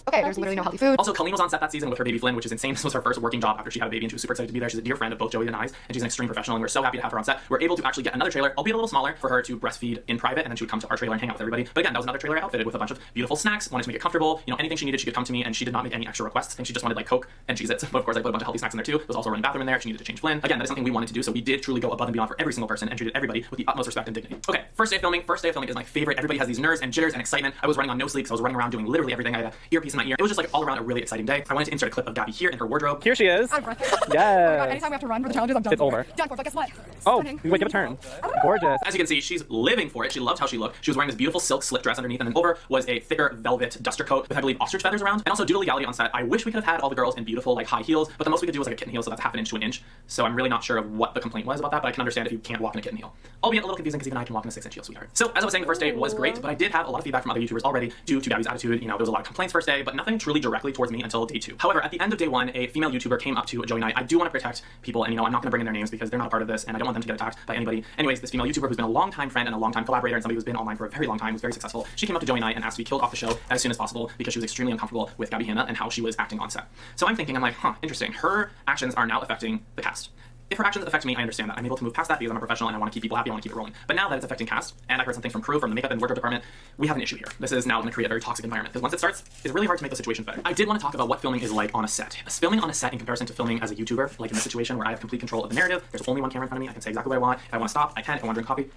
Okay, there's literally no healthy food. Also, Colleen was on set that season with her baby Flynn, which is insane. This was her first working job after she had a baby, and she was super excited to be there. She's a dear friend of both Joey and I's, and she's an extreme professional, and we're so happy to have her on set. We're able to actually get another trailer, albeit a little smaller, for her to breastfeed in private, and then she would come to our trailer and hang out with everybody. But again, that was another trailer outfitted with a bunch of beautiful snacks, wanted to make it comfortable. You know, anything she needed, she could come to me, and she did not make any extra requests. I think she just wanted like Coke and Cheez-Its. But of course, I put a bunch of healthy snacks in there too. There was also a running bathroom in there. She needed to change Flynn. Again, that is something we wanted to do, so we did truly go above and beyond for every single person and treated everybody with the utmost respect and dignity. Okay, first day of filming. First day of filming is my favorite. Everybody has these nerves and jitters and excitement. I was running on no sleep, so I was running around doing literally everything. I had an earpiece in my ear. It was just like all around a really exciting day. I wanted to insert a clip of Gabby here in her wardrobe. Here she is. I'm breathless. Yes. Oh my God, anytime we have to run for the challenges, I'm done. It's over. Done for, but guess what? Oh, Stunning. wait, give a turn. Gorgeous. As you can see, she's living for it. She loved how she looked. She was wearing this beautiful silk slip dress underneath, and then over was a thicker velvet duster coat with, I believe, ostrich feathers around. And also, due to legality on set, I wish we could have had all the girls in beautiful, like, high heels, but the most we could do was like a kitten heel, so that's half an inch to an inch. So I'm really not sure of what the complaint was about that, but I can understand if you can't walk in a kitten heel. Albeit a little confusing because even I can walk in a 6-inch heel, sweetheart. So as I was saying, the first day was great, but I did have a lot of feedback from other YouTubers already due to Gabby's attitude. You know, there was a lot of complaints first day, but nothing truly directly towards me until day 2. However, at the end of day 1, a female YouTuber came up to Joey and I do want to protect people, and you know, I'm not going to bring in their names because they're not a part of this, and I don't want them to get attacked by anybody. Anyways, this female YouTuber who's been a long-time friend and a long-time collaborator and somebody who's been online for a very long time, who's very successful, she came up to Joey and I and asked to be killed off the show as soon as possible because she was extremely uncomfortable with Gabby Hanna and how she was acting on set. So I'm thinking, I'm like, interesting. Her actions are now affecting the cast. If her actions affect me, I understand that. I'm able to move past that because I'm a professional and I want to keep people happy, I want to keep it rolling. But now that it's affecting cast, and I heard something from crew, from the makeup and wardrobe department, we have an issue here. This is now going to create a very toxic environment because once it starts, it's really hard to make those situations better. I did want to talk about what filming is like on a set. Filming on a set in comparison to filming as a YouTuber, like in this situation where I have complete control of the narrative, there's only one camera in front of me, I can say exactly what I want. If I want to stop, I can. If I want to drink coffee,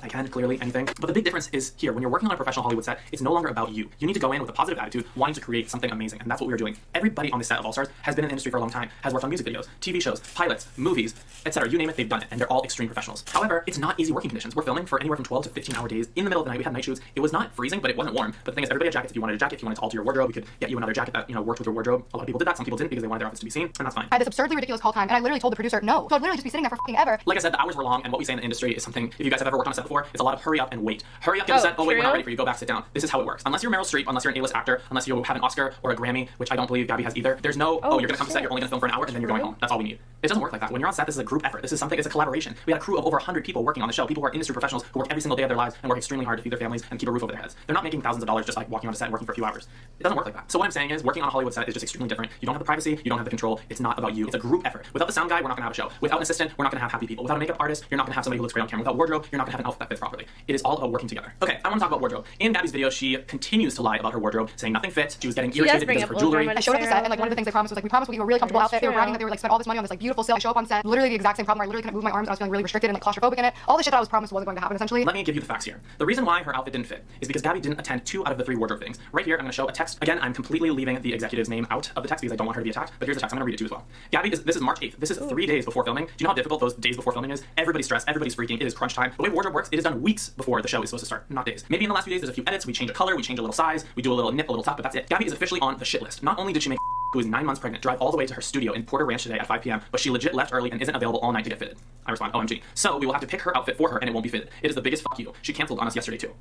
I can, clearly, anything. But the big difference is here, when you're working on a professional Hollywood set, it's no longer about you. You need to go in with a positive attitude, wanting to create something amazing, and that's what we were doing. Everybody on the set of All Stars has been in the industry for a long time, has worked on music videos, TV shows, pilots, movies, etc. You name it, they've done it, and they're all extreme professionals. However, it's not easy working conditions. We're filming for anywhere from 12 to 15-hour days in the middle of the night. We had night shoots. It was not freezing, but it wasn't warm. But the thing is, everybody had jackets. If you wanted a jacket, if you wanted to alter your wardrobe, we could get you another jacket that, you know, worked with your wardrobe. A lot of people did that. Some people didn't because they wanted their outfits to be seen, and that's fine. I had this absurdly ridiculous call time, and I literally told the producer no. So I'd literally just be sitting there for fucking ever. Like I said, the hours were long, and what we say in the industry is something, if you guys have ever worked on a set before, it's a lot of hurry up and wait. Hurry up, get a set. Oh wait, we're not ready for you. Go back, sit down. This is how it works. Unless you're Meryl Streep, unless you're an A-list actor, unless you have an Oscar or a Grammy, which I don't believe Gabby has either. There's no, you're gonna come to set, you're only gonna film for an hour, and then you're going home. That's all we need. It doesn't work like that. When you're on set, this is a group effort. This is something, it's a collaboration. We had a crew of over 100 people working on the show. People who are industry professionals who work every single day of their lives and work extremely hard to feed their families and keep a roof over their heads. They're not making thousands of dollars just like walking on a set and working for a few hours. It doesn't work like that. So what I'm saying is, working on a Hollywood set is just extremely different. You don't have the privacy, you don't have the control. It's not about you. It's a group effort. Without the sound guy, we're not gonna have a show. Without an assistant, we're not gonna have happy people. Without a makeup artist, you're not gonna have somebody who looks great on camera. Without wardrobe, you're not gonna have an outfit that fits properly. It is all about working together. Okay, I want to talk about wardrobe. In Gabby's video, she continues to lie about her wardrobe, saying nothing fits. She was getting irritated because of her jewelry. I showed up the set, and like one of the things they promised was like, we promised we'll give you a really comfortable outfit. They were bragging that they were like spent all this money on this like beautiful silk. I show up on set, literally the exact same problem. I literally couldn't move my arms, and I was feeling really restricted and like claustrophobic in it. All the shit that I was promised wasn't going to happen essentially. Let me give you the facts here. The reason why her outfit didn't fit is because Gabby didn't attend 2 out of the 3 wardrobe things. Right here, I'm going to show a text. Again, I'm completely leaving the executive's name out of the text because I don't want her to be attacked. But here's the text. I'm going to read it to you as well. Gabby, this is March 8th. This is 3 days before filming. Do you know how difficult those days before filming is? Everybody's stressed. Everybody's freaking. It is crunch time. The way wardrobe works, it is done weeks before the show is supposed to start, not days. Maybe in the last few days, there's a few edits. We change a color, we change a little size, we do a little nip, a little tuck, but that's it. Gabby is officially on the shit list. Not only did she make who is 9 months pregnant drive all the way to her studio in Porter Ranch today at 5 p.m., but she legit left early and isn't available all night to get fitted? I respond, OMG. So we will have to pick her outfit for her and it won't be fitted. It is the biggest fuck you. She canceled on us yesterday too.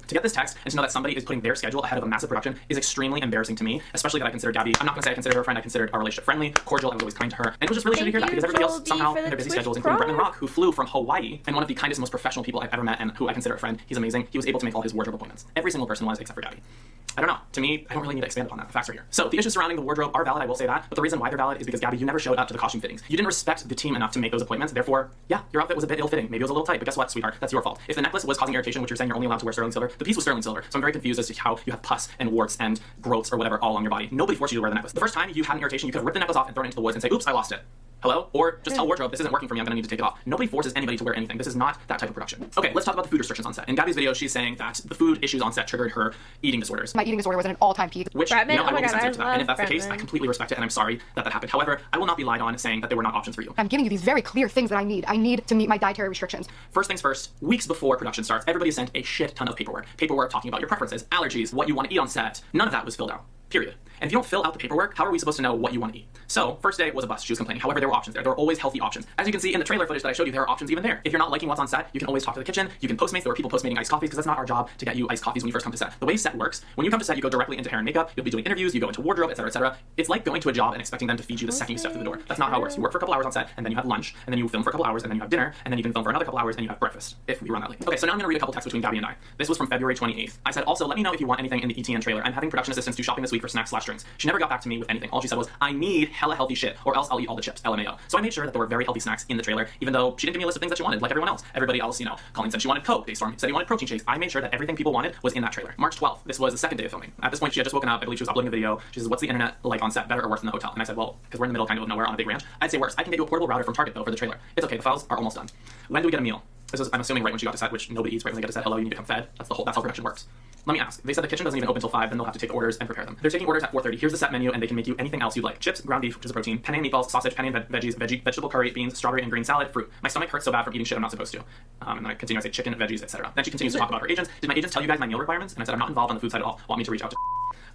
To get this text and to know that somebody is putting their schedule ahead of a massive production is extremely embarrassing to me, especially that I consider Gabby, I'm not going to say I considered her a friend, I considered our relationship friendly, cordial, I was always kind to her. And it was just really shitty to hear that because everybody else somehow in their busy schedules, including Bretman Rock, who flew from Hawaii, and one of the kindest, most professional people I've ever met and who I consider a friend, he's amazing, he was able to make all his wardrobe appointments. Every single person was except for Gabby. I don't know. To me, I don't really need to expand upon that. The facts are here. So the issues surrounding the wardrobe are valid, I will say that, but the reason why they're valid is because Gabby, you never showed up to the costume fittings. You didn't respect the team enough to make those appointments, therefore, yeah, your outfit was a bit ill-fitting. Maybe it was a little tight, but guess what, sweetheart? That's your fault. If the necklace was causing irritation, which you're saying you're only allowed to wear sterling silver, the piece was sterling silver. So I'm very confused as to how you have pus and warts and growths or whatever all on your body. Nobody forced you to wear the necklace. The first time you had an irritation, you could have ripped the necklace off and thrown it into the woods and say, oops, I lost it. Hello? Or just tell wardrobe, this isn't working for me, I'm gonna need to take it off. Nobody forces anybody to wear anything. This is not that type of production. Okay, let's talk about the food restrictions on set. In Gabby's video, she's saying that the food issues on set triggered her eating disorders. My eating disorder was at an all-time peak. Which, I will be sensitive to that. And if that's the case, I completely respect it and I'm sorry that that happened. However, I will not be lied on saying that there were not options for you. I'm giving you these very clear things that I need. I need to meet my dietary restrictions. First things first, weeks before production starts, everybody sent a shit ton of paperwork. Paperwork talking about your preferences, allergies, what you want to eat on set. None of that was filled out. Period. And if you don't fill out the paperwork, how are we supposed to know what you want to eat? So, first day was a bust. She was complaining. However, there were options there. There were always healthy options. As you can see in the trailer footage that I showed you, there are options even there. If you're not liking what's on set, you can always talk to the kitchen. You can Postmates. There were people Postmating iced coffees because that's not our job to get you iced coffees when you first come to set. The way set works, when you come to set, you go directly into hair and makeup. You'll be doing interviews. You go into wardrobe, etc., etc. It's like going to a job and expecting them to feed you the second you step through the door. That's not how it works. You work for a couple hours on set, and then you have lunch, and then you film for a couple hours, and then you have dinner, and then you can film for another couple hours, and you have breakfast if we run that late. Okay, so now I'm going to read a couple texts between Gabby and I. This was from February 28th. I said, also, let me know if you want anything in the ETN trailer. I'm having production assistants do shopping this week for snacks/drinks. She never got back to me with anything. All she said was, I need hella healthy shit, or else I'll eat all the chips, LMAO. So I made sure that there were very healthy snacks in the trailer, even though she didn't give me a list of things that she wanted, like everyone else. Everybody else, you know, Colleen said she wanted Coke, Daystorm said he wanted protein shakes. I made sure that everything people wanted was in that trailer. March 12th, this was the second day of filming. At this point, she had just woken up. I believe she was uploading a video. She says, what's the internet like on set, better or worse than the hotel? And I said, well, because we're in the middle kind of nowhere on a big ranch, I'd say worse. I can get you a portable router from Target, though, for the trailer. It's okay, the files are almost done. When do we get a meal? This was, I'm assuming, right when she got to set, which nobody eats right when they get to set. Hello, you need to become fed. That's how production works. Let me ask. They said the kitchen doesn't even open until 5, then they'll have to take orders and prepare them. They're taking orders at 4:30. Here's the set menu, and they can make you anything else you'd like. Chips, ground beef, which is a protein, penne and meatballs, sausage, penne and veggies, vegetable curry, beans, strawberry and green salad, fruit. My stomach hurts so bad from eating shit I'm not supposed to. And then I continue, I say chicken, veggies, etc. Then she continues to talk about her agents. Did my agents tell you guys my meal requirements? And I said, I'm not involved on the food side at all. Want me to reach out to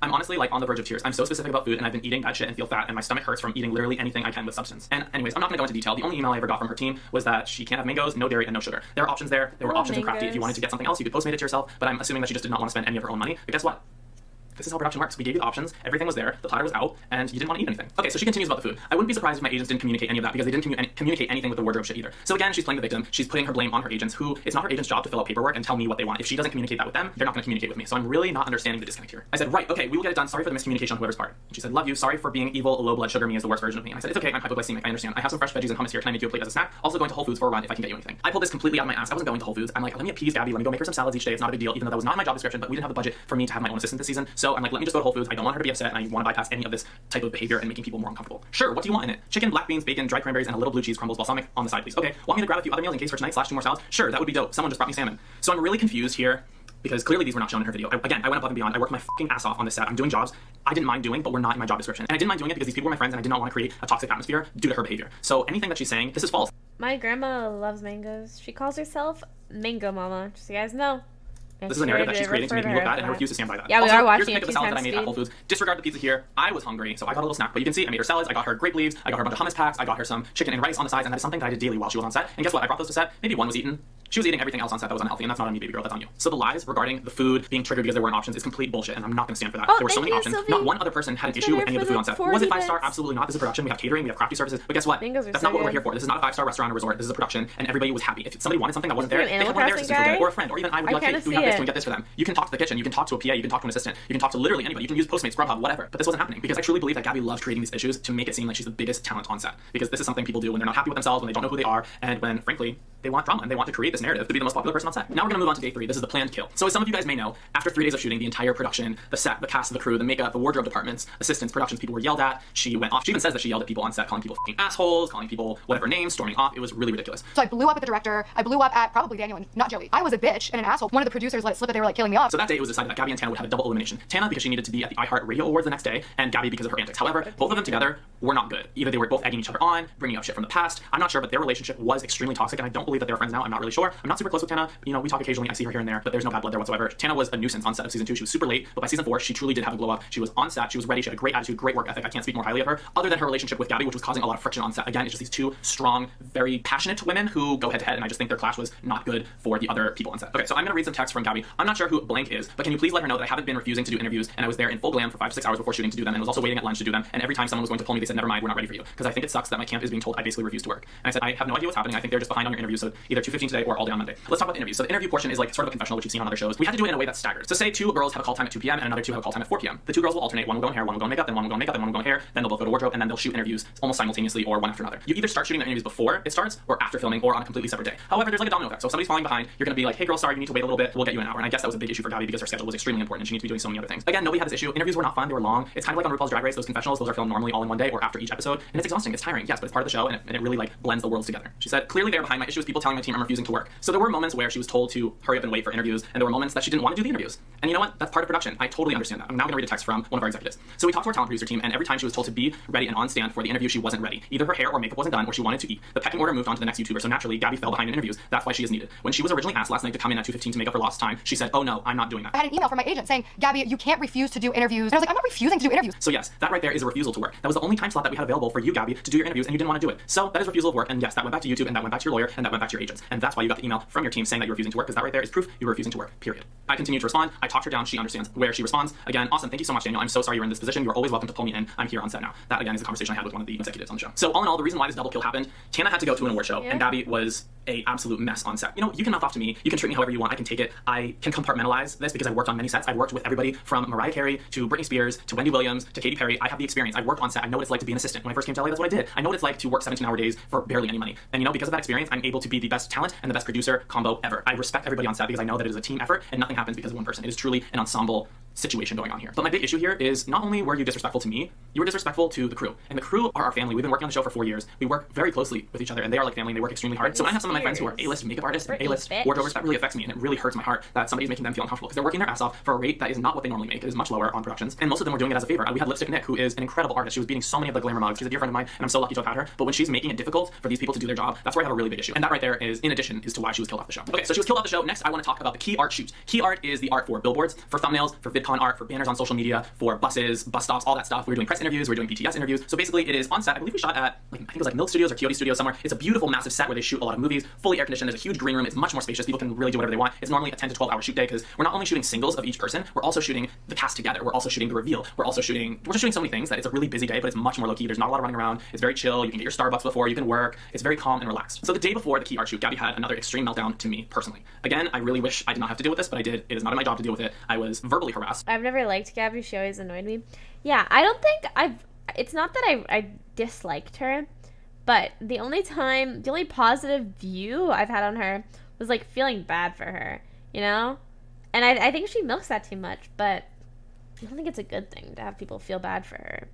I'm honestly like on the verge of tears. I'm so specific about food and I've been eating bad shit and feel fat and my stomach hurts from eating literally anything I can with substance. And anyways, I'm not gonna go into detail. The only email I ever got from her team was that she can't have mangoes, no dairy, and no sugar. There are options there. There were options in Crafty. If you wanted to get something else, you could Postmate it to yourself, but I'm assuming that she just did not want to spend any of her own money. But guess what? This is how production works. We gave you the options, everything was there, the platter was out, and you didn't want to eat anything. Okay, so she continues about the food. I wouldn't be surprised if my agents didn't communicate any of that because they didn't communicate anything with the wardrobe shit either. So again, she's playing the victim. She's putting her blame on her agents, who it's not her agent's job to fill out paperwork and tell me what they want. If she doesn't communicate that with them, they're not going to communicate with me. So I'm really not understanding the disconnect here. I said, right, okay, we will get it done. Sorry for the miscommunication on whoever's part. And she said, love you. Sorry for being evil, low blood sugar me is the worst version of me. And I said, it's okay, I'm hypoglycemic. I understand. I have some fresh veggies and hummus here. Can I make you a plate as a snack? Also going to Whole Foods for a run if I can get you anything. I pulled this completely out of my ass. I wasn't going to Whole Foods. I'm like, let me appease Gabby. Let me go make her some salads each day. It's not a big deal, even though that was not in my job description, but we didn't have the budget for me to have my own assistant this season. So I'm like, let me just go to Whole Foods. I don't want her to be upset and I want to bypass any of this type of behavior and making people more uncomfortable. Sure, what do you want in it? Chicken, black beans, bacon, dried cranberries, and a little blue cheese crumbles balsamic on the side, please. Okay, want me to grab a few other meals in case for tonight / 2 more salads? Sure, that would be dope. Someone just brought me salmon. So I'm really confused here because clearly these were not shown in her video. Again, I went above and beyond. I worked my fucking ass off on this set. I'm doing jobs I didn't mind doing, but were not in my job description. And I didn't mind doing it because these people were my friends and I did not want to create a toxic atmosphere due to her behavior. So anything that she's saying, this is false. My grandma loves mangoes. She calls herself Mango Mama, just so you guys know. This is a narrative that she's creating to make me look bad, and I refuse to stand by that. Yeah, we also, are watching here's a pic of the salad that I made at Whole Foods. Disregard the pizza here. I was hungry, so I got a little snack. But you can see I made her salads, I got her grape leaves, I got her a bunch of hummus packs, I got her some chicken and rice on the sides, and that is something that I did daily while she was on set. And guess what? I brought those to set. Maybe one was eaten. She was eating everything else on set that was unhealthy, and that's not on me, baby girl. That's on you. So the lies regarding the food being triggered because there weren't options is complete bullshit, and I'm not going to stand for that. There were so many options. Sylvee. Not one other person had an issue with any of the food on set. Was it 5-star? Absolutely not. This is a production. We have catering, we have crafty services. But guess what? That's not what we're here for. This is not a 5-star restaurant or resort. This is a production, and everybody was happy. If somebody wanted something that wasn't there, they had one of their assistants go get it, or a friend, or even I would be like, hey, do we have this? Can we get this for them? You can talk to the kitchen. You can talk to a PA. You can talk to an assistant. You can talk to literally anybody. You can use Postmates, Grubhub, whatever. But this wasn't happening because I truly believe that Gabby loved creating these issues to make it seem like she's the biggest talent on set. Because this is something people do when they're not happy with themselves, when they don't know who they are, and when, frankly, they want drama and they want to create this narrative to be the most popular person on set. Now we're gonna move on to day 3. This is the planned kill. So as some of you guys may know, after 3 days of shooting, the entire production, the set, the cast, the crew, the makeup, the wardrobe departments, assistants, productions, people were yelled at. She went off. She even says that she yelled at people on set, calling people f***ing assholes, calling people whatever names, storming off. It was really ridiculous. So I blew up at the director. I blew up at probably Daniel and not Joey. I was a bitch and an asshole. One of the producers let it slip that they were like killing me off. So that day it was decided that Gabby and Tana would have a double elimination. Tana because she needed to be at the iHeart Radio Awards the next day, and Gabby because of her antics. However, both of them together were not good. Either they were both egging each other on, bringing up shit from the past. I'm not sure, but their relationship was extremely toxic, and I don't believe believe that they're friends now. I'm not really sure. I'm not super close with Tana. You know, we talk occasionally. I see her here and there, but there's no bad blood there whatsoever. Tana was a nuisance on set of season 2. She was super late, but by season 4, she truly did have a glow up. She was on set. She was ready. She had a great attitude, great work ethic. I can't speak more highly of her. Other than her relationship with Gabby, which was causing a lot of friction on set. Again, it's just these two strong, very passionate women who go head to head, and I just think their clash was not good for the other people on set. Okay, so I'm gonna read some text from Gabby. I'm not sure who blank is, but can you please let her know that I haven't been refusing to do interviews, and I was there in full glam for 5 to 6 hours before shooting to do them, and was also waiting at lunch to do them, and every time someone was going to pull me, they said, never mind, we're not ready for you. Because I think it sucks that my camp is being told I basically refuse to work. And I said, I have no idea what's happening. I think they're just behind on your interviews, so either 2:15 today or all day on Monday. Let's talk about the interviews. So the interview portion is like sort of a confessional, which you've seen on other shows. We had to do it in a way that's staggered. So say 2 girls have a call time at 2 p.m. and another 2 have a call time at 4 p.m. The 2 girls will alternate. One will go in hair, one will go in makeup, then one will go in makeup, then one will go in hair, then they'll both go to wardrobe, and then they'll shoot interviews almost simultaneously or one after another. You either start shooting the interviews before it starts or after filming or on a completely separate day. However, there's like a domino effect. So if somebody's falling behind, you're gonna be like, hey girl, sorry, you need to wait a little bit. We'll get you an hour. And I guess that was a big issue for Gabby because her schedule was extremely important and she needs to be doing so many other things. Again, nobody had this issue. Interviews were not fun. They were long. It's kind of like on RuPaul's Drag Race, those confessionals, those are filmed normally all in one day or after each episode. And it's exhausting. It's tiring. Yes, but it's part of the show and it really like blends the worlds together. She said, clearly they're behind. My issue is people telling my team I'm refusing to work. So there were moments where she was told to hurry up and wait for interviews, and there were moments that she didn't want to do the interviews. And you know what? That's part of production. I totally understand that. I'm now going to read a text from one of our executives. So we talked to our talent producer team, and every time she was told to be ready and on stand for the interview, she wasn't ready. Either her hair or makeup wasn't done, or she wanted to eat. The pecking order moved on to the next YouTuber, so naturally, Gabby fell behind in interviews. That's why she is needed. When she was originally asked last night to come in at 2:15 to make up for lost time, she said, oh no, I'm not doing that. I had an email from my agent saying, Gabby, you can't refuse to do interviews. And I was like, I'm not refusing to do interviews. So yes, that right there is a refusal to work. That was the only time slot that we had available for you, Gabby, to do your interviews, and you didn't want to do it. So that is refusal of work, and yes, that went back to YouTube, and that went back to your lawyer, and that went back to your agents. And that's why you got the email from your team saying that you're refusing to work, because that right there is proof you were refusing to work, period. I continue to respond. I talked her down. She understands where she responds. Again, awesome. Thank you so much, Daniel. I'm so sorry you're in this position. You're always welcome to pull me in. I'm here on set now. That, again, is a conversation I had with one of the executives on the show. So all in all, the reason why this double kill happened, Tana had to go to an award show, and Gabby was a absolute mess on set. You know, you can mouth off to me. You can treat me however you want. I can take it. I can compartmentalize this because I've worked on many sets. I've worked with everybody from Mariah Carey to Britney Spears to Wendy Williams to Katy Perry. I have the experience. I've worked on set. I know what it's like to be an assistant. When I first came to LA, that's what I did. I know what it's like to work 17-hour days for barely any money. And you know, because of that experience, I'm able to be the best talent and the best producer combo ever. I respect everybody on set because I know that it is a team effort and nothing happens because of one person. It is truly an ensemble situation going on here. But my big issue here is not only were you disrespectful to me, you were disrespectful to the crew. And the crew are our family. We've been working on the show for 4 years. We work very closely with each other, and they are like family, and they work extremely hard. So when I have some of my friends who are A-list makeup artists and A-list wardrobers, that really affects me, and it really hurts my heart that somebody's making them feel uncomfortable because they're working their ass off for a rate that is not what they normally make. It is much lower on productions, and most of them were doing it as a favor. We had Lipstick Nick, who is an incredible artist. She was beating so many of the glamour mugs. She's a dear friend of mine, and I'm so lucky to have had her. But when she's making it difficult for these people to do their job, that's where I have a really big issue. And that right there is, in addition, is to why she was killed off the show. Okay, so she was killed off the show. Next, I want to talk about the key art shoot. Key art is the art for billboards, for thumbnails, for VidCon art, for banners on social media, for buses, bus stops, all that stuff. We were doing press interviews, we were doing BTS interviews. So basically, it is on set. I believe we shot at, like, I think it was like Milk Studios or Kyoto Studios somewhere. It's a beautiful, massive set where they shoot a lot of movies, fully air conditioned. There's a huge green room. It's much more spacious. People can really do whatever they want. It's normally a 10 to 12 hour shoot day because we're not only shooting singles of each person, we're also shooting the cast together. We're also shooting the reveal. We're just shooting so many things that it's a really busy day, but it's much more low key. There's not a lot of running around. It's very chill. You can get your Starbucks before, you can work. It's very calm and relaxed. So the day before the key art shoot, Gabby had another extreme meltdown to me personally. Again, I really wish I did not have to deal with this, but I did. It is not in my job to deal with it. I was verbally harassed. I've never liked Gabby. She always annoyed me. Yeah, I don't think it's not that I disliked her, but the only positive view I've had on her was like feeling bad for her, you know? And I think she milks that too much, but I don't think it's a good thing to have people feel bad for her.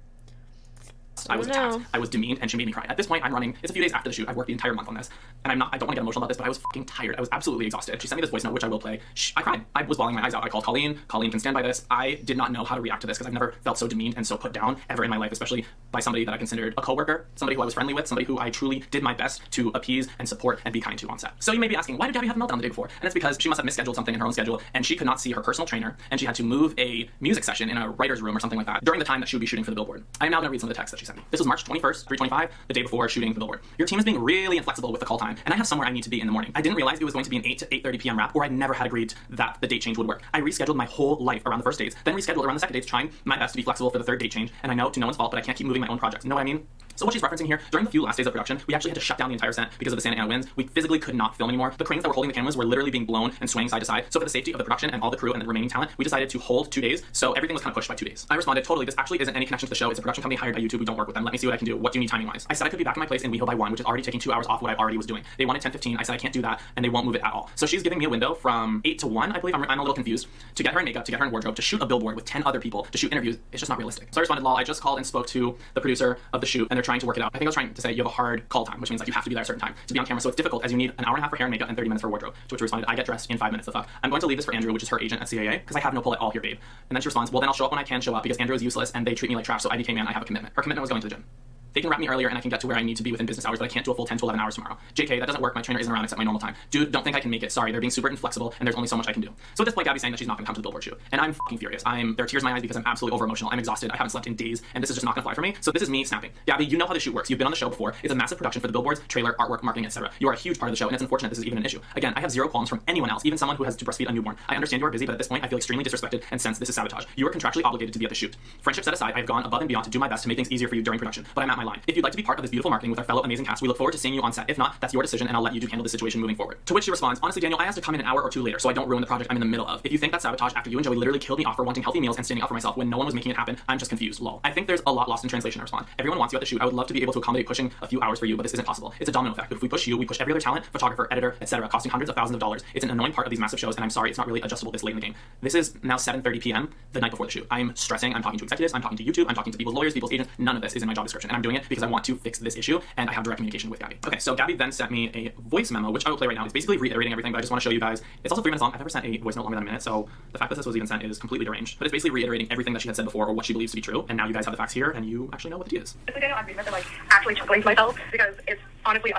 I was attacked. I was demeaned, and she made me cry. At this point, I'm running. It's a few days after the shoot. I've worked the entire month on this, and I don't want to get emotional about this, but I was fucking tired. I was absolutely exhausted. She sent me this voice note, which I will play. I cried. I was bawling my eyes out. I called Colleen. Colleen can stand by this. I did not know how to react to this because I've never felt so demeaned and so put down ever in my life, especially by somebody that I considered a coworker, somebody who I was friendly with, somebody who I truly did my best to appease and support and be kind to on set. So you may be asking, why did Gabby have a meltdown the day before? And it's because she must have misscheduled something in her own schedule, and she could not see her personal trainer, and she had to move a music session in a writer's room or something like that during the time that she would be shooting for the billboard. I am now going to read some of the text that she sent me. This was March 21st, 3:25, the day before shooting the billboard. Your team is being really inflexible with the call time, and I have somewhere I need to be in the morning. I didn't realize it was going to be an 8 to 8:30 p.m. wrap, or I never had agreed that the date change would work. I rescheduled my whole life around the first dates, then rescheduled around the second dates, trying my best to be flexible for the third date change, and I know to no one's fault, but I can't keep moving my own projects. You know what I mean? So what she's referencing here, during the few last days of production, we actually had to shut down the entire set because of the Santa Ana winds. We physically could not film anymore. The cranes that were holding the cameras were literally being blown and swaying side to side. So for the safety of the production and all the crew and the remaining talent, we decided to hold 2 days. So everything was kind of pushed by 2 days. I responded, totally, this actually isn't any connection to the show. It's a production company hired by YouTube. We don't work with them. Let me see what I can do. What do you need timing-wise? I said I could be back in my place in WeHo by 1, which is already taking 2 hours off what I already was doing. They wanted 10:15. I said I can't do that, and they won't move it at all. So she's giving me a window from 8 to 1, I believe. I'm a little confused. To get her in makeup, to get her in wardrobe, to shoot a billboard with 10 other people, to shoot interviews. It's just not realistic. So I responded, lol, I just called and spoke to the producer of the shoot, and they're trying to work it out. I think I was trying to say you have a hard call time, which means that you have to be there at a certain time to be on camera. So it's difficult as you need an hour and a half for hair and makeup and 30 minutes for wardrobe. To which she responded, I get dressed in 5 minutes. The fuck. I'm going to leave this for Andrew, which is her agent at CAA, because I have no pull at all here, babe. And then she responds, well, then I'll show up when I can show up because Andrew is useless and they treat me like trash. So IDK man, I have a commitment. Her commitment was going to the gym. They can wrap me earlier and I can get to where I need to be within business hours, but I can't do a full 10 to 11 hours tomorrow. JK, that doesn't work. My trainer isn't around except my normal time. Dude, don't think I can make it. Sorry, they're being super inflexible and there's only so much I can do. So at this point, Gabby's saying that she's not gonna come to the Billboard shoot. And I'm fucking furious. There are tears in my eyes because I'm absolutely over emotional. I'm exhausted. I haven't slept in days and this is just not gonna fly for me. So this is me snapping. Gabby, you know how the shoot works. You've been on the show before. It's a massive production for the billboards, trailer, artwork, marketing, etc. You are a huge part of the show and it's unfortunate this is even an issue. Again, I have zero qualms from anyone else, even someone who has to breastfeed a newborn. I understand you are busy, but at this point, I feel extremely disrespected and sense this is sabotage. You are contractually obligated to be at the shoot. Friendship set aside, I've gone above and beyond to do my best to make things easier for you during production, but I'm at my line. If you'd like to be part of this beautiful marketing with our fellow amazing cast, we look forward to seeing you on set. If not, that's your decision and I'll let you handle the situation moving forward. To which she responds, honestly, Daniel, I asked to come in an hour or two later so I don't ruin the project I'm in the middle of. If you think that's sabotage after you and Joey literally killed me off for wanting healthy meals and standing up for myself when no one was making it happen, I'm just confused, lol. I think there's a lot lost in translation, I respond. Everyone wants you at the shoot. I would love to be able to accommodate pushing a few hours for you, but this isn't possible. It's a domino effect. If we push you, we push every other talent, photographer, editor, etc., costing hundreds of thousands of dollars. It's an annoying part of these massive shows and I'm sorry it's not really adjustable this late in the game. This is now 7:30 p.m. the night before the shoot. I'm stressing, I'm talking to executives, I'm talking to YouTube, I'm talking to people's lawyers, people's agents. None of this is in my job description and I'm doing it because I want to fix this issue and I have direct communication with Gabby. Okay, so Gabby then sent me a voice memo, which I will play right now. It's basically reiterating everything, but I just want to show you guys. It's also 3 minutes long. I've never sent a voice note longer than a minute, so the fact that this was even sent is completely deranged. But it's basically reiterating everything that she had said before or what she believes to be true, and now you guys have the facts here and you actually know what the deal is. Daniel, I'm like actually chuckling to myself because it's honestly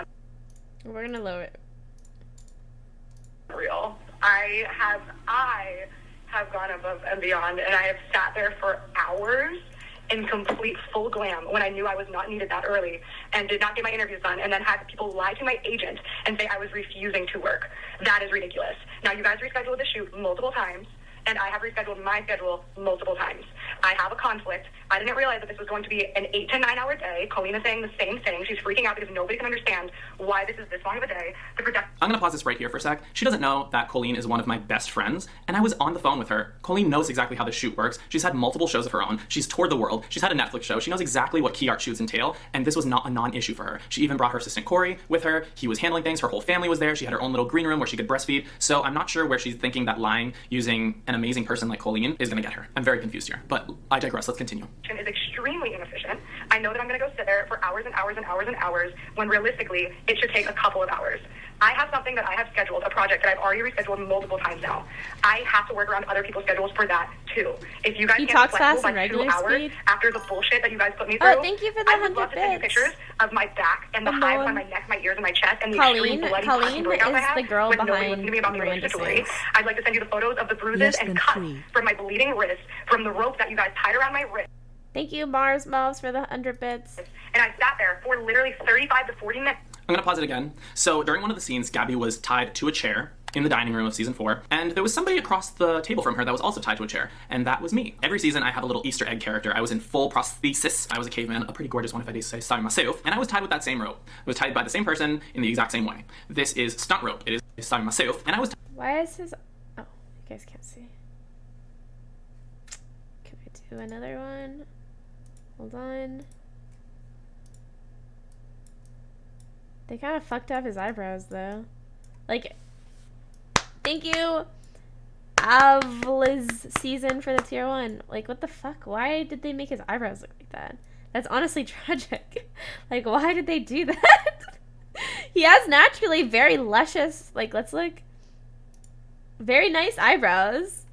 We're gonna lower it. unreal. I have gone above and beyond, and I have sat there for hours in complete full glam when I knew I was not needed that early and did not get my interviews done and then had people lie to my agent and say I was refusing to work. That is ridiculous. Now, you guys rescheduled the shoot multiple times, and I have rescheduled my schedule multiple times. I have a conflict. I didn't realize that this was going to be an 8 to 9 hour day. Colleen is saying the same thing. She's freaking out because nobody can understand why this is this long of a day. I'm gonna pause this right here for a sec. She doesn't know that Colleen is one of my best friends, and I was on the phone with her. Colleen knows exactly how the shoot works. She's had multiple shows of her own. She's toured the world. She's had a Netflix show. She knows exactly what key art shoots entail, and this was not a non-issue for her. She even brought her assistant Corey with her. He was handling things. Her whole family was there. She had her own little green room where she could breastfeed. So I'm not sure where she's thinking that lying using an amazing person like Colleen is gonna get her. I'm very confused here, but I digress. Let's continue. Is extremely inefficient. I know that I'm going to go sit there for hours and hours and hours and hours when realistically it should take a couple of hours. I have something that I have scheduled, a project that I've already rescheduled multiple times now. I have to work around other people's schedules for that too. If you guys He can't talks be fast flexible in by regular 2 hours speed. after the bullshit that you guys put me through, Oh, thank you for the I would love 100 to send you bits. pictures of my back and the Come hives on. on my neck, my ears, and my chest, and the extreme bloody Colleen breakouts I is have the girl with nobody behind listening to me about the your relationship to Windows. Lee. I'd like to send you the photos of the bruises Less and than cuts 3. from my bleeding wrist from the rope that you guys tied around my wrist. Thank you, Mars Mobs, for the 100 bits. And I sat there for literally 35 to 40 minutes. I'm gonna pause it again. So during one of the scenes, Gabby was tied to a chair in the dining room of season 4, and there was somebody across the table from her that was also tied to a chair, and that was me. Every season I have a little Easter egg character. I was in full prosthesis. I was a caveman, a pretty gorgeous one if I do say so myself, and I was tied with that same rope. I was tied by the same person in the exact same way. This is stunt rope. It is so myself, and I was Why is his... Oh, you guys can't see. Can I do another one? Hold on. They kind of fucked up his eyebrows, though. Like, thank you, Avla's season for the tier 1. Like, what the fuck? Why did they make his eyebrows look like that? That's honestly tragic. Like, why did they do that? He has naturally very luscious, like, let's look. Very nice eyebrows.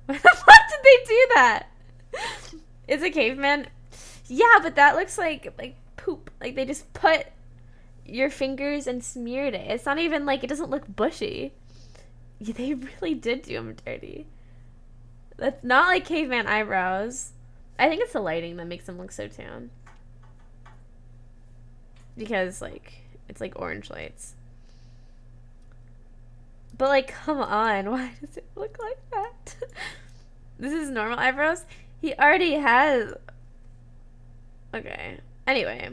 Why the fuck did they do that? Is a caveman? Yeah, but that looks like poop. Like, they just put your fingers and smeared it. It's not even like, it doesn't look bushy. Yeah, they really did do him dirty. That's not like caveman eyebrows. I think it's the lighting that makes them look so tan. Because, like, it's like orange lights. But, like, come on. Why does it look like that? This is normal eyebrows? He already has... Okay. Anyway.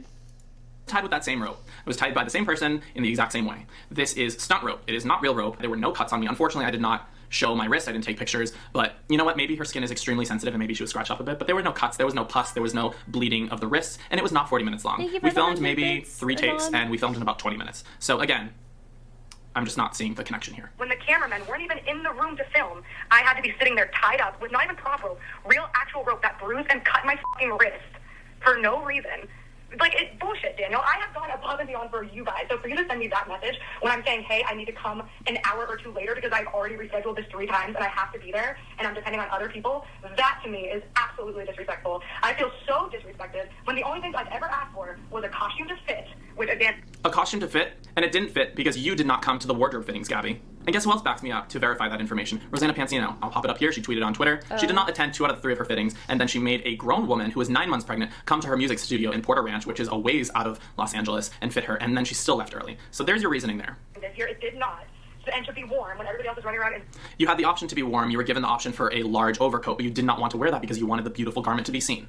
tied with that same rope. I was tied by the same person in the exact same way. This is stunt rope. It is not real rope. There were no cuts on me. Unfortunately, I did not show my wrist. I didn't take pictures, but you know what? Maybe her skin is extremely sensitive and maybe she was scratched up a bit, but there were no cuts. There was no pus. There was no bleeding of the wrists, and it was not 40 minutes long. We filmed maybe 3 takes and we filmed in about 20 minutes. So again, I'm just not seeing the connection here. When the cameramen weren't even in the room to film, I had to be sitting there tied up with not even prop rope, real actual rope that bruised and cut my fucking wrist for no reason. Like, it's bullshit, Daniel. I have gone above and beyond for you guys. So for you to send me that message when I'm saying, hey, I need to come an hour or two later because I've already rescheduled this 3 times and I have to be there and I'm depending on other people, that to me is absolutely disrespectful. I feel so disrespected when the only thing I've ever asked for was a costume to fit, which again... A costume to fit, and it didn't fit because you did not come to the wardrobe fittings, Gabby. And guess who else backs me up to verify that information? Rosanna Pansino. I'll pop it up here. She tweeted on Twitter. She did not attend 2 out of the 3 of her fittings, and then she made a grown woman who was 9 months pregnant come to her music studio in Porter Ranch, which is a ways out of Los Angeles, and fit her, and then she still left early. So there's your reasoning there. This year it did not. And to be warm when everybody else is running around in... You had the option to be warm. You were given the option for a large overcoat, but you did not want to wear that because you wanted the beautiful garment to be seen.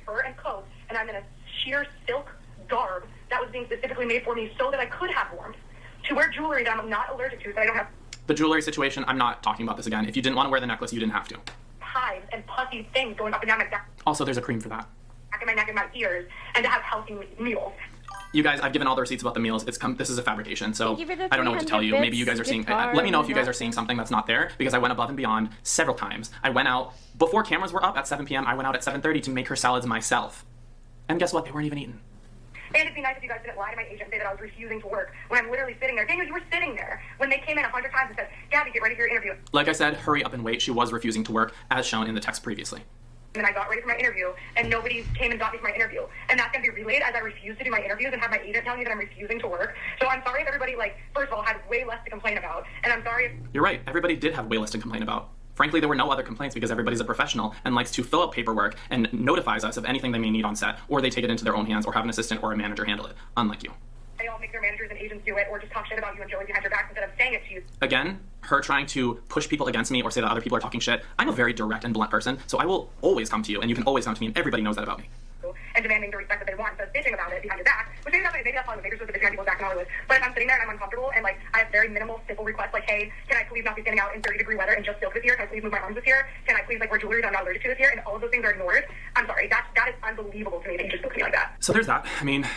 Fur and coat, and I'm in a sheer silk garb that was being specifically made for me so that I could have warmth. To wear jewelry that I'm not allergic to, so I don't have... The jewelry situation, I'm not talking about this again. If you didn't want to wear the necklace, you didn't have to. Hives and pussy things going up and down my back Also, there's a cream for that. of my neck and my ears, and to have healthy meals. You guys, I've given all the receipts about the meals. This is a fabrication, so I don't know what to tell you. Maybe you guys are seeing... let me know if you guys are seeing something that's not there, because I went above and beyond several times. I went out, before cameras were up at 7 p.m., I went out at 7:30 to make her salads myself. And guess what? They weren't even eaten. And it'd be nice if you guys didn't lie to my agent and say that I was refusing to work when I'm literally sitting there. Daniel, you were sitting there when they came in 100 times and said, Gabby, get ready for your interview. Like I said, hurry up and wait. She was refusing to work, as shown in the text previously. And then I got ready for my interview, and nobody came and got me for my interview. And that's going to be relayed as I refuse to do my interviews and have my agent tell me that I'm refusing to work. So I'm sorry if everybody, first of all, had way less to complain about. And I'm sorry if... You're right. Everybody did have way less to complain about. Frankly, there were no other complaints because everybody's a professional and likes to fill out paperwork and notifies us of anything they may need on set, or they take it into their own hands or have an assistant or a manager handle it, unlike you. They all make their managers and agents do it, or just talk shit about you and Joey behind your back instead of saying it to you. Again, her trying to push people against me or say that other people are talking shit. I'm a very direct and blunt person, so I will always come to you, and you can always come to me, and everybody knows that about me. And demanding the respect that they want, instead of bitching about it behind your back, which maybe that's Hollywood, maybe it's just the behind people's back in Hollywood. But if I'm sitting there and I'm uncomfortable and I have very minimal, simple requests hey, can I please not be standing out in 30-degree weather and just silk this year? Can I please move my arms this year? Can I please wear jewelry that I'm not allergic to this year? And all of those things are ignored. I'm sorry, that is unbelievable to me that you just spoke to me like that. So there's that. I mean,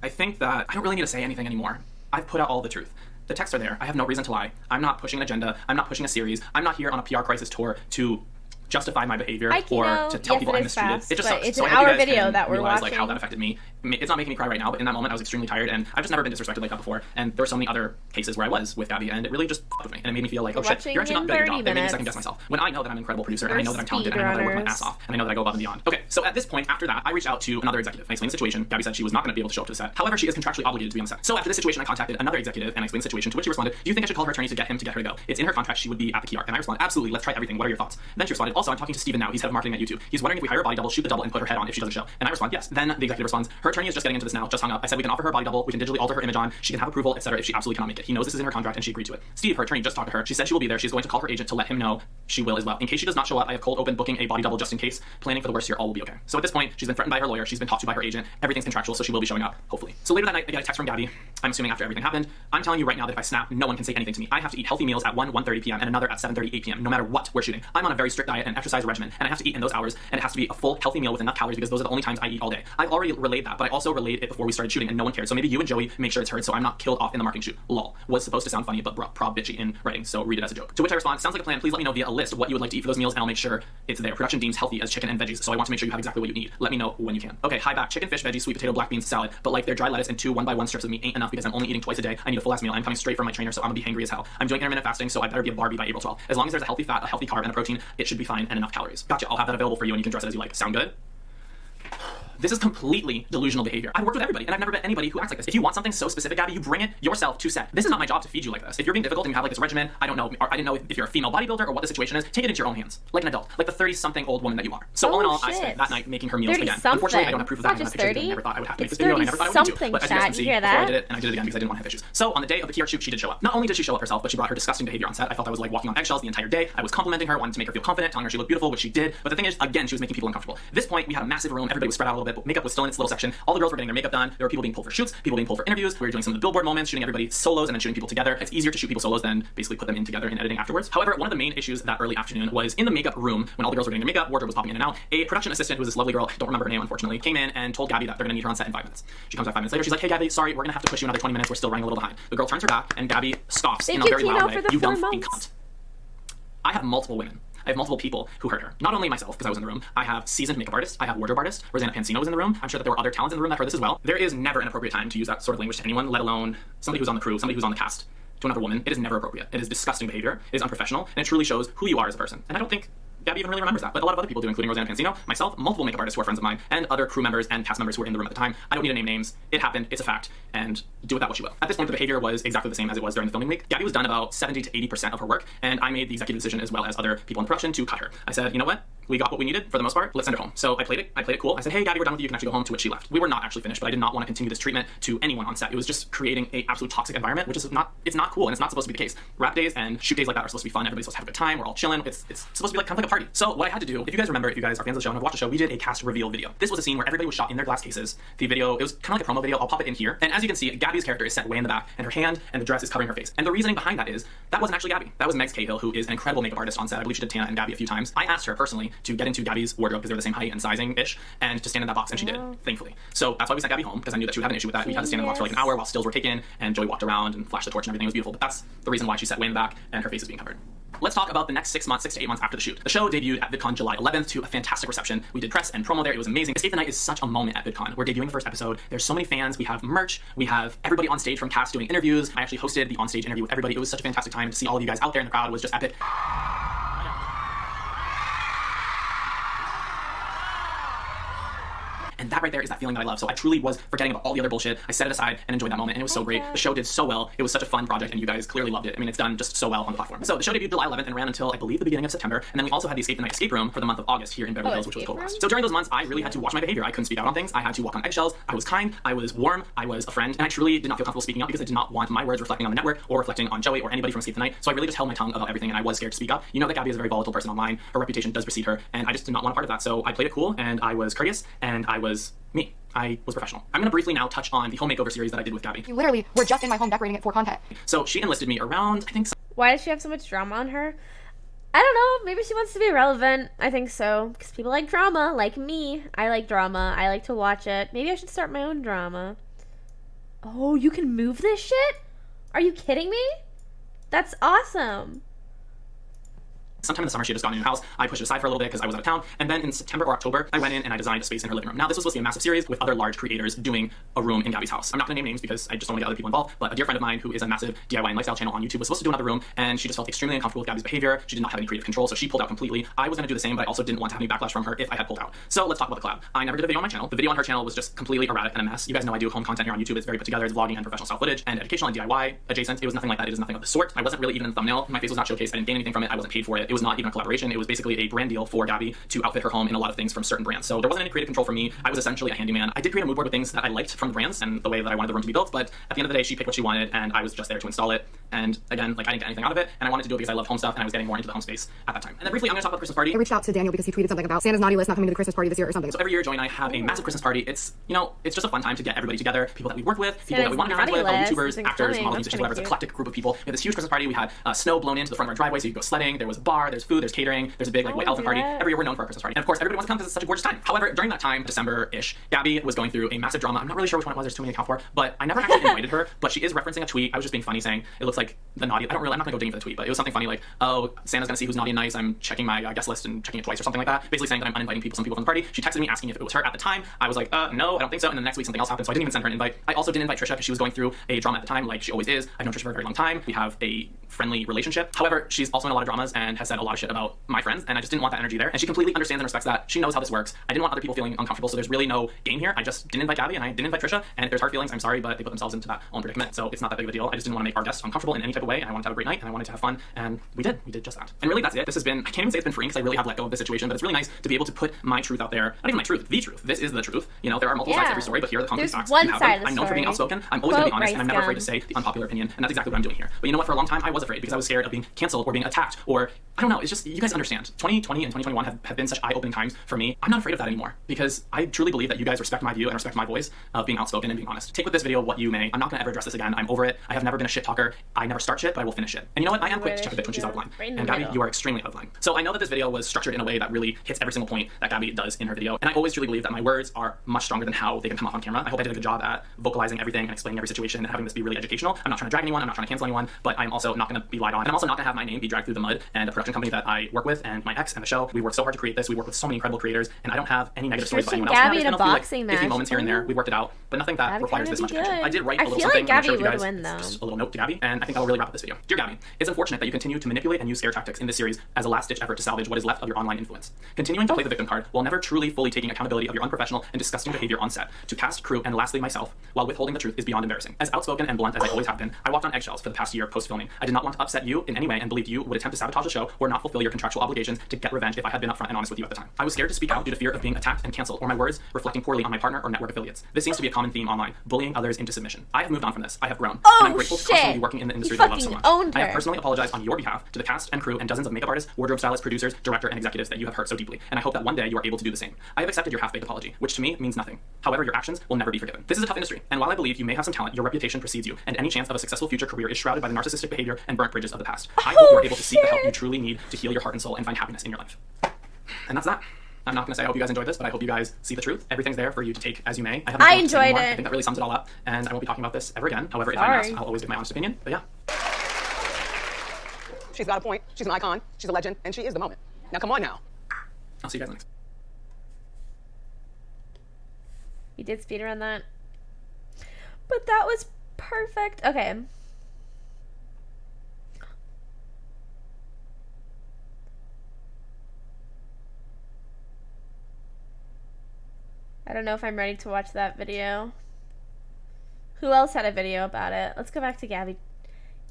I think that I don't really need to say anything anymore. I've put out all the truth. The texts are there. I have no reason to lie. I'm not pushing an agenda. I'm not pushing a series. I'm not here on a PR crisis tour to justify my behavior or to tell people I'm mistreated. Fast, it just sucks. It's so an I hope hour you guys video can that we're realize watching. how that affected me. It's not making me cry right now, but in that moment I was extremely tired, and I've just never been disrespected like that before. And there were so many other cases where I was with Gabby, and it really just fucked with me. And it made me feel like, oh shit, you're actually not good at your job. It made me second guess myself. When I know that I'm an incredible producer, and I know that I'm talented, and I know that I work my ass off, and I know that I go above and beyond. Okay, so at this point, after that, I reached out to another executive and explained the situation. Gabby said she was not going to be able to show up to the set. However, she is contractually obligated to be on the set. So after this situation, I contacted another executive and explained the situation, to which she responded, do you think I should call her attorney to get her to go? It's in her contract, she would be at the key arc. And I responded, absolutely, let's try everything. What are your thoughts? Then she responded, also, I'm talking to Steven now. He's head of marketing at YouTube. He's wondering if we hire a body double, shoot the double, and put her head on if she doesn't show. And I respond, yes. Then the executive responds, her attorney is just getting into this now, just hung up. I said we can offer her a body double, we can digitally alter her image on, she can have approval, etc. if she absolutely cannot make it. He knows this is in her contract and she agreed to it. Steve, her attorney, just talked to her. She said she will be there. She's going to call her agent to let him know she will as well. In case she does not show up, I have cold open booking a body double just in case. Planning for the worst here, all will be okay. So at this point, she's been threatened by her lawyer, she's been talked to by her agent, everything's contractual, so she will be showing up, hopefully. So later that night, I get a text from Gabby, I'm assuming after everything happened. I'm telling you right now that if I snap, no one can say anything to me. I have to eat healthy meals at 1:30 p.m. and another at 7:30, 8 p.m. no matter what we're shooting. I'm on a very strict diet and exercise regimen, and I have to eat in those hours, and it has to be a full healthy meal with enough calories because those are the only times I eat all day. I've already relayed that, but I also relayed it before we started shooting and no one cared. So maybe you and Joey make sure it's heard so I'm not killed off in the marketing shoot. Lol. Was supposed to sound funny, but prob bitchy in writing, so read it as a joke. To which I respond, sounds like a plan. Please let me know via a list of what you would like to eat for those meals, and I'll make sure it's there. Production deems healthy as chicken and veggies, so I want to make sure you have exactly what you need. Let me know when you can. Okay, hi back. Chicken, fish, veggies, sweet potato, black beans, salad. But their dry lettuce and 2 1x1 strips of meat ain't enough because I'm only eating twice a day. I need a full ass meal. I'm coming straight from my trainer, so I'm gonna be hangry as hell. I'm doing intermittent fasting, so I better be a Barbie by April 12th. As long as there's a healthy fat, a healthy carb, and a protein, it should be fine and enough calories. Gotcha. I'll have that available for you, and you can dress it as you like. Sound good? This is completely delusional behavior. I've worked with everybody, and I've never met anybody who acts like this. If you want something so specific, Gabby, you bring it yourself to set. This is not my job to feed you like this. If you're being difficult and you have this regimen, I don't know, I didn't know if you're a female bodybuilder or what the situation is, take it into your own hands. Like an adult. Like the 30-something old woman that you are. So all in all, I spent that night making her meals again. Unfortunately, I don't have proof of that in my picture because I never thought I would have to make this video, and I never thought I would do. But as you guys can see, before I did it, and I did it again because I didn't want to have issues. So on the day of the PR shoot, she did show up. Not only did she show up herself, but she brought her disgusting behavior on set. I felt I was walking on eggshells the entire day. I was complimenting her, wanting to make her feel confident, telling her she looked beautiful, which she did. But the thing is, again, she was making people uncomfortable. At this point, we had a massive room. Everybody was spread out a little bit, but makeup was still in its little section. All the girls were getting their makeup done. There were people being pulled for shoots, people being pulled for interviews. We were doing some of the billboard moments, shooting everybody solos and then shooting people together. It's easier to shoot people solos than basically put them in together in editing afterwards. However, one of the main issues that early afternoon was in the makeup room when all the girls were getting their makeup, wardrobe was popping in and out. A production assistant, who was this lovely girl, I don't remember her name unfortunately, came in and told Gabby that they're gonna need her on set in 5 minutes. She comes back 5 minutes later, she's like, hey Gabby, sorry, we're gonna have to push you another 20 minutes, we're still running a little behind. The girl turns her back and Gabby scoffs in a very loud way. You dumb fucking cunt. I have multiple women. I have multiple people who heard her. Not only myself, because I was in the room, I have seasoned makeup artists, I have wardrobe artists, Rosanna Pansino was in the room. I'm sure that there were other talents in the room that heard this as well. There is never an appropriate time to use that sort of language to anyone, let alone somebody who's on the crew, somebody who's on the cast. To another woman, it is never appropriate. It is disgusting behavior, it is unprofessional, and it truly shows who you are as a person. And I don't think Gabby even really remembers that, but a lot of other people do, including Rosanna Pansino, myself, multiple makeup artists who are friends of mine, and other crew members and cast members who were in the room at the time. I don't need to name names. It happened, it's a fact, and do with that what you will. At this point, the behavior was exactly the same as it was during the filming week. Gabby was done about 70 to 80% of her work, and I made the executive decision, as well as other people in production, to cut her. I said, you know what? We got what we needed for the most part. Let's send her home. So I played it cool. I said, hey, Gabby, we're done with you. You can actually go home. To which she left. We were not actually finished, but I did not want to continue this treatment to anyone on set. It was just creating an absolute toxic environment, which is not, it's not cool, and it's not supposed to be the case. Rap days and shoot days like that are supposed to be fun. Everybody's supposed to have a good time. We're all chilling. It's supposed to be like kind of like a party. So what I had to do, if you guys remember, if you guys are fans of the show and have watched the show, we did a cast reveal video. This was a scene where everybody was shot in their glass cases. The video, it was kind of like a promo video. I'll pop it in here. And as you can see, Gabby's character is set way in the back, and her hand and the dress is covering her face. And the reasoning behind that is, that wasn't actually Gabby. That was Megs Cahill, who is an incredible makeup artist on set. I believe she did Tana and Gabby a few times. I asked her personally to get into Gabby's wardrobe because they were the same height and sizing-ish, and to stand in that box, and she did, thankfully. So that's why we sent Gabby home, because I knew that she would have an issue with that. We had to stand in the box for like an hour while stills were taken, and Joey walked around and flashed the torch and everything. It was beautiful, but that's the reason why she's set way in the back and her face is being covered. Let's talk about the next 6 months, 6 to 8 months after the shoot. The show debuted at VidCon July 11th to a fantastic reception. We did press and promo there. It was amazing. Escape the Night is such a moment at VidCon. We're debuting the first episode. There's so many fans. We have merch. We have everybody on stage from cast doing interviews. I actually hosted the on-stage interview with everybody. It was such a fantastic time to see all of you guys out there in the crowd. It was just epic. And that right there is that feeling that I love. So I truly was forgetting about all the other bullshit. I set it aside and enjoyed that moment, and it was so great. The show did so well. It was such a fun project, and you guys clearly loved it. I mean, it's done just so well on the platform. So the show debuted July 11th and ran until, I believe, the beginning of September. And then we also had the Escape the Night escape room for the month of August here in Beverly Hills, which was a total blast. So during those months, I really had to watch my behavior. I couldn't speak out on things. I had to walk on eggshells. I was kind. I was warm. I was a friend. And I truly did not feel comfortable speaking up because I did not want my words reflecting on the network or reflecting on Joey or anybody from Escape the Night. So I really just held my tongue about everything, and I was scared to speak up. You know that Gabby is a very volatile person online. Her reputation does precede her, and I just did not want a part of that. So I played it cool, and I was courteous, and I was me. I was professional. I'm going to briefly now touch on the home makeover series that I did with Gabby. You literally were just in my home decorating it for content. So she enlisted me around, I think. Why does she have so much drama on her? I don't know. Maybe she wants to be relevant. I think so. Because people like drama, like me. I like drama. I like to watch it. Maybe I should start my own drama. Oh, you can move this shit? Are you kidding me? That's awesome. Sometime in the summer, she had just gotten a new house. I pushed it aside for a little bit because I was out of town. And then in September or October, I went in and I designed a space in her living room. Now, this was supposed to be a massive series with other large creators doing a room in Gabby's house. I'm not going to name names because I just don't want to get other people involved, but a dear friend of mine who is a massive DIY and lifestyle channel on YouTube was supposed to do another room, and she just felt extremely uncomfortable with Gabby's behavior. She did not have any creative control, so she pulled out completely. I was going to do the same, but I also didn't want to have any backlash from her if I had pulled out. So let's talk about the collab. I never did a video on my channel. The video on her channel was just completely erratic and a mess. You guys know I do home content here on YouTube. It's very put together. It's vlogging and professional style footage and educational and DIY adjacent. It was nothing like that. It is nothing of the sort. I wasn't really even in the thumbnail. My face was not showcased. I didn't gain anything from it. I wasn't paid for it. It was not even a collaboration. It was basically a brand deal for Gabby to outfit her home in a lot of things from certain brands. So there wasn't any creative control for me. I was essentially a handyman. I did create a mood board with things that I liked from the brands and the way that I wanted the room to be built, but at the end of the day, she picked what she wanted, and I was just there to install it. And again, like, I didn't get anything out of it, and I wanted to do it because I love home stuff, and I was getting more into the home space at that time. And then briefly, I'm going to talk about the Christmas party. I reached out to Daniel because he tweeted something about Santa's naughty list not coming to the Christmas party this year or something. So every year, Joey and I have a massive Christmas party. It's, you know, it's just a fun time to get everybody together, people that we work with, people that we want to be friends with, other YouTubers, actors, models, musicians, whatever. It's an eclectic group of people. We had this huge Christmas party. We had snow blown into the front of our driveway, so you could go sledding. There was a bar, there's food, there's catering, there's a big like white elephant party. Every year we're known for our Christmas party. And of course, everybody wants to come because it's such a gorgeous time. However, during that time, December-ish, Gabby was going through a massive drama. I'm not really sure which one it was. There's too many to count for, but I never actually invited her. But she is referencing a tweet. I was just being funny, saying it looks like the naughty. I'm not gonna go digging for the tweet, but it was something funny like, oh, Santa's gonna see who's naughty and nice. I'm checking my guest list and checking it twice or something like that. Basically saying that I'm uninviting some people from the party. She texted me asking if it was her at the time. I was like, no, I don't think so. And then the next week something else happened, so I didn't even send her an invite. I also didn't invite Trisha because she was going through a drama at the time, like she always is. I've known Trisha for a very long time. We have a friendly relationship. However, she's also in a lot of dramas and has said a lot of shit about my friends, and I just didn't want that energy there. And she completely understands and respects that. She knows how this works. I didn't want other people feeling uncomfortable, so there's really no game here. I just didn't invite Gabby and I didn't invite Trisha, and if there's hard feelings, I'm sorry, but they put themselves into that own predicament, so it's not that big of a deal. I just didn't want to make our guests uncomfortable in any type of way, and I wanted to have a great night, and I wanted to have fun, and we did just that. And really that's it. This has been, I can't even say it's been freeing because I really have let go of this situation, but it's really nice to be able to put my truth out there. Not even my truth, the truth. This is the truth. You know, there are multiple sides to every story, but here are the concrete facts. One side of the I'm known for being outspoken. I'm always going to be honest, and I'm never afraid to say the unpopular opinion, and that's exactly what I'm doing here. But you know what? For a long time, I was afraid because I was scared of being canceled or being attacked, or I don't know. It's just, you guys understand. 2020 and 2021 have been such eye-opening times for me. I'm not afraid of that anymore because I truly believe that you guys respect my view and respect my voice of being outspoken and being honest. Take with this video what you may. I'm not going to ever address this again. I'm over it. I have never been a shit talker. I never start shit, but I will finish it. And you know what? I am quick to check a bitch when she's out of line. And Gabby, you are extremely out of line. So I know that this video was structured in a way that really hits every single point that Gabby does in her video. And I always truly believe that my words are much stronger than how they can come off on camera. I hope I did a good job at vocalizing everything and explaining every situation and having this be really educational. I'm not trying to drag anyone. I'm not trying to cancel anyone, but I'm also not going to be lied on. And I'm also not going to have my name be dragged through the mud and a production production company that I work with, and my ex and the show. We worked so hard to create this. We worked with so many incredible creators, and I don't have any negative stories about anyone else. Gabby There's in a been boxing few, iffy match. moments here and there. We worked it out, but nothing that That'd requires kinda this much be attention. good. I did write I a little feel like something. I'm Gabby sure you would guys, win, though. just a little note to Gabby, and I think that'll really wrap up this video. Dear Gabby, it's unfortunate that you continue to manipulate and use scare tactics in this series as a last-ditch effort to salvage what is left of your online influence. Continuing to play the victim card while never truly fully taking accountability of your unprofessional and disgusting behavior on set, to cast, crew, and lastly myself, while withholding the truth is beyond embarrassing. As outspoken and blunt as I always have been, I walked on eggshells for the past year of post-filming. I did not want to upset you in any way and believed you would attempt to sabotage the show or not fulfill your contractual obligations to get revenge if I had been upfront and honest with you at the time. I was scared to speak out due to fear of being attacked and canceled, or my words reflecting poorly on my partner or network affiliates. This seems to be a common theme online, bullying others into submission. I have moved on from this. I have grown, and I'm grateful to constantly be working in the industry that I love so much. I have personally apologized on your behalf to the cast and crew and dozens of makeup artists, wardrobe stylists, producers, director, and executives that you have hurt so deeply, and I hope that one day you are able to do the same. I have accepted your half-baked apology, which to me means nothing. However, your actions will never be forgiven. This is a tough industry, and while I believe you may have some talent, your reputation precedes you, and any chance of a successful future career is shrouded by the narcissistic behavior and burnt bridges of the past. I hope you are able to seek the help you truly need to heal your heart and soul and find happiness in your life. And that's that. I'm not going to say I hope you guys enjoyed this, but I hope you guys see the truth. Everything's there for you to take as you may. I enjoyed it. I think that really sums it all up, and I won't be talking about this ever again. However, if I'm asked, I'll always give my honest opinion. But yeah. She's got a point. She's an icon. She's a legend, and she is the moment. Now, come on now. I'll see you guys next. We did speedrun that. But that was perfect. Okay. I don't know if I'm ready to watch that video. Who else had a video about it? Let's go back to Gabby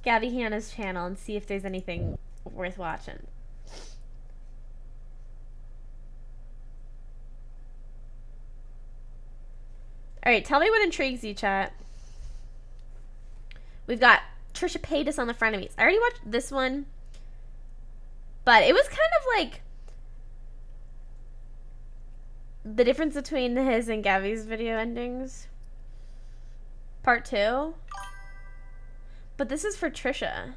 Hanna's channel and see if there's anything worth watching. Alright, tell me what intrigues you, chat. We've got Trisha Paytas on the frenemies. I already watched this one. But it was kind of like the difference between his and Gabby's video endings. Part 2. But this is for Trisha.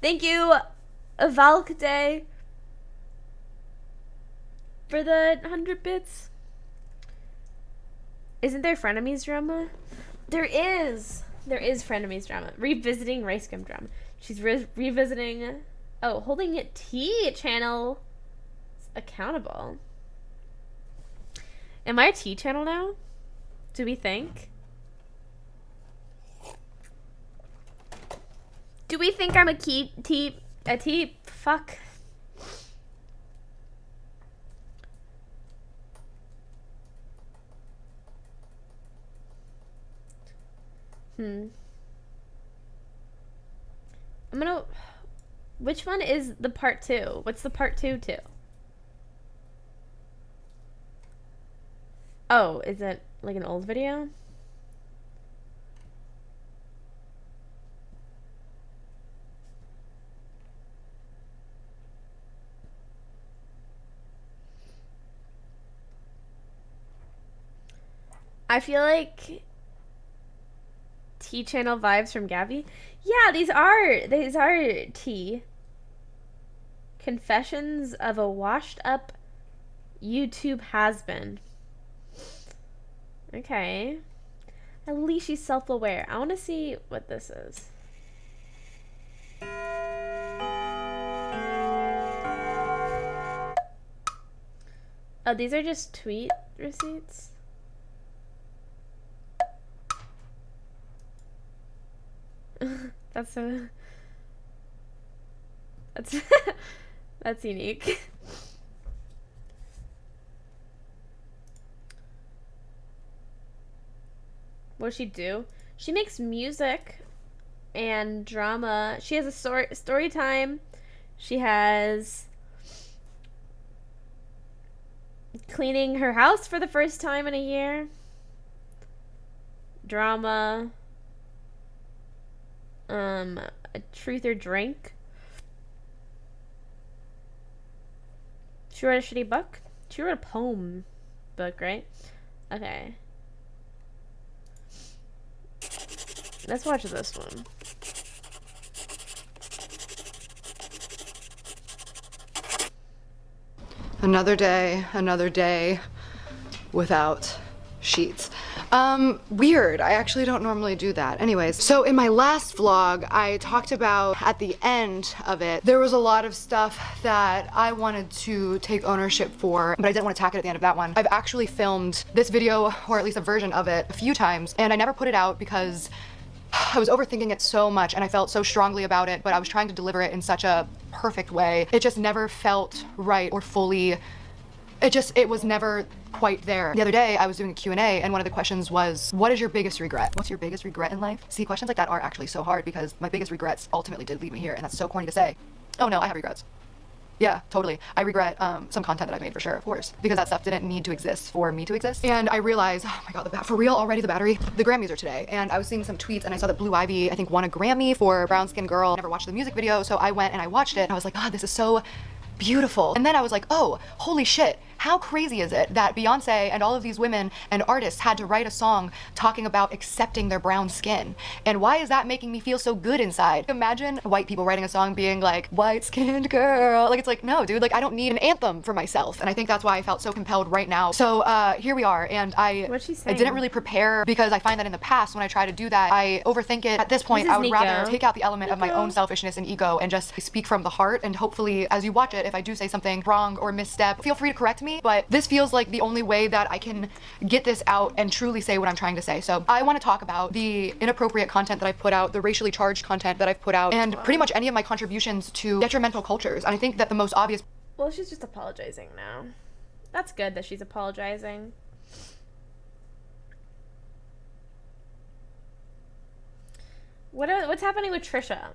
Thank you, Valkday, for the 100 bits. Isn't there frenemies drama? There is. There is frenemies drama. Revisiting Rice Gum drama. She's revisiting... Oh, holding it T channel accountable. Am I a T channel now? Do we think? Do we think I'm a T? Fuck. I'm gonna... Which one is the part 2? What's the part 2 to? Oh, is it like an old video? I feel like T channel vibes from Gabby. Yeah, these are T. Confessions of a washed up YouTube has-been. Okay. At least she's self-aware. I want to see what this is. Oh, these are just tweet receipts? That's so... That's... That's unique. What does she do? She makes music and drama. She has a story time. She has cleaning her house for the first time in a year. Drama. A truth or drink. She wrote a shitty book? She wrote a poem book, right? Okay. Let's watch this one. Another day without sheets. Weird. I actually don't normally do that. Anyways, so in my last vlog, I talked about at the end of it, there was a lot of stuff that I wanted to take ownership for, but I didn't want to tack it at the end of that one. I've actually filmed this video, or at least a version of it, a few times, and I never put it out because I was overthinking it so much and I felt so strongly about it, but I was trying to deliver it in such a perfect way. It just never felt right or fully, it was never quite there. The other day I was doing a Q&A and one of the questions was, what is your biggest regret? What's your biggest regret in life? See, questions like that are actually so hard because my biggest regrets ultimately did lead me here, and that's so corny to say. Oh no, I have regrets. Yeah, totally. I regret some content that I made, for sure, of course, because that stuff didn't need to exist for me to exist. And I realized, oh my god, for real already, the battery? The Grammys are today, and I was seeing some tweets and I saw that Blue Ivy, I think, won a Grammy for Brown Skin Girl. I never watched the music video, so I went and I watched it and I was like, god, this is so beautiful. And then I was like, oh, holy shit. How crazy is it that Beyonce and all of these women and artists had to write a song talking about accepting their brown skin? And why is that making me feel so good inside? Imagine white people writing a song being like, white skinned girl. Like, it's like, no, dude, like I don't need an anthem for myself. And I think that's why I felt so compelled right now. So here we are. And I didn't really prepare because I find that in the past when I try to do that, I overthink it. At this point, I would rather take out the element of my own selfishness and ego and just speak from the heart. And hopefully, as you watch it, if I do say something wrong or misstep, feel free to correct me. But this feels like the only way that I can get this out and truly say what I'm trying to say. So I want to talk about the inappropriate content that I've put out, the racially charged content that I've put out, and pretty much any of my contributions to detrimental cultures. And I think that the most obvious... Well, she's just apologizing now. That's good that she's apologizing. What's happening with Trisha?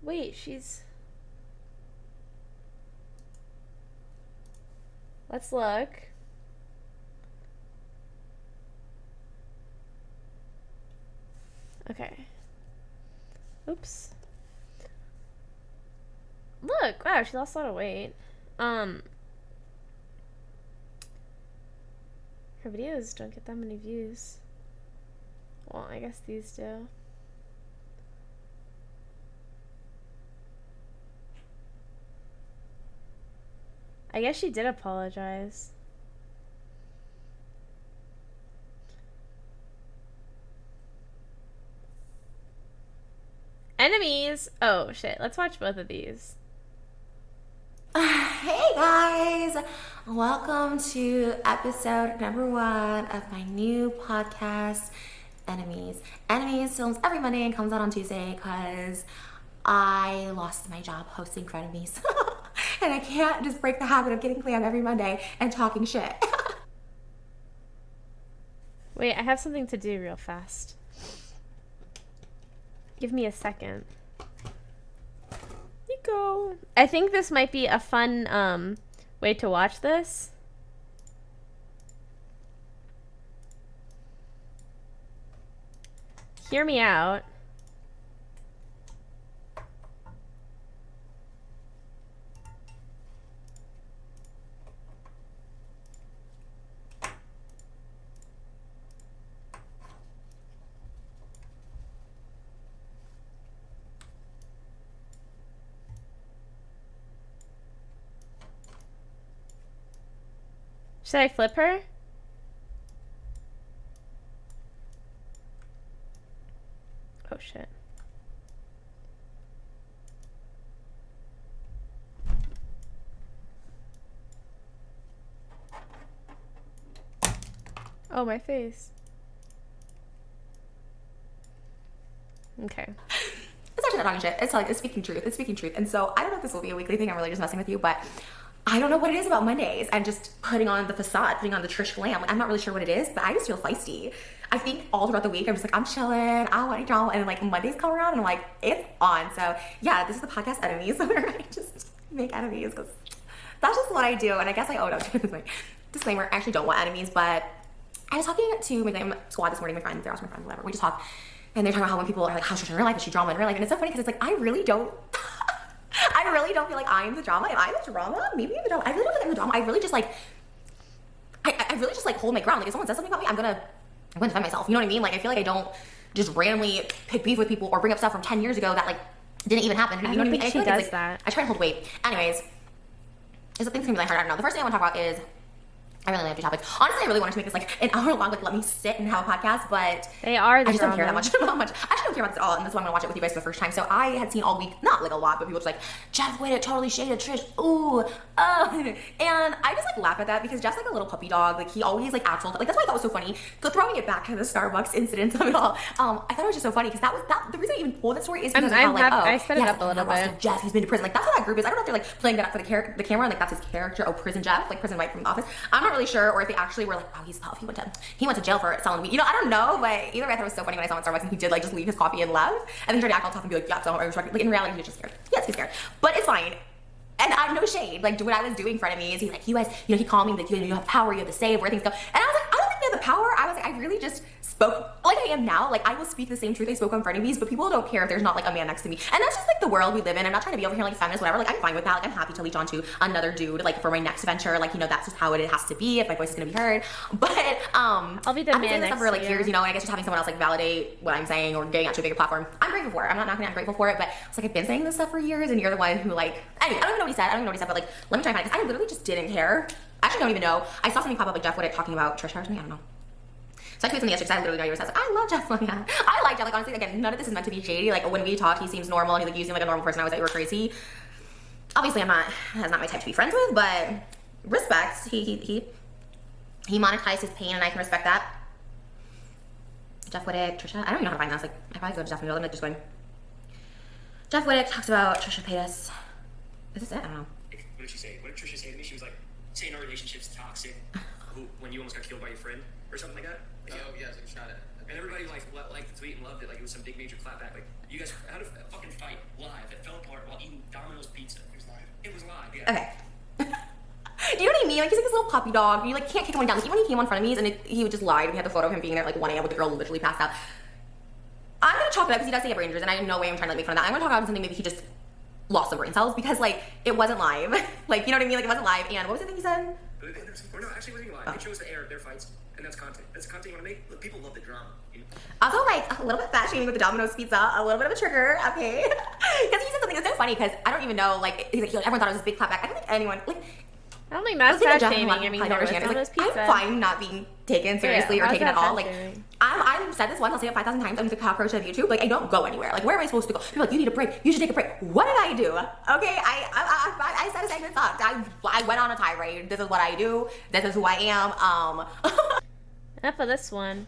Wait, she's... Let's look. Okay. Oops. Look, wow, she lost a lot of weight. Her videos don't get that many views. Well, I guess these do. I guess she did apologize. Enemies! Oh shit, let's watch both of these. Hey guys! Welcome to episode number 1 of my new podcast, Enemies. Enemies films every Monday and comes out on Tuesday because I lost my job hosting Frenemies. And I can't just break the habit of getting clam every Monday and talking shit. Wait, I have something to do real fast. Give me a second. You go. I think this might be a fun way to watch this. Hear me out. Should I flip her? Oh shit. Oh, my face. Okay. It's actually not talking shit. It's speaking truth. It's speaking truth. And so I don't know if this will be a weekly thing. I'm really just messing with you, but I don't know what it is about Mondays and just putting on the facade, putting on the Trish glam. Like, I'm not really sure what it is, but I just feel feisty. I think all throughout the week, I'm just like, I'm chilling, I don't want any drama. And then, like, Mondays come around and I'm like, it's on. So yeah, this is the podcast Enemies, where I just make enemies because that's just what I do. And I guess I owe it up to my disclaimer. I actually don't want enemies, but I was talking to my squad this morning, my friends, they're also my friends, whatever. We just talk and they're talking about how when people are like, how's Trisha in real life? Is she drama in real life? And it's so funny because it's like, I really don't feel like I am the drama. Am I the drama? Maybe I'm the drama. I really don't think I'm the drama. I really just like, I really just like hold my ground. Like if someone says something about me, I'm gonna defend myself. You know what I mean? Like I feel like I don't just randomly pick beef with people or bring up stuff from 10 years ago that like didn't even happen. You know what I mean? She does that. I try to hold weight. Anyways, is the things gonna be like hard. I don't know. The first thing I want to talk about is I really like the topics. Honestly, I really wanted to make this like an hour long, like let me sit and have a podcast, but they are the I just don't care that drama. much. I just don't care about this at all, and that's why I'm gonna watch it with you guys for the first time. So I had seen all week, not like a lot, but people just like, Jeff Whittick totally shaded Trish. Ooh, and I just like laugh at that because Jeff's like a little puppy dog. Like he always like actual, like that's why I thought it was so funny. So throwing it back to the Starbucks incident of it all, I thought it was just so funny because that was the reason I even pulled that story is because of how like, I sped it up a little bit. Jeff, he's been to prison. Like that's what that group is. I don't know if they're like playing that up for the camera, and like that's his character. Oh, Prison Jeff, like Prison Mike from The Office. I'm not really sure, or if they actually were like, wow, he's tough. He went to jail for selling weed. You know, I don't know, but either way, I thought it was so funny when I saw him at Starbucks and he did like just leave his coffee and left, and then he tried to act all tough and be like, yeah, so I respect it. Like in reality, he was just scared. Yes, he's scared, but it's fine. And I'm no shade. Like what I was doing in front of me is he's like, you guys, you know, he called me like, you have power, you have to say where things go, and I was like, I don't think you have the power. I was like, I really just spoke like I am now. Like I will speak the same truth I spoke on front of these, but people don't care if there's not like a man next to me. And that's just like the world we live in. I'm not trying to be over here like feminist, whatever. Like I'm fine with that. Like I'm happy to leech onto another dude like for my next venture. Like, you know, that's just how it has to be if my voice is gonna be heard. But I'll be the man next for like to years, you. you know, and I guess just having someone else like validate what I'm saying or getting out to a bigger platform. I'm grateful for it. I'm not knocking it, I'm grateful for it, but it's like I've been saying this stuff for years and you're the one who like anyway, I don't even know what he said, but like let me try and find it because I literally just didn't care. I actually don't even know. I saw something pop up like Jeff Whittick talking about Trish or something, I don't know. So I tweeted something yesterday because I literally got yours. I was like, I love Jeff. Yeah. I like Jeff. Like honestly, again, none of this is meant to be shady. Like when we talk, he seems normal. And he like you seem like a normal person. I was like, you were crazy. Obviously, that's not my type to be friends with, but respect. He monetized his pain, and I can respect that. Jeff Whittick, Trisha. I don't even know how to find that. I was like, I probably go to Jeff and go. I'm like just going. Jeff Whittick talks about Trisha Paytas. Is this it? I don't know. What did she say? What did Trisha say to me? She was like, saying our relationship's toxic. When you almost got killed by your friend or something like that. Like, oh yeah, it's like a shot at it. And everybody liked the tweet and loved it. Like it was some big major clapback. Like you guys had a fucking fight live that fell apart while eating Domino's pizza. It was live. It was live. Yeah. Okay. You know what I mean? Like he's like this little puppy dog. You like can't kick him down. Like even when he came on front of me, and he would just lie. We had the photo of him being there at like 1 a.m. with the girl literally passed out. I'm gonna chalk it up because he does say he have brain injuries, and I in no way I'm trying to like make fun of that. I'm gonna talk about something maybe he just lost some brain cells because like it wasn't live. Like you know what I mean? Like it wasn't live. And what was the thing he said? Or no, actually, it wasn't live. It shows the air of their fights, and that's content. That's the content you want to make. Look, people love the drama. You know? Also, like, a little bit fat shaming with the Domino's pizza, a little bit of a trigger, okay? Because he said something that's so funny, because I don't even know, like, he's like, everyone thought it was a big clapback. I don't think anyone, like, I don't think that's fat shaming. I mean, there was Domino's pizza. I'm fine not being taken seriously or taken at all. Like, I've said this once, I'll say it 5,000 times. I'm the cockroach of YouTube. Like, I don't go anywhere. Like, where am I supposed to go? People are like, you need a break. You should take a break. What did I do? Okay, I said a segment sucked. I went on a tirade. This is what I do. This is who I am. Enough of this one.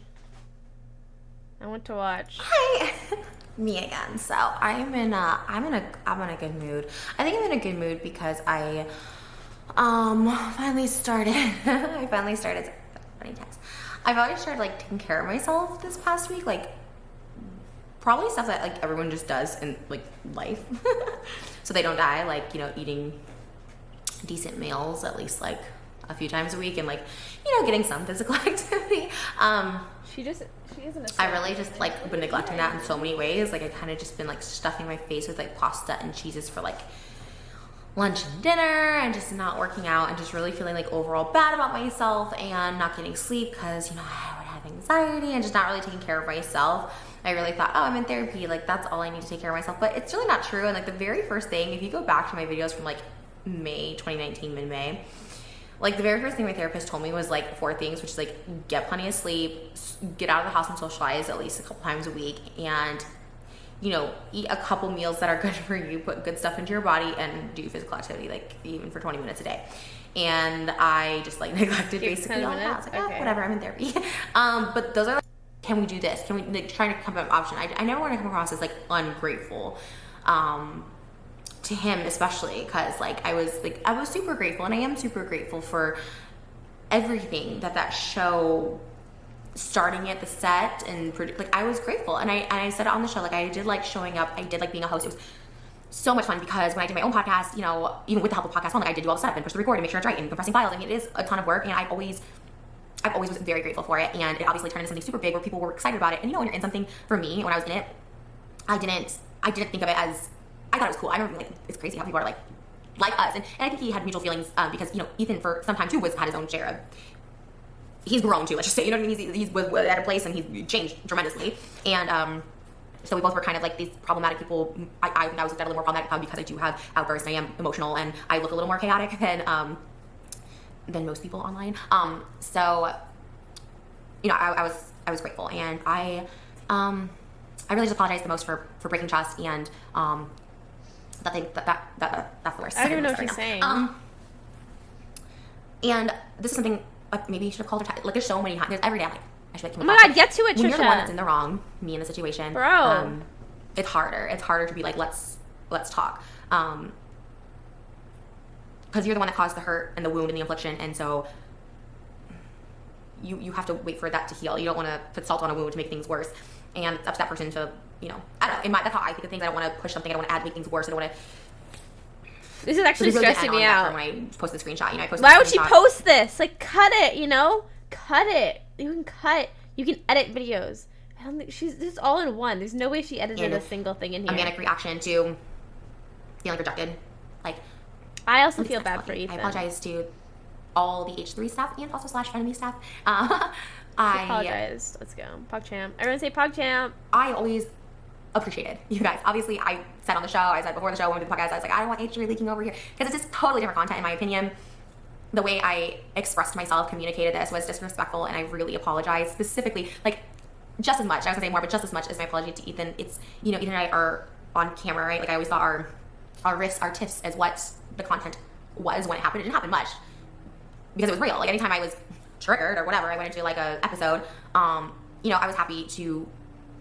I want to watch. Hi. Me again. So I'm in a good mood. I think I'm in a good mood because I finally started I've always started like taking care of myself this past week, like probably stuff that like everyone just does in like life so they don't die, like, you know, eating decent meals at least like a few times a week and like, you know, getting some physical activity. She isn't I really just like been neglecting that in so many ways. Like I kind of just been like stuffing my face with like pasta and cheeses for like lunch and dinner and just not working out and just really feeling like overall bad about myself and not getting sleep because, you know, I would have anxiety and just not really taking care of myself. I really thought, oh, I'm in therapy, like that's all I need to take care of myself, but it's really not true. And like the very first thing, if you go back to my videos from like May 2019, mid-May, like the very first thing my therapist told me was like 4 things, which is like get plenty of sleep, get out of the house and socialize at least a couple times a week, and, you know, eat a couple meals that are good for you, put good stuff into your body, and do physical activity, like even for 20 minutes a day. And I just like neglected basically all that. I was like, oh, whatever, I'm in therapy. But those are like, can we do this? Can we, like, trying to come up with an option. I never want to come across as like ungrateful to him, especially because like I was super grateful, and I am super grateful for everything that show, starting at the set and like I was grateful, and I said it on the show, like I did like showing up, I did like being a host. It was so much fun because when I did my own podcast, you know, even with the help of podcast phone, like I did do all the setup and push the record and make sure it's right and compressing files. I mean, it is a ton of work, and I've always was very grateful for it, and it obviously turned into something super big where people were excited about it. And you know, when you're in something, for me, when I was in it, I didn't think of it as, I thought it was cool. I remember like, it's crazy how people are like us, and I think he had mutual feelings because, you know, Ethan for some time too had his own share of, he's grown too, let's just say, you know what I mean? He was at a place and he's changed tremendously, and So we both were kind of like these problematic people. I think I was looked at a little more problematic probably because I do have outbursts and I am emotional and I look a little more chaotic than most people online. So, you know, I was grateful, and I really just apologize the most for breaking trust, and that's the worst. I don't even know what she's saying. And this is something maybe you should have called her. Like, there's so many times. There's every day I'm like, I should like. Oh my God, get to it, Trisha. When you're the one that's in the wrong, me in the situation, bro. It's harder. It's harder to be like, let's talk. Because you're the one that caused the hurt and the wound and the affliction, and so you have to wait for that to heal. You don't want to put salt on a wound to make things worse, and it's up to that person to, you know, I don't know. That's how I think of things. I don't want to push something. I don't want to add make things worse. I don't want to. This is actually stressing me out. When I posted the screenshot, you know, I posted. Why would she post this? Like, cut it. You know, cut it. You can cut. You can edit videos. I don't think this is all in one. There's no way she edited a single thing in here. A manic reaction to feeling rejected. Like, I also feel bad for Ethan. I apologize to all the H3 staff and also /Frenemy staff. I apologize. Let's go. PogChamp. Everyone say PogChamp. I always appreciated you guys. Obviously, I said on the show, I said before the show when we did the podcast, I was like, I don't want H3 leaking over here. Because it's just totally different content, in my opinion. The way I expressed myself, communicated this, was disrespectful, and I really apologize. Specifically, like, just as much, I was gonna say more, but just as much as my apology to Ethan. It's, you know, Ethan and I are on camera, right? Like, I always thought our riffs, our tiffs as what the content was when it happened. It didn't happen much because it was real. Like, anytime I was triggered or whatever, I went into like a episode, you know, I was happy to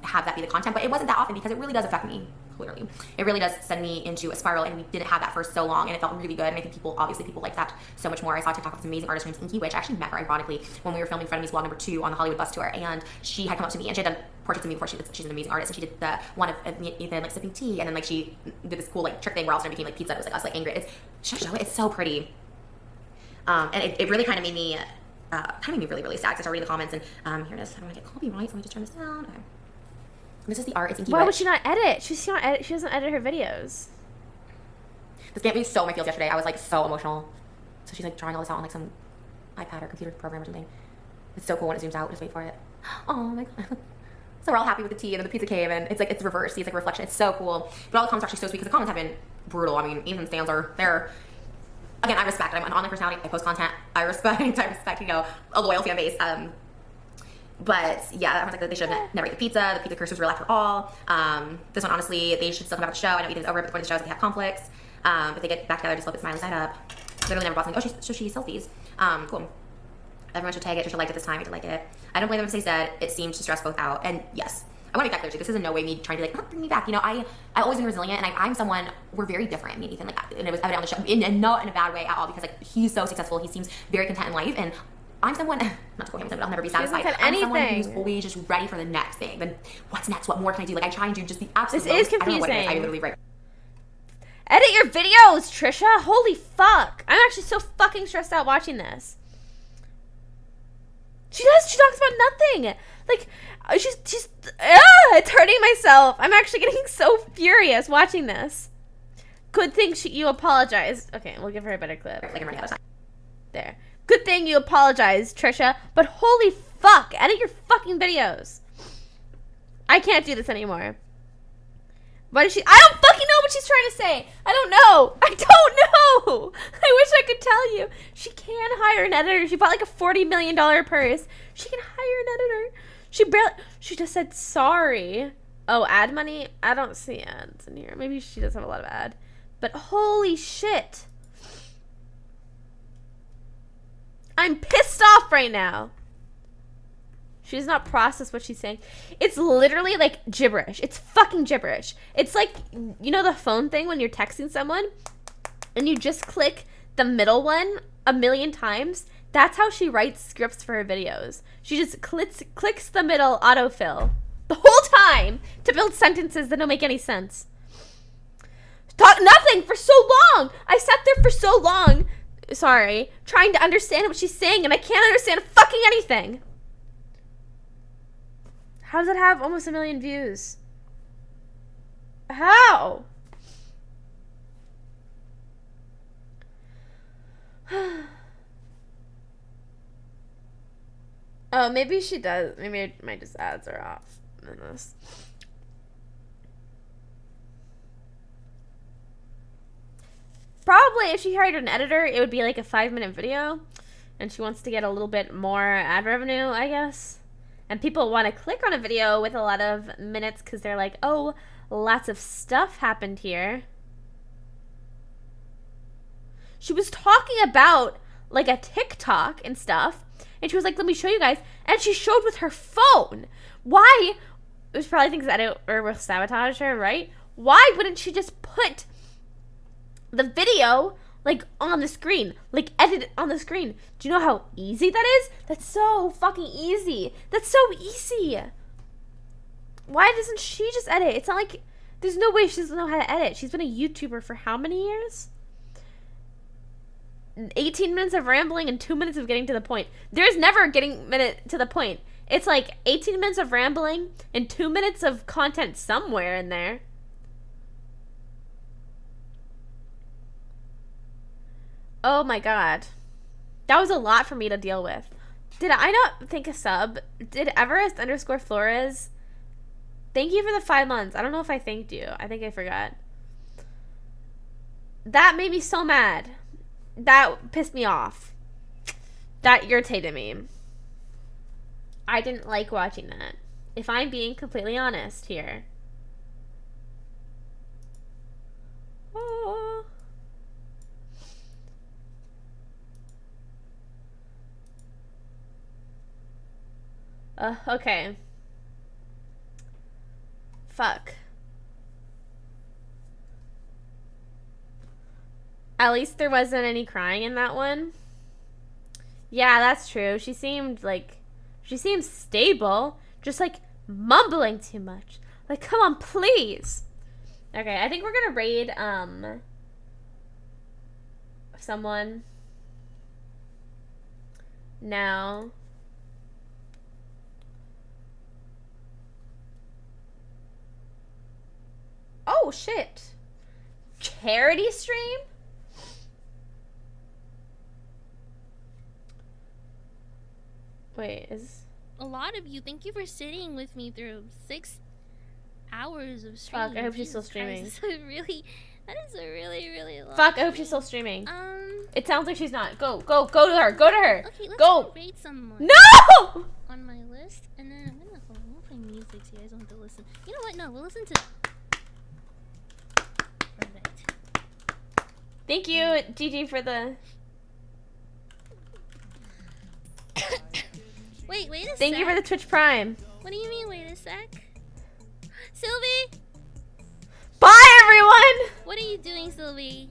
have that be the content, but it wasn't that often because it really does affect me. Clearly, it really does send me into a spiral, and we didn't have that for so long, and it felt really good. And I think people like that so much more. I saw a TikTok of this amazing artist named Inky, which I actually met her ironically when we were filming Frenemy's vlog number 2 on the Hollywood bus tour, and she had come up to me, and she had done portraits of me before. She's an amazing artist, and she did the one of me, Ethan, like sipping tea, and then like she did this cool like trick thing where all of a sudden it became like pizza. It was like us like angry. It's so pretty, and it really kind of made me really really sad. Because I started reading the comments, and here it is. I don't want to get copyright, so let me just turn this down. Okay. This is the art. It's Inky. Why would she not edit? She doesn't edit her videos. This gave me so my feels yesterday. I was like so emotional. So she's like drawing all this out on like some iPad or computer program or something. It's so cool when it zooms out. Just wait for it. Oh my God. So we're all happy with the tea, and then the pizza came, and it's like it's reversed. See, it's like a reflection. It's so cool. But all the comments are actually so sweet because the comments have been brutal. I mean, Ethan's stands are there. Again, I respect. I'm an online personality. I post content. I respect, you know, a loyal fan base. But yeah, I was like, they should have never ate the pizza. The pizza curse was real after all. This one, honestly, they should still come back to the show. I know Ethan's over it before the shows. They have conflicts. But they get back together, just a little bit smiling side up. Literally never bought something. Oh, she's Sylvees. Cool. Everyone should tag it. Trisha liked it this time. I did like it. I don't blame them if they said it seemed to stress both out. And yes, I want to make that clear too. This is in no way me trying to like, oh, bring me back. You know, I always been resilient, and I'm someone, we're very different. Me and Ethan, like, and it was evident on the show, and not in a bad way at all, because like he's so successful. He seems very content in life, and I'm someone, not to quote him, but I'll never be satisfied. I'm someone who's always just ready for the next thing. Then what's next? What more can I do? Like, I try and do just the absolute This is confusing. I don't know what it is. I literally write. Edit your videos, Trisha. Holy fuck. I'm actually so fucking stressed out watching this. She talks about nothing. Like, it's hurting myself. I'm actually getting so furious watching this. Good thing you apologized. Okay, we'll give her a better clip. Like, I'm running out of time. There. Good thing you apologized, Trisha, but holy fuck, edit your fucking videos. I can't do this anymore. Why did I don't fucking know what she's trying to say. I don't know. I don't know. I wish I could tell you. She can hire an editor. She bought like a $40 million purse. She can hire an editor. She just said sorry. Oh, ad money? I don't see ads in here. Maybe she does have a lot of ad. But holy shit. I'm pissed off right now. She does not process what she's saying. It's literally like gibberish. It's fucking gibberish. It's like, you know the phone thing when you're texting someone and you just click the middle one a million times? That's how she writes scripts for her videos. She just clicks the middle autofill the whole time to build sentences that don't make any sense. Talk nothing for so long. I sat there for so long. Sorry, trying to understand what she's saying, and I can't understand fucking anything. How does it have almost 1 million views? How? Oh, maybe she does. Maybe my just ads are off in this. probably, if she hired an editor, it would be like a 5-minute video. And she wants to get a little bit more ad revenue, I guess. And people want to click on a video with a lot of minutes because they're like, oh, lots of stuff happened here. She was talking about like a TikTok and stuff. And she was like, let me show you guys. And she showed with her phone. Why? It was probably things that will sabotage her, right? Why wouldn't she just put the video like on the screen, like edit it on the screen? Do you know how easy that is? That's so fucking easy. That's so easy. Why doesn't she just edit? It's not like there's no way she doesn't know how to edit. She's been a YouTuber for how many years? 18 minutes of rambling and 2 minutes of getting to the point. There's never getting minute to the point. It's like 18 minutes of rambling and 2 minutes of content somewhere in there. Oh my god. That was a lot for me to deal with. Did I not think a sub? Did Everest_Flores? Thank you for the 5 months. I don't know if I thanked you. I think I forgot. That made me so mad. That pissed me off. That irritated me. I didn't like watching that. If I'm being completely honest here. Oh. Okay. Fuck. At least there wasn't any crying in that one. Yeah, that's true. She seemed stable. Just like mumbling too much. Like, come on, please. Okay, I think we're gonna raid someone now. Oh shit. Charity stream? Wait, is a lot of you, thank you for sitting with me through 6 hours of streaming. Fuck, I hope she's still streaming. That is a really long Fuck, I hope she's still streaming. It sounds like she's not. Go to her. Go to her. Okay, let's go. Rate someone. No! On my list, and then I'm gonna play music so you guys don't have to listen. You know what? No, we'll listen to. Perfect. Thank you, GG, for the. Wait a sec. Thank you for the Twitch Prime. What do you mean, wait a sec? Sylvee! Bye, everyone! What are you doing, Sylvee?